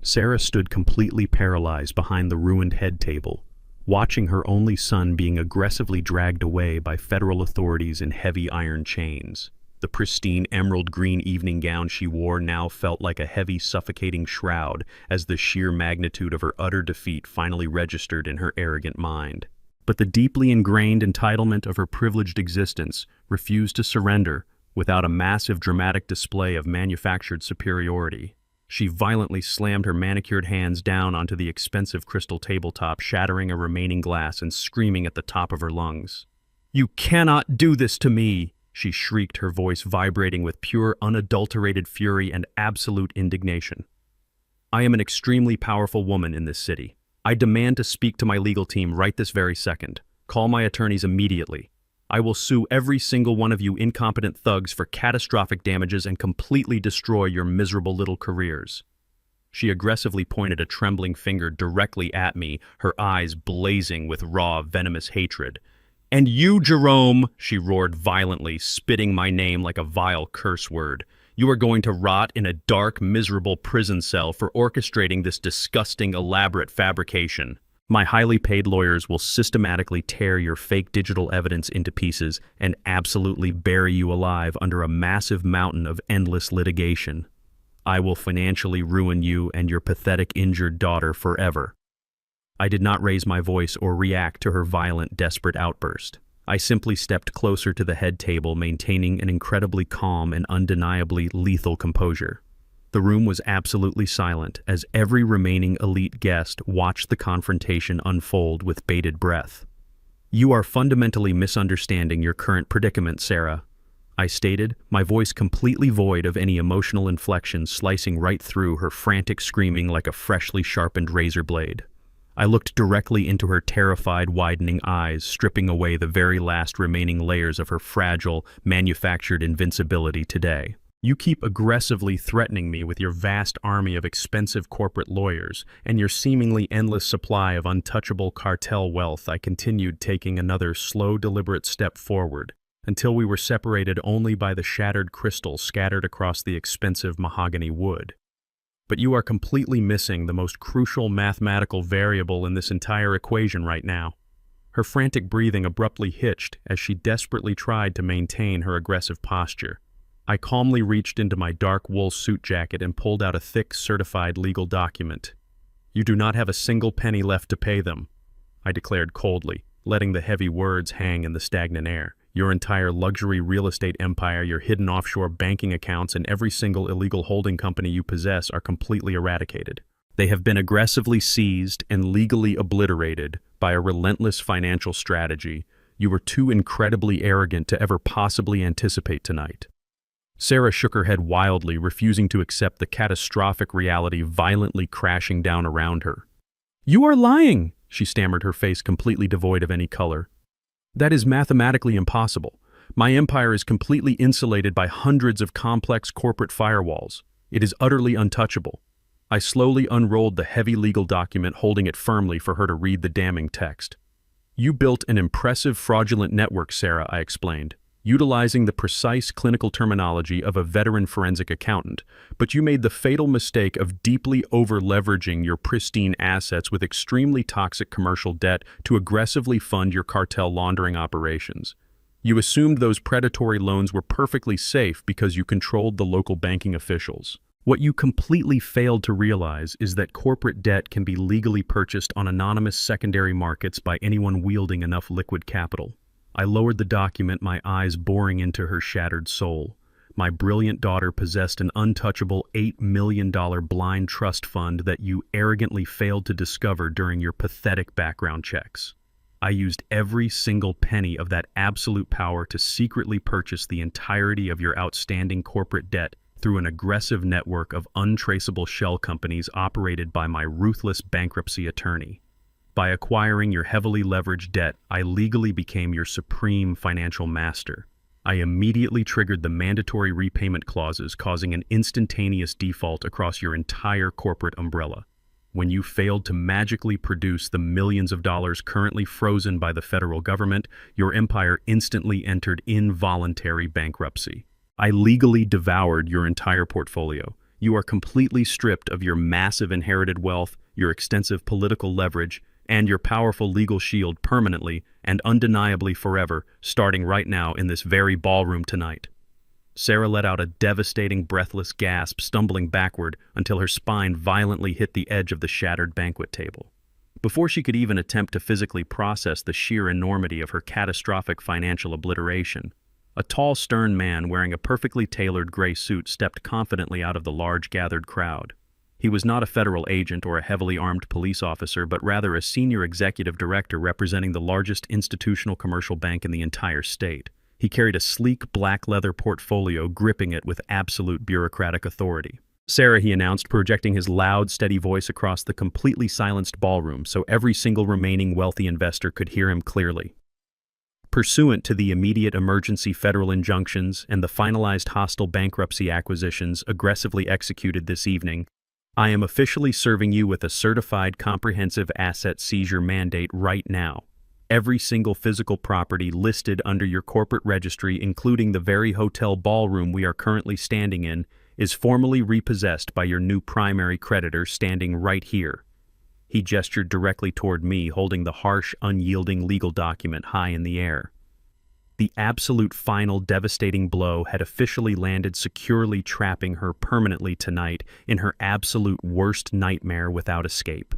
Sarah stood completely paralyzed behind the ruined head table, watching her only son being aggressively dragged away by federal authorities in heavy iron chains. The pristine emerald green evening gown she wore now felt like a heavy, suffocating shroud as the sheer magnitude of her utter defeat finally registered in her arrogant mind. But the deeply ingrained entitlement of her privileged existence refused to surrender without a massive dramatic display of manufactured superiority. She violently slammed her manicured hands down onto the expensive crystal tabletop, shattering a remaining glass and screaming at the top of her lungs. "You cannot do this to me!" she shrieked, her voice vibrating with pure, unadulterated fury and absolute indignation. "I am an extremely powerful woman in this city. I demand to speak to my legal team right this very second. Call my attorneys immediately. I will sue every single one of you incompetent thugs for catastrophic damages and completely destroy your miserable little careers." She aggressively pointed a trembling finger directly at me, her eyes blazing with raw, venomous hatred. "And you, Jerome," she roared violently, spitting my name like a vile curse word. "You are going to rot in a dark, miserable prison cell for orchestrating this disgusting, elaborate fabrication. My highly paid lawyers will systematically tear your fake digital evidence into pieces and absolutely bury you alive under a massive mountain of endless litigation. I will financially ruin you and your pathetic injured daughter forever." I did not raise my voice or react to her violent, desperate outburst. I simply stepped closer to the head table, maintaining an incredibly calm and undeniably lethal composure. The room was absolutely silent as every remaining elite guest watched the confrontation unfold with bated breath. "You are fundamentally misunderstanding your current predicament, Sarah," I stated, my voice completely void of any emotional inflection, slicing right through her frantic screaming like a freshly sharpened razor blade. I looked directly into her terrified, widening eyes, stripping away the very last remaining layers of her fragile, manufactured invincibility today. "You keep aggressively threatening me with your vast army of expensive corporate lawyers and your seemingly endless supply of untouchable cartel wealth." I continued, taking another slow, deliberate step forward, until we were separated only by the shattered crystal scattered across the expensive mahogany wood. "But you are completely missing the most crucial mathematical variable in this entire equation right now. Her frantic breathing abruptly hitched as she desperately tried to maintain her aggressive posture. I calmly reached into my dark wool suit jacket and pulled out a thick, certified legal document. "You do not have a single penny left to pay them," I declared coldly, letting the heavy words hang in the stagnant air. "Your entire luxury real estate empire, your hidden offshore banking accounts, and every single illegal holding company you possess are completely eradicated. They have been aggressively seized and legally obliterated by a relentless financial strategy you were too incredibly arrogant to ever possibly anticipate tonight." Sarah shook her head wildly, refusing to accept the catastrophic reality violently crashing down around her. "You are lying," she stammered, her face completely devoid of any color. "That is mathematically impossible. My empire is completely insulated by hundreds of complex corporate firewalls. It is utterly untouchable." I slowly unrolled the heavy legal document, holding it firmly for her to read the damning text. "You built an impressive fraudulent network, Sarah," I explained, utilizing the precise clinical terminology of a veteran forensic accountant, "but you made the fatal mistake of deeply over-leveraging your pristine assets with extremely toxic commercial debt to aggressively fund your cartel laundering operations. You assumed those predatory loans were perfectly safe because you controlled the local banking officials. What you completely failed to realize is that corporate debt can be legally purchased on anonymous secondary markets by anyone wielding enough liquid capital." I lowered the document, my eyes boring into her shattered soul. "My brilliant daughter possessed an untouchable $8 million blind trust fund that you arrogantly failed to discover during your pathetic background checks. I used every single penny of that absolute power to secretly purchase the entirety of your outstanding corporate debt through an aggressive network of untraceable shell companies operated by my ruthless bankruptcy attorney. By acquiring your heavily leveraged debt, I legally became your supreme financial master. I immediately triggered the mandatory repayment clauses, causing an instantaneous default across your entire corporate umbrella. When you failed to magically produce the millions of dollars currently frozen by the federal government, your empire instantly entered involuntary bankruptcy. I legally devoured your entire portfolio. You are completely stripped of your massive inherited wealth, your extensive political leverage, and your powerful legal shield permanently and undeniably forever, starting right now in this very ballroom tonight." Sarah let out a devastating, breathless gasp, stumbling backward until her spine violently hit the edge of the shattered banquet table. Before she could even attempt to physically process the sheer enormity of her catastrophic financial obliteration, a tall, stern man wearing a perfectly tailored gray suit stepped confidently out of the large gathered crowd. He was not a federal agent or a heavily armed police officer, but rather a senior executive director representing the largest institutional commercial bank in the entire state. He carried a sleek black leather portfolio, gripping it with absolute bureaucratic authority. "Sarah," he announced, projecting his loud, steady voice across the completely silenced ballroom so every single remaining wealthy investor could hear him clearly. "Pursuant to the immediate emergency federal injunctions and the finalized hostile bankruptcy acquisitions aggressively executed this evening, I am officially serving you with a certified comprehensive asset seizure mandate right now. Every single physical property listed under your corporate registry, including the very hotel ballroom we are currently standing in, is formally repossessed by your new primary creditor standing right here." He gestured directly toward me, holding the harsh, unyielding legal document high in the air. The absolute final devastating blow had officially landed, securely trapping her permanently tonight in her absolute worst nightmare without escape.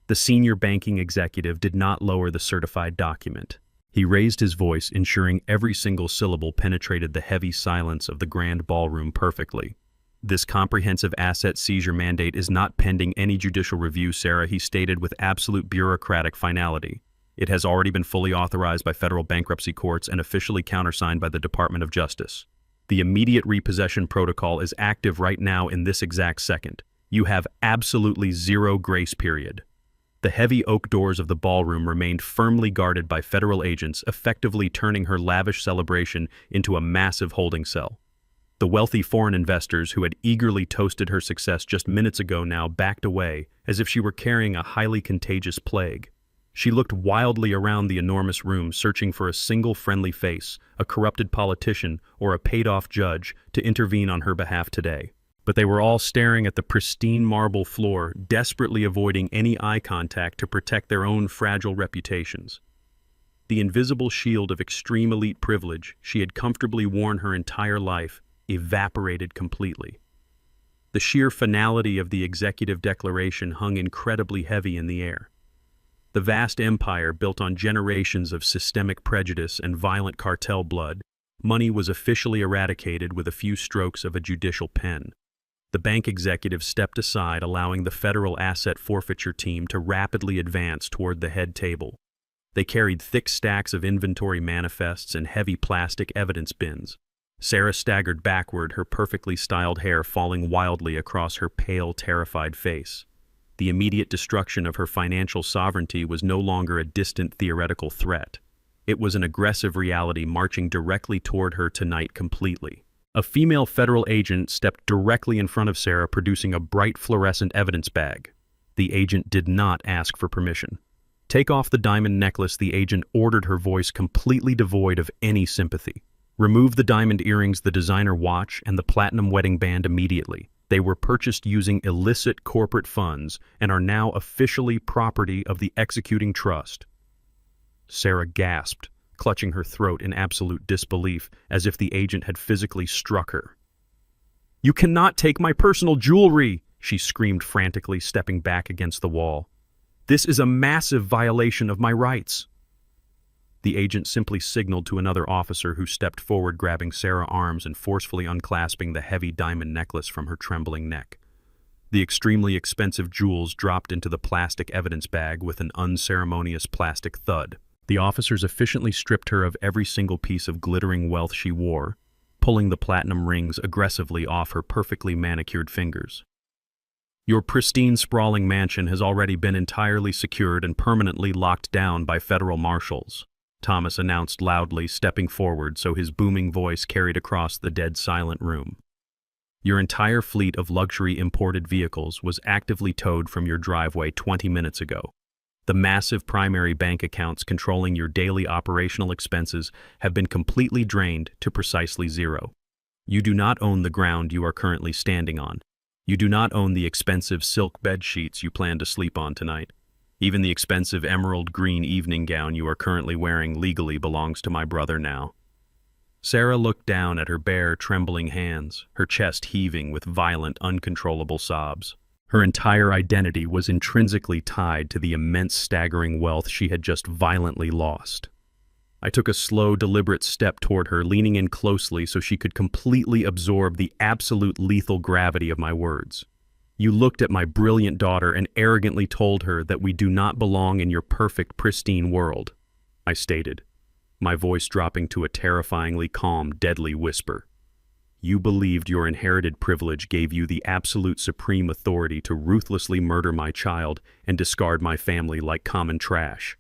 The senior banking executive did not lower the certified document. He raised his voice, ensuring every single syllable penetrated the heavy silence of the grand ballroom perfectly. "This comprehensive asset seizure mandate is not pending any judicial review, Sarah," he stated with absolute bureaucratic finality. "It has already been fully authorized by federal bankruptcy courts and officially countersigned by the Department of Justice. The immediate repossession protocol is active right now in this exact second. You have absolutely zero grace period." The heavy oak doors of the ballroom remained firmly guarded by federal agents, effectively turning her lavish celebration into a massive holding cell. The wealthy foreign investors who had eagerly toasted her success just minutes ago now backed away as if she were carrying a highly contagious plague. She looked wildly around the enormous room, searching for a single friendly face, a corrupted politician, or a paid-off judge to intervene on her behalf today. But they were all staring at the pristine marble floor, desperately avoiding any eye contact to protect their own fragile reputations. The invisible shield of extreme elite privilege she had comfortably worn her entire life evaporated completely. The sheer finality of the executive declaration hung incredibly heavy in the air. The vast empire built on generations of systemic prejudice and violent cartel blood, money was officially eradicated with a few strokes of a judicial pen. The bank executive stepped aside, allowing the federal asset forfeiture team to rapidly advance toward the head table. They carried thick stacks of inventory manifests and heavy plastic evidence bins. Sarah staggered backward, her perfectly styled hair falling wildly across her pale, terrified face. The immediate destruction of her financial sovereignty was no longer a distant theoretical threat. It was an aggressive reality marching directly toward her tonight completely. A female federal agent stepped directly in front of Sarah, producing a bright fluorescent evidence bag. The agent did not ask for permission. "Take off the diamond necklace," the agent ordered, her voice completely devoid of any sympathy. "Remove the diamond earrings, the designer watch, and the platinum wedding band immediately. They were purchased using illicit corporate funds and are now officially property of the executing trust." Sarah gasped, clutching her throat in absolute disbelief, as if the agent had physically struck her. "You cannot take my personal jewelry!" she screamed frantically, stepping back against the wall. "This is a massive violation of my rights." The agent simply signaled to another officer, who stepped forward, grabbing Sarah's arms and forcefully unclasping the heavy diamond necklace from her trembling neck. The extremely expensive jewels dropped into the plastic evidence bag with an unceremonious plastic thud. The officers efficiently stripped her of every single piece of glittering wealth she wore, pulling the platinum rings aggressively off her perfectly manicured fingers. "Your pristine, sprawling mansion has already been entirely secured and permanently locked down by federal marshals," Thomas announced loudly, stepping forward so his booming voice carried across the dead silent room. "Your entire fleet of luxury imported vehicles was actively towed from your driveway 20 minutes ago. The massive primary bank accounts controlling your daily operational expenses have been completely drained to precisely zero. You do not own the ground you are currently standing on. You do not own the expensive silk bed sheets you plan to sleep on tonight. Even the expensive emerald green evening gown you are currently wearing legally belongs to my brother now." Sarah looked down at her bare, trembling hands, her chest heaving with violent, uncontrollable sobs. Her entire identity was intrinsically tied to the immense, staggering wealth she had just violently lost. I took a slow, deliberate step toward her, leaning in closely so she could completely absorb the absolute lethal gravity of my words. "You looked at my brilliant daughter and arrogantly told her that we do not belong in your perfect, pristine world," I stated, my voice dropping to a terrifyingly calm, deadly whisper. "You believed your inherited privilege gave you the absolute supreme authority to ruthlessly murder my child and discard my family like common trash."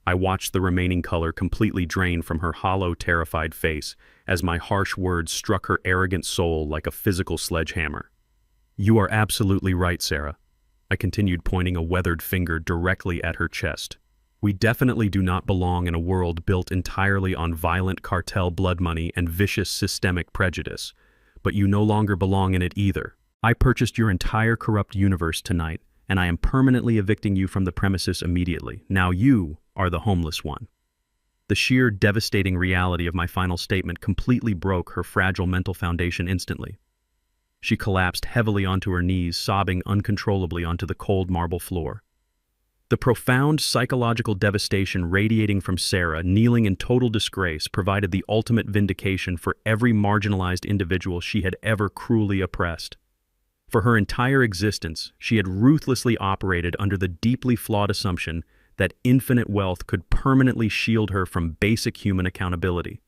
I watched the remaining color completely drain from her hollow, terrified face as my harsh words struck her arrogant soul like a physical sledgehammer. "You are absolutely right, Sarah," I continued, pointing a weathered finger directly at her chest. "We definitely do not belong in a world built entirely on violent cartel blood money and vicious systemic prejudice, but you no longer belong in it either. I purchased your entire corrupt universe tonight, and I am permanently evicting you from the premises immediately. Now you are the homeless one." The sheer, devastating reality of my final statement completely broke her fragile mental foundation instantly. She collapsed heavily onto her knees, sobbing uncontrollably onto the cold marble floor. The profound psychological devastation radiating from Sarah, kneeling in total disgrace, provided the ultimate vindication for every marginalized individual she had ever cruelly oppressed. For her entire existence, she had ruthlessly operated under the deeply flawed assumption that infinite wealth could permanently shield her from basic human accountability.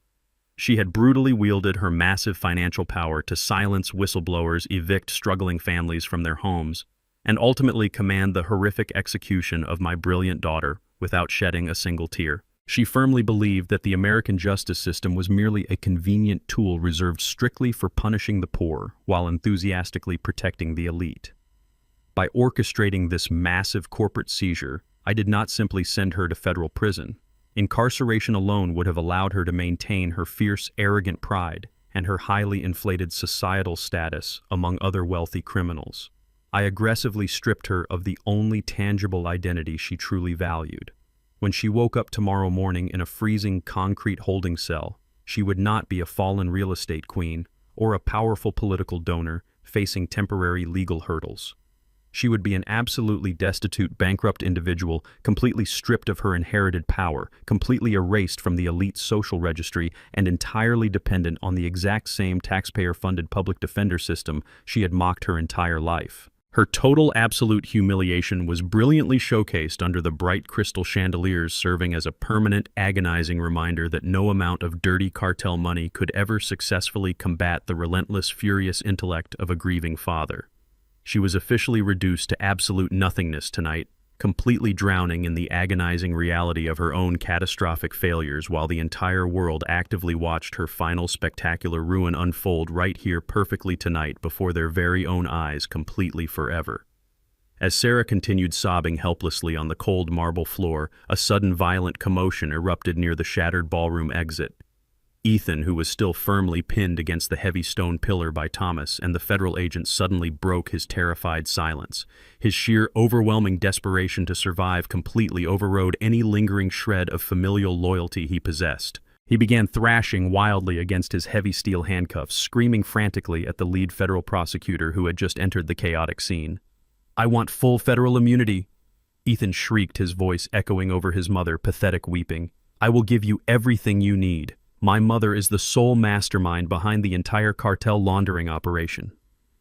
She had brutally wielded her massive financial power to silence whistleblowers, evict struggling families from their homes, and ultimately command the horrific execution of my brilliant daughter without shedding a single tear. She firmly believed that the American justice system was merely a convenient tool reserved strictly for punishing the poor while enthusiastically protecting the elite. By orchestrating this massive corporate seizure, I did not simply send her to federal prison. Incarceration alone would have allowed her to maintain her fierce, arrogant pride and her highly inflated societal status among other wealthy criminals. I aggressively stripped her of the only tangible identity she truly valued. When she woke up tomorrow morning in a freezing concrete holding cell, she would not be a fallen real estate queen or a powerful political donor facing temporary legal hurdles. She would be an absolutely destitute, bankrupt individual, completely stripped of her inherited power, completely erased from the elite social registry, and entirely dependent on the exact same taxpayer-funded public defender system she had mocked her entire life. Her total absolute humiliation was brilliantly showcased under the bright crystal chandeliers, serving as a permanent, agonizing reminder that no amount of dirty cartel money could ever successfully combat the relentless, furious intellect of a grieving father. She was officially reduced to absolute nothingness tonight, completely drowning in the agonizing reality of her own catastrophic failures, while the entire world actively watched her final spectacular ruin unfold right here perfectly tonight before their very own eyes, completely forever. As Sarah continued sobbing helplessly on the cold marble floor, a sudden violent commotion erupted near the shattered ballroom exit. Ethan, who was still firmly pinned against the heavy stone pillar by Thomas, and the federal agent suddenly broke his terrified silence. His sheer, overwhelming desperation to survive completely overrode any lingering shred of familial loyalty he possessed. He began thrashing wildly against his heavy steel handcuffs, screaming frantically at the lead federal prosecutor who had just entered the chaotic scene. "I want full federal immunity," Ethan shrieked, his voice echoing over his mother, pathetic weeping. "I will give you everything you need. My mother is the sole mastermind behind the entire cartel laundering operation.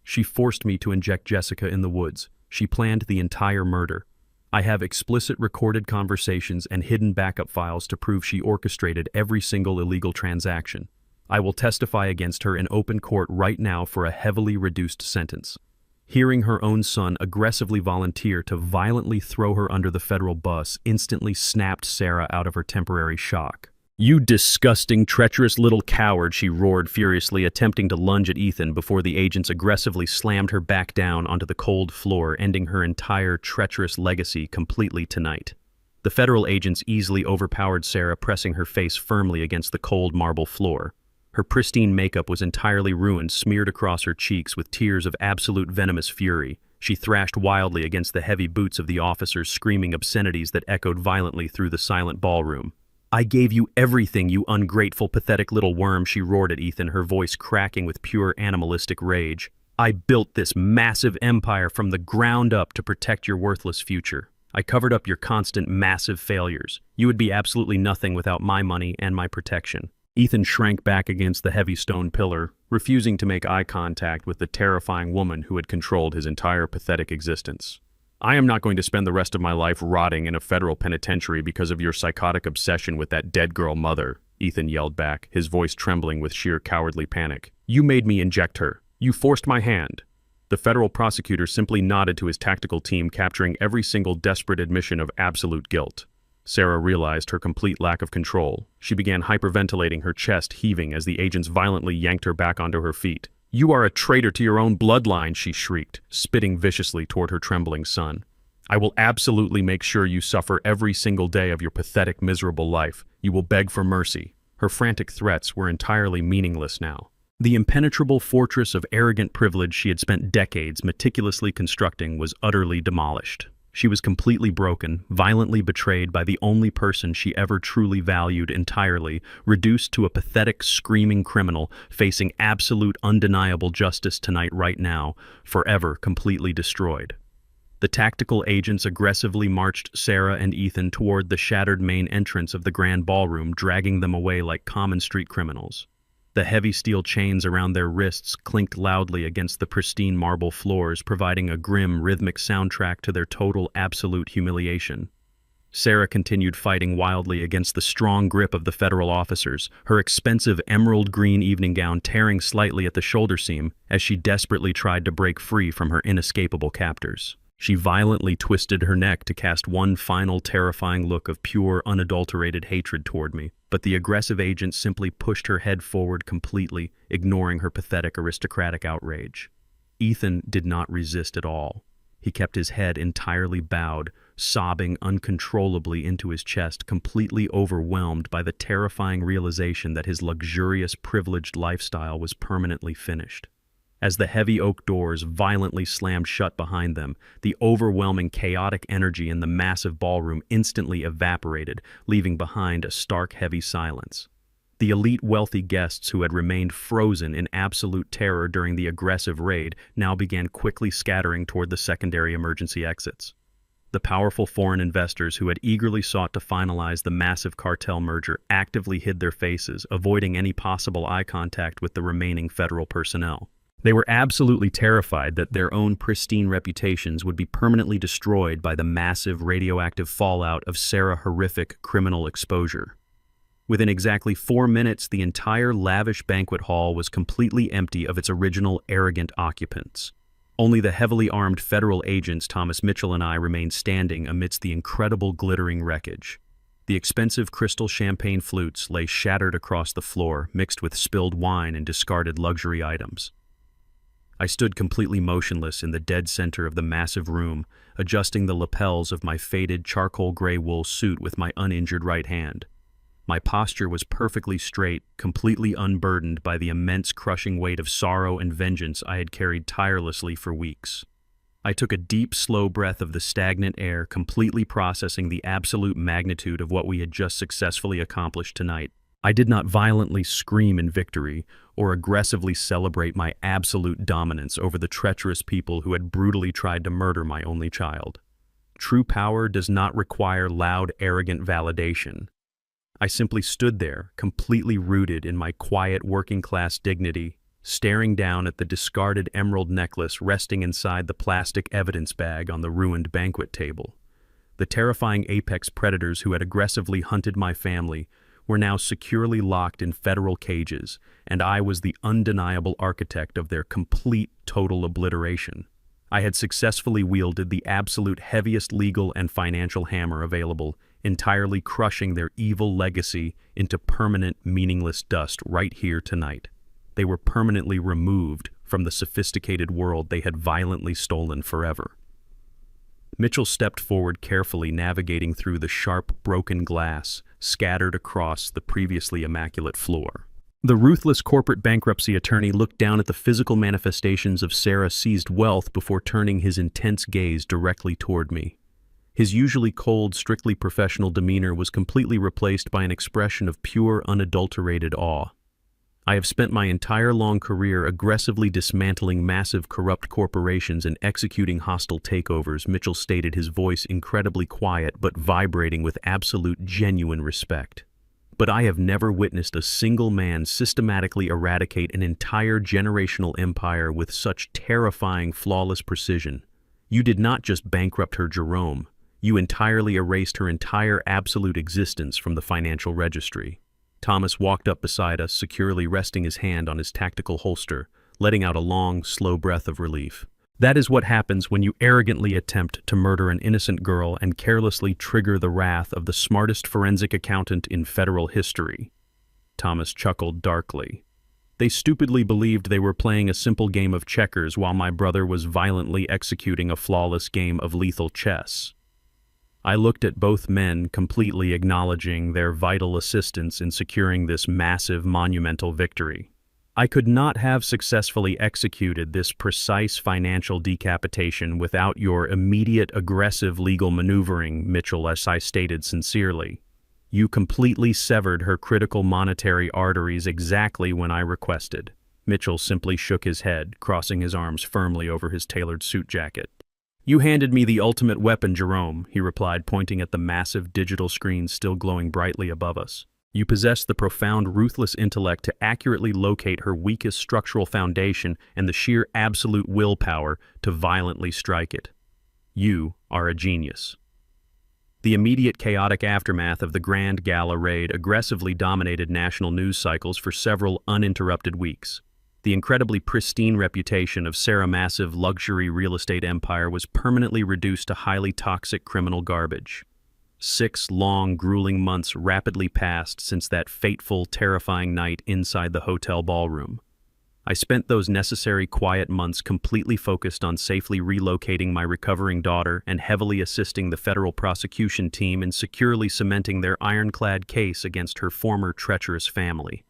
She forced me to inject Jessica in the woods. She planned the entire murder. I have explicit recorded conversations and hidden backup files to prove she orchestrated every single illegal transaction. I will testify against her in open court right now for a heavily reduced sentence." Hearing her own son aggressively volunteer to violently throw her under the federal bus instantly snapped Sarah out of her temporary shock. "You disgusting, treacherous little coward," she roared furiously, attempting to lunge at Ethan before the agents aggressively slammed her back down onto the cold floor, ending her entire treacherous legacy completely tonight. The federal agents easily overpowered Sarah, pressing her face firmly against the cold marble floor. Her pristine makeup was entirely ruined, smeared across her cheeks with tears of absolute venomous fury. She thrashed wildly against the heavy boots of the officers, screaming obscenities that echoed violently through the silent ballroom. "I gave you everything, you ungrateful, pathetic little worm," she roared at Ethan, her voice cracking with pure animalistic rage. "I built this massive empire from the ground up to protect your worthless future. I covered up your constant, massive failures. You would be absolutely nothing without my money and my protection." Ethan shrank back against the heavy stone pillar, refusing to make eye contact with the terrifying woman who had controlled his entire pathetic existence. "I am not going to spend the rest of my life rotting in a federal penitentiary because of your psychotic obsession with that dead girl mother," Ethan yelled back, his voice trembling with sheer cowardly panic. "You made me inject her. You forced my hand." The federal prosecutor simply nodded to his tactical team, capturing every single desperate admission of absolute guilt. Sarah realized her complete lack of control. She began hyperventilating, her chest heaving as the agents violently yanked her back onto her feet. "You are a traitor to your own bloodline," she shrieked, spitting viciously toward her trembling son. "I will absolutely make sure you suffer every single day of your pathetic, miserable life. You will beg for mercy." Her frantic threats were entirely meaningless now. The impenetrable fortress of arrogant privilege she had spent decades meticulously constructing was utterly demolished. She was completely broken, violently betrayed by the only person she ever truly valued entirely, reduced to a pathetic, screaming criminal facing absolute, undeniable justice tonight, right now, forever completely destroyed. The tactical agents aggressively marched Sarah and Ethan toward the shattered main entrance of the grand ballroom, dragging them away like common street criminals. The heavy steel chains around their wrists clinked loudly against the pristine marble floors, providing a grim, rhythmic soundtrack to their total, absolute humiliation. Sarah continued fighting wildly against the strong grip of the federal officers, her expensive emerald green evening gown tearing slightly at the shoulder seam as she desperately tried to break free from her inescapable captors. She violently twisted her neck to cast one final terrifying look of pure, unadulterated hatred toward me, but the aggressive agent simply pushed her head forward completely, ignoring her pathetic aristocratic outrage. Ethan did not resist at all. He kept his head entirely bowed, sobbing uncontrollably into his chest, completely overwhelmed by the terrifying realization that his luxurious, privileged lifestyle was permanently finished. As the heavy oak doors violently slammed shut behind them, the overwhelming chaotic energy in the massive ballroom instantly evaporated, leaving behind a stark, heavy silence. The elite wealthy guests who had remained frozen in absolute terror during the aggressive raid now began quickly scattering toward the secondary emergency exits. The powerful foreign investors who had eagerly sought to finalize the massive cartel merger actively hid their faces, avoiding any possible eye contact with the remaining federal personnel. They were absolutely terrified that their own pristine reputations would be permanently destroyed by the massive radioactive fallout of Sarah's horrific criminal exposure. Within exactly 4 minutes, the entire lavish banquet hall was completely empty of its original arrogant occupants. Only the heavily armed federal agents Thomas Mitchell and I remained standing amidst the incredible glittering wreckage. The expensive crystal champagne flutes lay shattered across the floor, mixed with spilled wine and discarded luxury items. I stood completely motionless in the dead center of the massive room, adjusting the lapels of my faded charcoal gray wool suit with my uninjured right hand. My posture was perfectly straight, completely unburdened by the immense crushing weight of sorrow and vengeance I had carried tirelessly for weeks. I took a deep, slow breath of the stagnant air, completely processing the absolute magnitude of what we had just successfully accomplished tonight. I did not violently scream in victory or aggressively celebrate my absolute dominance over the treacherous people who had brutally tried to murder my only child. True power does not require loud, arrogant validation. I simply stood there, completely rooted in my quiet working-class dignity, staring down at the discarded emerald necklace resting inside the plastic evidence bag on the ruined banquet table. The terrifying apex predators who had aggressively hunted my family were now securely locked in federal cages, and I was the undeniable architect of their complete, total obliteration. I had successfully wielded the absolute heaviest legal and financial hammer available, entirely crushing their evil legacy into permanent, meaningless dust right here tonight. They were permanently removed from the sophisticated world they had violently stolen forever. Mitchell stepped forward carefully, navigating through the sharp, broken glass scattered across the previously immaculate floor. The ruthless corporate bankruptcy attorney looked down at the physical manifestations of Sarah's seized wealth before turning his intense gaze directly toward me. His usually cold, strictly professional demeanor was completely replaced by an expression of pure, unadulterated awe. I have spent my entire long career aggressively dismantling massive corrupt corporations and executing hostile takeovers, Mitchell stated, his voice incredibly quiet but vibrating with absolute, genuine respect. But I have never witnessed a single man systematically eradicate an entire generational empire with such terrifying, flawless precision. You did not just bankrupt her, Jerome. You entirely erased her entire absolute existence from the financial registry. Thomas walked up beside us, securely resting his hand on his tactical holster, letting out a long, slow breath of relief. That is what happens when you arrogantly attempt to murder an innocent girl and carelessly trigger the wrath of the smartest forensic accountant in federal history. Thomas chuckled darkly. They stupidly believed they were playing a simple game of checkers while my brother was violently executing a flawless game of lethal chess. I looked at both men, completely acknowledging their vital assistance in securing this massive, monumental victory. I could not have successfully executed this precise financial decapitation without your immediate aggressive legal maneuvering, Mitchell, as I stated sincerely. You completely severed her critical monetary arteries exactly when I requested. Mitchell simply shook his head, crossing his arms firmly over his tailored suit jacket. You handed me the ultimate weapon, Jerome, he replied, pointing at the massive digital screen still glowing brightly above us. You possess the profound, ruthless intellect to accurately locate her weakest structural foundation and the sheer absolute willpower to violently strike it. You are a genius. The immediate chaotic aftermath of the Grand Gala raid aggressively dominated national news cycles for several uninterrupted weeks. The incredibly pristine reputation of Sarah's massive luxury real estate empire was permanently reduced to highly toxic criminal garbage. 6 long, grueling months rapidly passed since that fateful, terrifying night inside the hotel ballroom. I spent those necessary quiet months completely focused on safely relocating my recovering daughter and heavily assisting the federal prosecution team in securely cementing their ironclad case against her former treacherous family.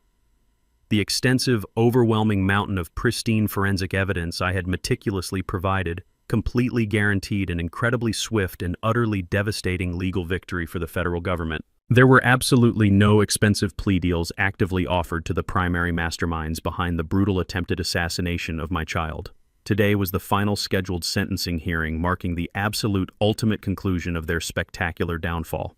The extensive, overwhelming mountain of pristine forensic evidence I had meticulously provided completely guaranteed an incredibly swift and utterly devastating legal victory for the federal government. There were absolutely no expensive plea deals actively offered to the primary masterminds behind the brutal attempted assassination of my child. Today was the final scheduled sentencing hearing, marking the absolute ultimate conclusion of their spectacular downfall.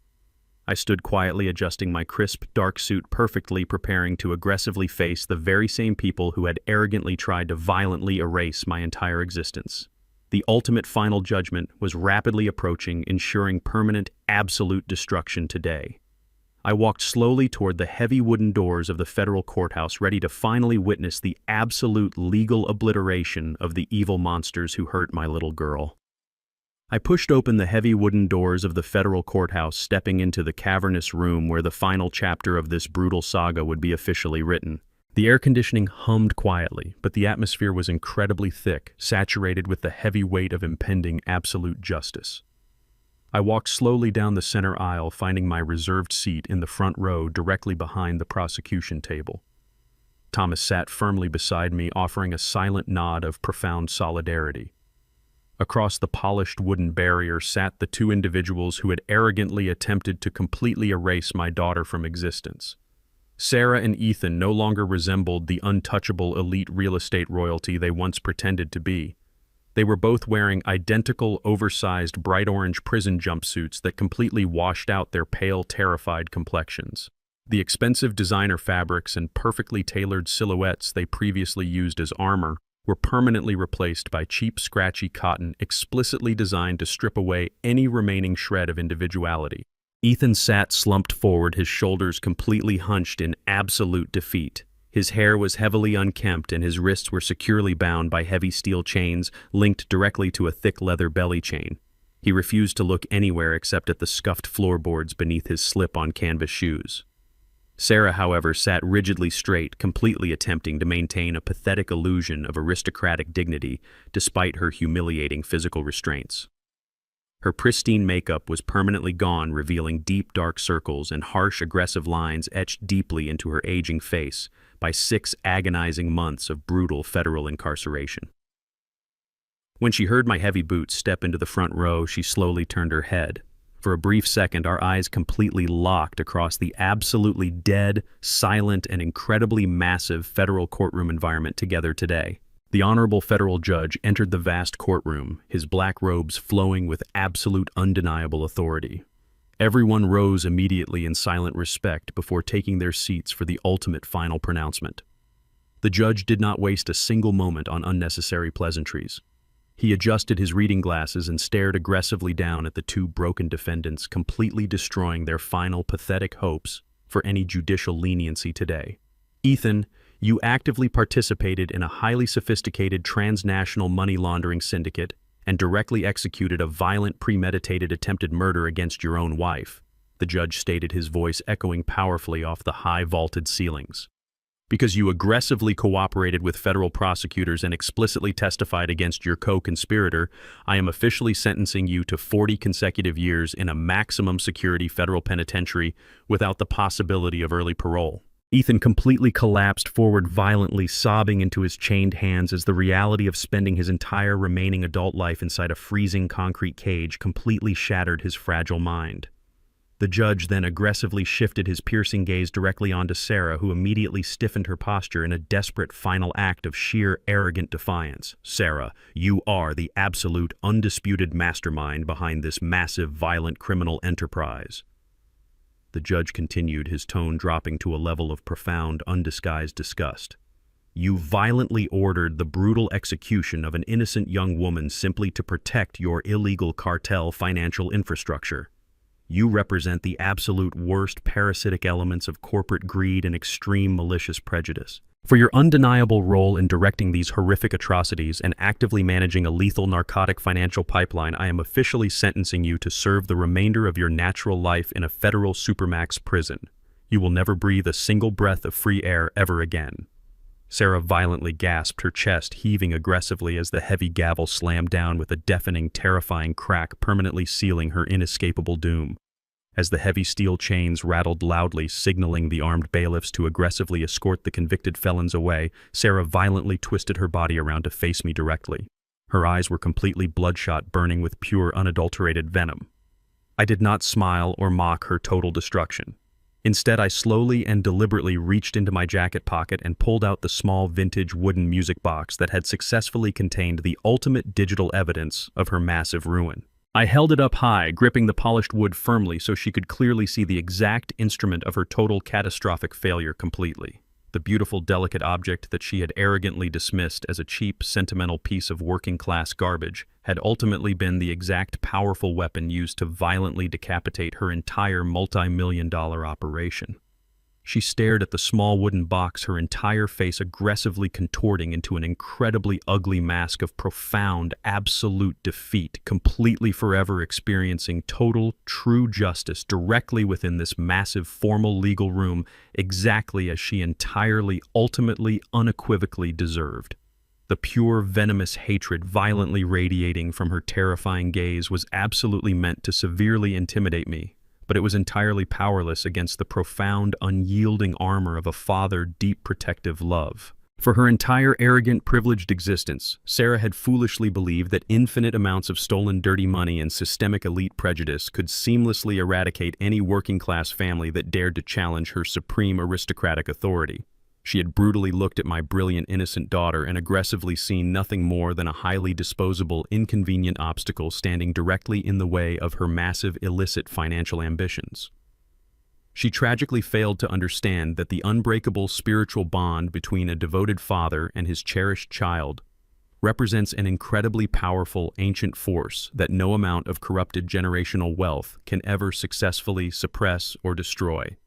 I stood quietly adjusting my crisp, dark suit, perfectly preparing to aggressively face the very same people who had arrogantly tried to violently erase my entire existence. The ultimate final judgment was rapidly approaching, ensuring permanent, absolute destruction today. I walked slowly toward the heavy wooden doors of the federal courthouse, ready to finally witness the absolute legal obliteration of the evil monsters who hurt my little girl. I pushed open the heavy wooden doors of the federal courthouse, stepping into the cavernous room where the final chapter of this brutal saga would be officially written. The air conditioning hummed quietly, but the atmosphere was incredibly thick, saturated with the heavy weight of impending absolute justice. I walked slowly down the center aisle, finding my reserved seat in the front row directly behind the prosecution table. Thomas sat firmly beside me, offering a silent nod of profound solidarity. Across the polished wooden barrier sat the two individuals who had arrogantly attempted to completely erase my daughter from existence. Sarah and Ethan no longer resembled the untouchable elite real estate royalty they once pretended to be. They were both wearing identical, oversized, bright orange prison jumpsuits that completely washed out their pale, terrified complexions. The expensive designer fabrics and perfectly tailored silhouettes they previously used as armor were permanently replaced by cheap, scratchy cotton explicitly designed to strip away any remaining shred of individuality. Ethan sat slumped forward, his shoulders completely hunched in absolute defeat. His hair was heavily unkempt and his wrists were securely bound by heavy steel chains linked directly to a thick leather belly chain. He refused to look anywhere except at the scuffed floorboards beneath his slip-on canvas shoes. Sarah, however, sat rigidly straight, completely attempting to maintain a pathetic illusion of aristocratic dignity despite her humiliating physical restraints. Her pristine makeup was permanently gone, revealing deep, dark circles and harsh, aggressive lines etched deeply into her aging face by 6 agonizing months of brutal federal incarceration. When she heard my heavy boots step into the front row, she slowly turned her head. For a brief second, our eyes completely locked across the absolutely dead, silent, and incredibly massive federal courtroom environment together today. The honorable federal judge entered the vast courtroom, his black robes flowing with absolute undeniable authority. Everyone rose immediately in silent respect before taking their seats for the ultimate final pronouncement. The judge did not waste a single moment on unnecessary pleasantries. He adjusted his reading glasses and stared aggressively down at the two broken defendants, completely destroying their final pathetic hopes for any judicial leniency today. Ethan, you actively participated in a highly sophisticated transnational money laundering syndicate and directly executed a violent, premeditated attempted murder against your own wife, the judge stated, his voice echoing powerfully off the high vaulted ceilings. Because you aggressively cooperated with federal prosecutors and explicitly testified against your co-conspirator, I am officially sentencing you to 40 consecutive years in a maximum security federal penitentiary without the possibility of early parole. Ethan completely collapsed forward violently, sobbing into his chained hands as the reality of spending his entire remaining adult life inside a freezing concrete cage completely shattered his fragile mind. The judge then aggressively shifted his piercing gaze directly onto Sarah, who immediately stiffened her posture in a desperate final act of sheer arrogant defiance. Sarah, you are the absolute, undisputed mastermind behind this massive, violent criminal enterprise. The judge continued, his tone dropping to a level of profound, undisguised disgust. You violently ordered the brutal execution of an innocent young woman simply to protect your illegal cartel financial infrastructure. You represent the absolute worst parasitic elements of corporate greed and extreme malicious prejudice. For your undeniable role in directing these horrific atrocities and actively managing a lethal narcotic financial pipeline, I am officially sentencing you to serve the remainder of your natural life in a federal supermax prison. You will never breathe a single breath of free air ever again. Sarah violently gasped, her chest heaving aggressively as the heavy gavel slammed down with a deafening, terrifying crack, permanently sealing her inescapable doom. As the heavy steel chains rattled loudly, signaling the armed bailiffs to aggressively escort the convicted felons away, Sarah violently twisted her body around to face me directly. Her eyes were completely bloodshot, burning with pure, unadulterated venom. I did not smile or mock her total destruction. Instead, I slowly and deliberately reached into my jacket pocket and pulled out the small vintage wooden music box that had successfully contained the ultimate digital evidence of her massive ruin. I held it up high, gripping the polished wood firmly so she could clearly see the exact instrument of her total catastrophic failure completely. The beautiful, delicate object that she had arrogantly dismissed as a cheap, sentimental piece of working-class garbage had ultimately been the exact powerful weapon used to violently decapitate her entire multi-million-dollar operation. She stared at the small wooden box, her entire face aggressively contorting into an incredibly ugly mask of profound, absolute defeat, completely forever experiencing total, true justice directly within this massive, formal legal room, exactly as she entirely, ultimately, unequivocally deserved. The pure, venomous hatred violently radiating from her terrifying gaze was absolutely meant to severely intimidate me, but it was entirely powerless against the profound, unyielding armor of a father, deep protective love. For her entire arrogant, privileged existence, Sarah had foolishly believed that infinite amounts of stolen dirty money and systemic elite prejudice could seamlessly eradicate any working-class family that dared to challenge her supreme aristocratic authority. She had brutally looked at my brilliant, innocent daughter and aggressively seen nothing more than a highly disposable, inconvenient obstacle standing directly in the way of her massive, illicit financial ambitions. She tragically failed to understand that the unbreakable spiritual bond between a devoted father and his cherished child represents an incredibly powerful, ancient force that no amount of corrupted generational wealth can ever successfully suppress or destroy.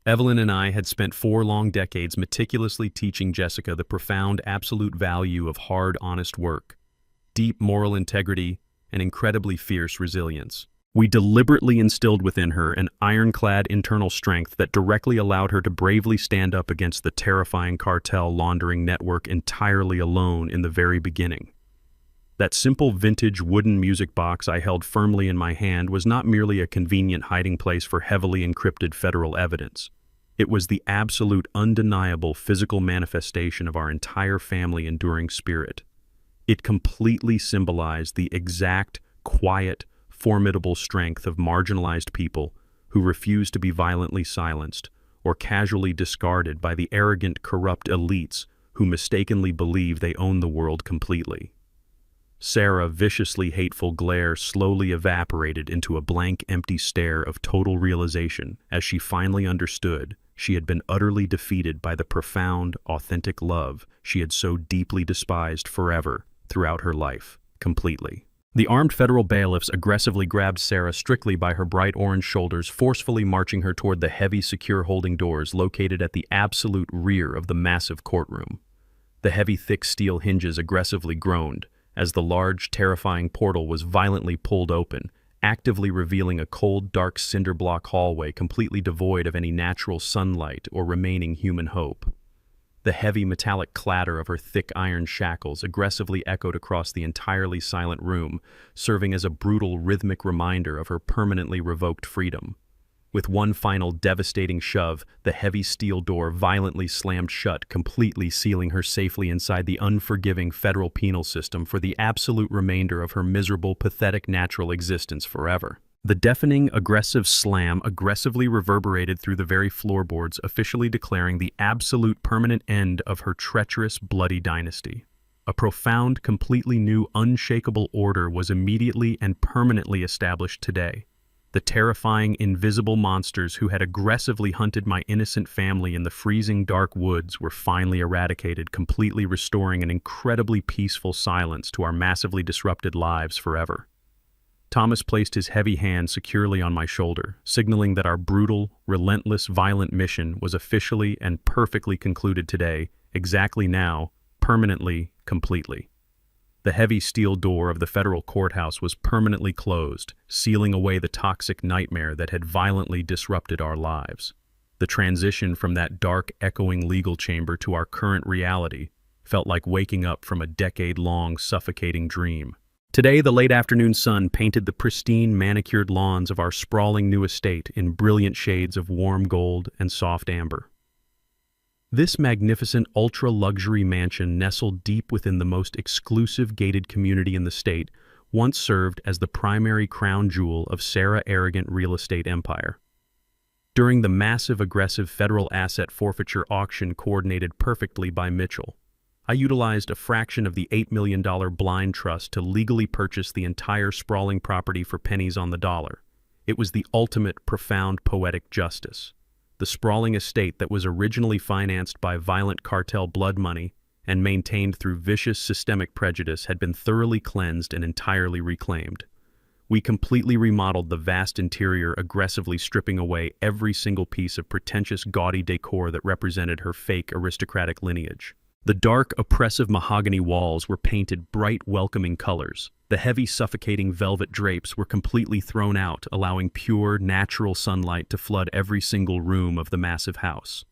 Evelyn and I had spent 4 long decades meticulously teaching Jessica the profound absolute value of hard, honest work, deep moral integrity, and incredibly fierce resilience. We deliberately instilled within her an ironclad internal strength that directly allowed her to bravely stand up against the terrifying cartel laundering network entirely alone in the very beginning. That simple vintage wooden music box I held firmly in my hand was not merely a convenient hiding place for heavily encrypted federal evidence. It was the absolute, undeniable physical manifestation of our entire family enduring spirit. It completely symbolized the exact, quiet, formidable strength of marginalized people who refuse to be violently silenced or casually discarded by the arrogant, corrupt elites who mistakenly believe they own the world completely. Sarah's viciously hateful glare slowly evaporated into a blank, empty stare of total realization as she finally understood she had been utterly defeated by the profound, authentic love she had so deeply despised forever throughout her life, completely. The armed federal bailiffs aggressively grabbed Sarah strictly by her bright orange shoulders, forcefully marching her toward the heavy, secure holding doors located at the absolute rear of the massive courtroom. The heavy, thick steel hinges aggressively groaned as the large, terrifying portal was violently pulled open, actively revealing a cold, dark cinder block hallway completely devoid of any natural sunlight or remaining human hope. The heavy metallic clatter of her thick iron shackles aggressively echoed across the entirely silent room, serving as a brutal, rhythmic reminder of her permanently revoked freedom. With one final devastating shove, the heavy steel door violently slammed shut, completely sealing her safely inside the unforgiving federal penal system for the absolute remainder of her miserable, pathetic natural existence forever. The deafening, aggressive slam aggressively reverberated through the very floorboards, officially declaring the absolute permanent end of her treacherous, bloody dynasty. A profound, completely new, unshakable order was immediately and permanently established today. The terrifying, invisible monsters who had aggressively hunted my innocent family in the freezing, dark woods were finally eradicated, completely restoring an incredibly peaceful silence to our massively disrupted lives forever. Thomas placed his heavy hand securely on my shoulder, signaling that our brutal, relentless, violent mission was officially and perfectly concluded today, exactly now, permanently, completely. The heavy steel door of the federal courthouse was permanently closed, sealing away the toxic nightmare that had violently disrupted our lives. The transition from that dark, echoing legal chamber to our current reality felt like waking up from a decade-long, suffocating dream. Today, the late afternoon sun painted the pristine, manicured lawns of our sprawling new estate in brilliant shades of warm gold and soft amber. This magnificent ultra-luxury mansion, nestled deep within the most exclusive gated community in the state, once served as the primary crown jewel of Sarah Arrogant real estate empire. During the massive aggressive federal asset forfeiture auction coordinated perfectly by Mitchell, I utilized a fraction of the $8 million blind trust to legally purchase the entire sprawling property for pennies on the dollar. It was the ultimate profound poetic justice. The sprawling estate that was originally financed by violent cartel blood money and maintained through vicious systemic prejudice had been thoroughly cleansed and entirely reclaimed. We completely remodeled the vast interior, aggressively stripping away every single piece of pretentious, gaudy decor that represented her fake aristocratic lineage. The dark, oppressive mahogany walls were painted bright, welcoming colors. The heavy, suffocating velvet drapes were completely thrown out, allowing pure, natural sunlight to flood every single room of the massive house.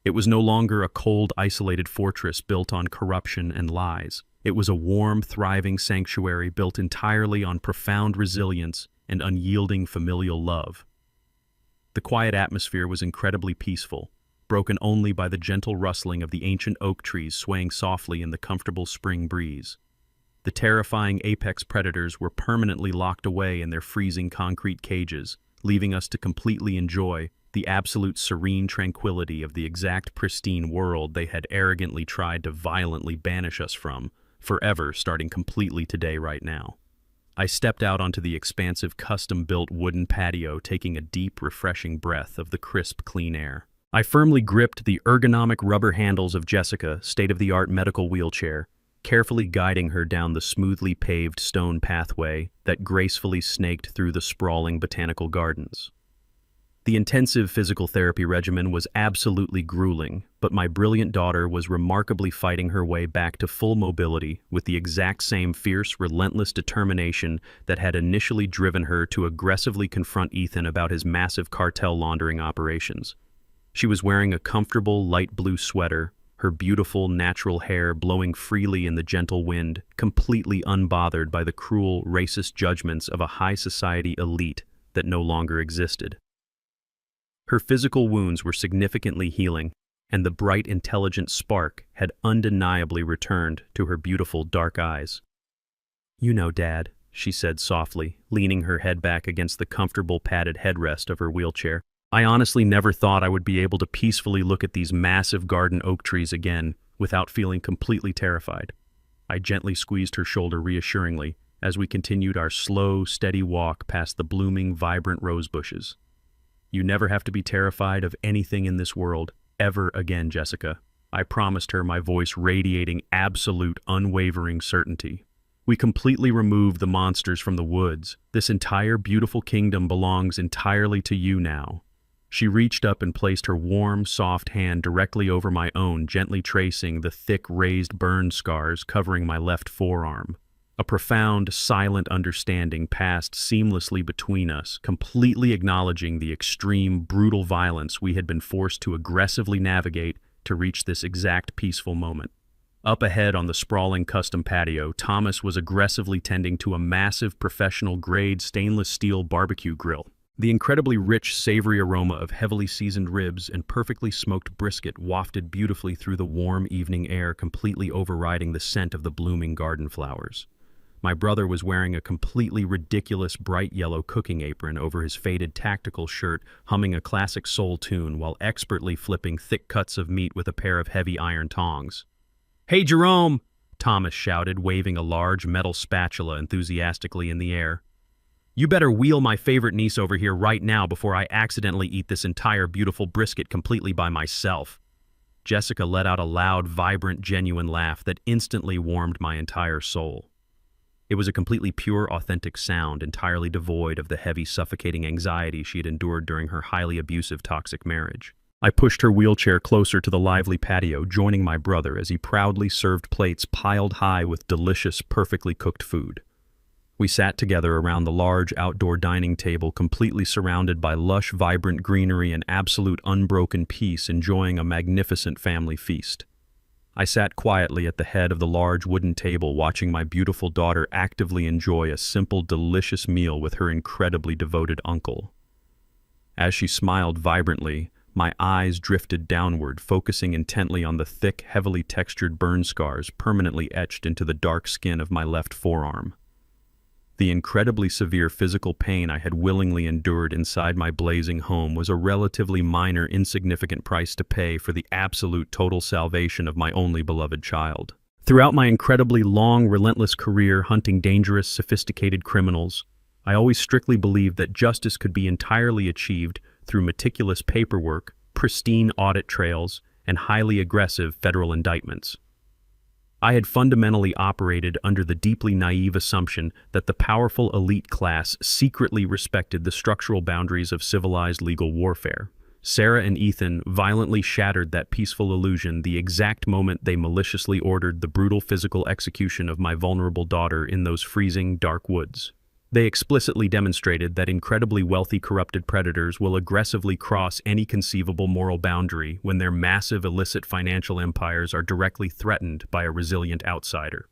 It was no longer a cold, isolated fortress built on corruption and lies. It was a warm, thriving sanctuary built entirely on profound resilience and unyielding familial love. The quiet atmosphere was incredibly peaceful, broken only by the gentle rustling of the ancient oak trees swaying softly in the comfortable spring breeze. The terrifying apex predators were permanently locked away in their freezing concrete cages, leaving us to completely enjoy the absolute serene tranquility of the exact pristine world they had arrogantly tried to violently banish us from, forever, starting completely today right now. I stepped out onto the expansive custom-built wooden patio, taking a deep, refreshing breath of the crisp, clean air. I firmly gripped the ergonomic rubber handles of Jessica's state-of-the-art medical wheelchair, carefully guiding her down the smoothly paved stone pathway that gracefully snaked through the sprawling botanical gardens. The intensive physical therapy regimen was absolutely grueling, but my brilliant daughter was remarkably fighting her way back to full mobility with the exact same fierce, relentless determination that had initially driven her to aggressively confront Ethan about his massive cartel laundering operations. She was wearing a comfortable light blue sweater, her beautiful natural hair blowing freely in the gentle wind, completely unbothered by the cruel, racist judgments of a high society elite that no longer existed. Her physical wounds were significantly healing, and the bright, intelligent spark had undeniably returned to her beautiful dark eyes. "You know, Dad," she said softly, leaning her head back against the comfortable padded headrest of her wheelchair. "I honestly never thought I would be able to peacefully look at these massive garden oak trees again without feeling completely terrified." I gently squeezed her shoulder reassuringly as we continued our slow, steady walk past the blooming, vibrant rose bushes. "You never have to be terrified of anything in this world, ever again, Jessica," I promised her, my voice radiating absolute, unwavering certainty. "We completely removed the monsters from the woods. This entire beautiful kingdom belongs entirely to you now." She reached up and placed her warm, soft hand directly over my own, gently tracing the thick, raised burn scars covering my left forearm. A profound, silent understanding passed seamlessly between us, completely acknowledging the extreme, brutal violence we had been forced to aggressively navigate to reach this exact peaceful moment. Up ahead on the sprawling custom patio, Thomas was aggressively tending to a massive professional-grade stainless steel barbecue grill. The incredibly rich, savory aroma of heavily seasoned ribs and perfectly smoked brisket wafted beautifully through the warm evening air, completely overriding the scent of the blooming garden flowers. My brother was wearing a completely ridiculous bright yellow cooking apron over his faded tactical shirt, humming a classic soul tune while expertly flipping thick cuts of meat with a pair of heavy iron tongs. "Hey, Jerome!" Thomas shouted, waving a large metal spatula enthusiastically in the air. "You better wheel my favorite niece over here right now before I accidentally eat this entire beautiful brisket completely by myself." Jessica let out a loud, vibrant, genuine laugh that instantly warmed my entire soul. It was a completely pure, authentic sound, entirely devoid of the heavy, suffocating anxiety she had endured during her highly abusive, toxic marriage. I pushed her wheelchair closer to the lively patio, joining my brother as he proudly served plates piled high with delicious, perfectly cooked food. We sat together around the large outdoor dining table, completely surrounded by lush, vibrant greenery and absolute unbroken peace, enjoying a magnificent family feast. I sat quietly at the head of the large wooden table watching my beautiful daughter actively enjoy a simple, delicious meal with her incredibly devoted uncle. As she smiled vibrantly, my eyes drifted downward, focusing intently on the thick, heavily textured burn scars permanently etched into the dark skin of my left forearm. The incredibly severe physical pain I had willingly endured inside my blazing home was a relatively minor, insignificant price to pay for the absolute total salvation of my only beloved child. Throughout my incredibly long, relentless career hunting dangerous, sophisticated criminals, I always strictly believed that justice could be entirely achieved through meticulous paperwork, pristine audit trails, and highly aggressive federal indictments. I had fundamentally operated under the deeply naive assumption that the powerful elite class secretly respected the structural boundaries of civilized legal warfare. Sarah and Ethan violently shattered that peaceful illusion the exact moment they maliciously ordered the brutal physical execution of my vulnerable daughter in those freezing, dark woods. They explicitly demonstrated that incredibly wealthy corrupted predators will aggressively cross any conceivable moral boundary when their massive illicit financial empires are directly threatened by a resilient outsider.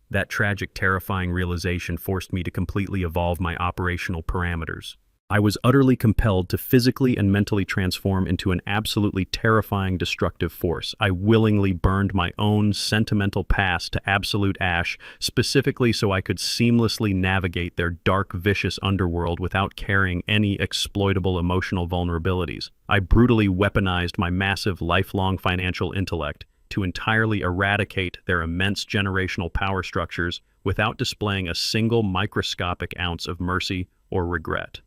That tragic, terrifying realization forced me to completely evolve my operational parameters. I was utterly compelled to physically and mentally transform into an absolutely terrifying, destructive force. I willingly burned my own sentimental past to absolute ash, specifically so I could seamlessly navigate their dark, vicious underworld without carrying any exploitable emotional vulnerabilities. I brutally weaponized my massive, lifelong financial intellect to entirely eradicate their immense generational power structures without displaying a single microscopic ounce of mercy or regret.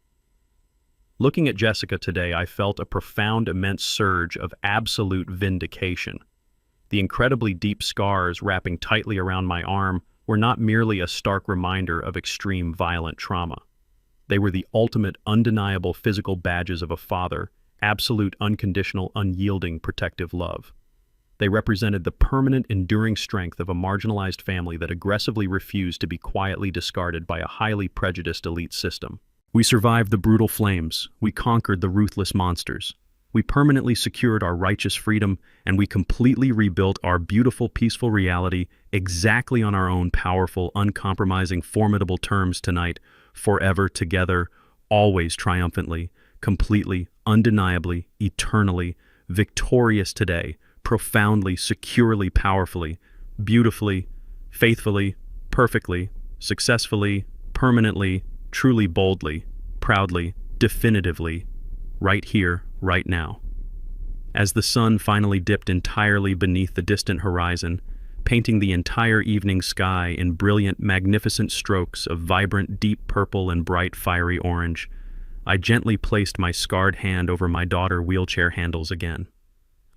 Looking at Jessica today, I felt a profound, immense surge of absolute vindication. The incredibly deep scars wrapping tightly around my arm were not merely a stark reminder of extreme violent trauma. They were the ultimate, undeniable physical badges of a father, absolute, unconditional, unyielding, protective love. They represented the permanent, enduring strength of a marginalized family that aggressively refused to be quietly discarded by a highly prejudiced elite system. We survived the brutal flames, we conquered the ruthless monsters. We permanently secured our righteous freedom, and we completely rebuilt our beautiful, peaceful reality exactly on our own powerful, uncompromising, formidable terms tonight, forever together, always triumphantly, completely, undeniably, eternally, victorious today, profoundly, securely, powerfully, beautifully, faithfully, perfectly, successfully, permanently, truly, boldly, proudly, definitively, right here, right now. As the sun finally dipped entirely beneath the distant horizon, painting the entire evening sky in brilliant, magnificent strokes of vibrant, deep purple and bright, fiery orange, I gently placed my scarred hand over my daughter's wheelchair handles again.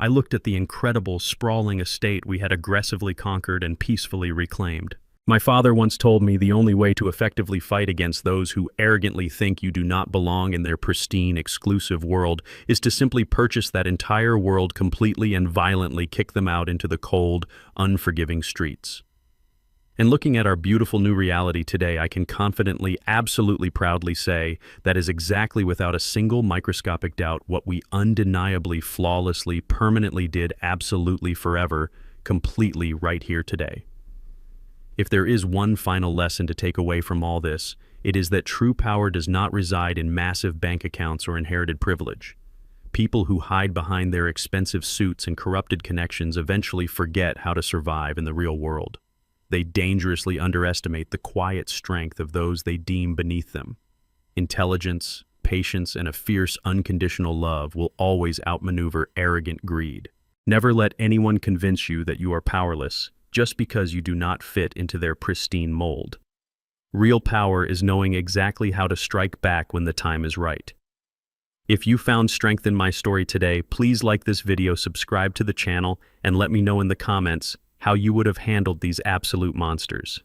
I looked at the incredible, sprawling estate we had aggressively conquered and peacefully reclaimed. My father once told me the only way to effectively fight against those who arrogantly think you do not belong in their pristine, exclusive world is to simply purchase that entire world completely and violently kick them out into the cold, unforgiving streets. And looking at our beautiful new reality today, I can confidently, absolutely proudly say that is exactly without a single microscopic doubt what we undeniably, flawlessly, permanently did absolutely forever, completely right here today. If there is one final lesson to take away from all this, it is that true power does not reside in massive bank accounts or inherited privilege. People who hide behind their expensive suits and corrupted connections eventually forget how to survive in the real world. They dangerously underestimate the quiet strength of those they deem beneath them. Intelligence, patience, and a fierce, unconditional love will always outmaneuver arrogant greed. Never let anyone convince you that you are powerless just because you do not fit into their pristine mold. Real power is knowing exactly how to strike back when the time is right. If you found strength in my story today, please like this video, subscribe to the channel, and let me know in the comments how you would have handled these absolute monsters.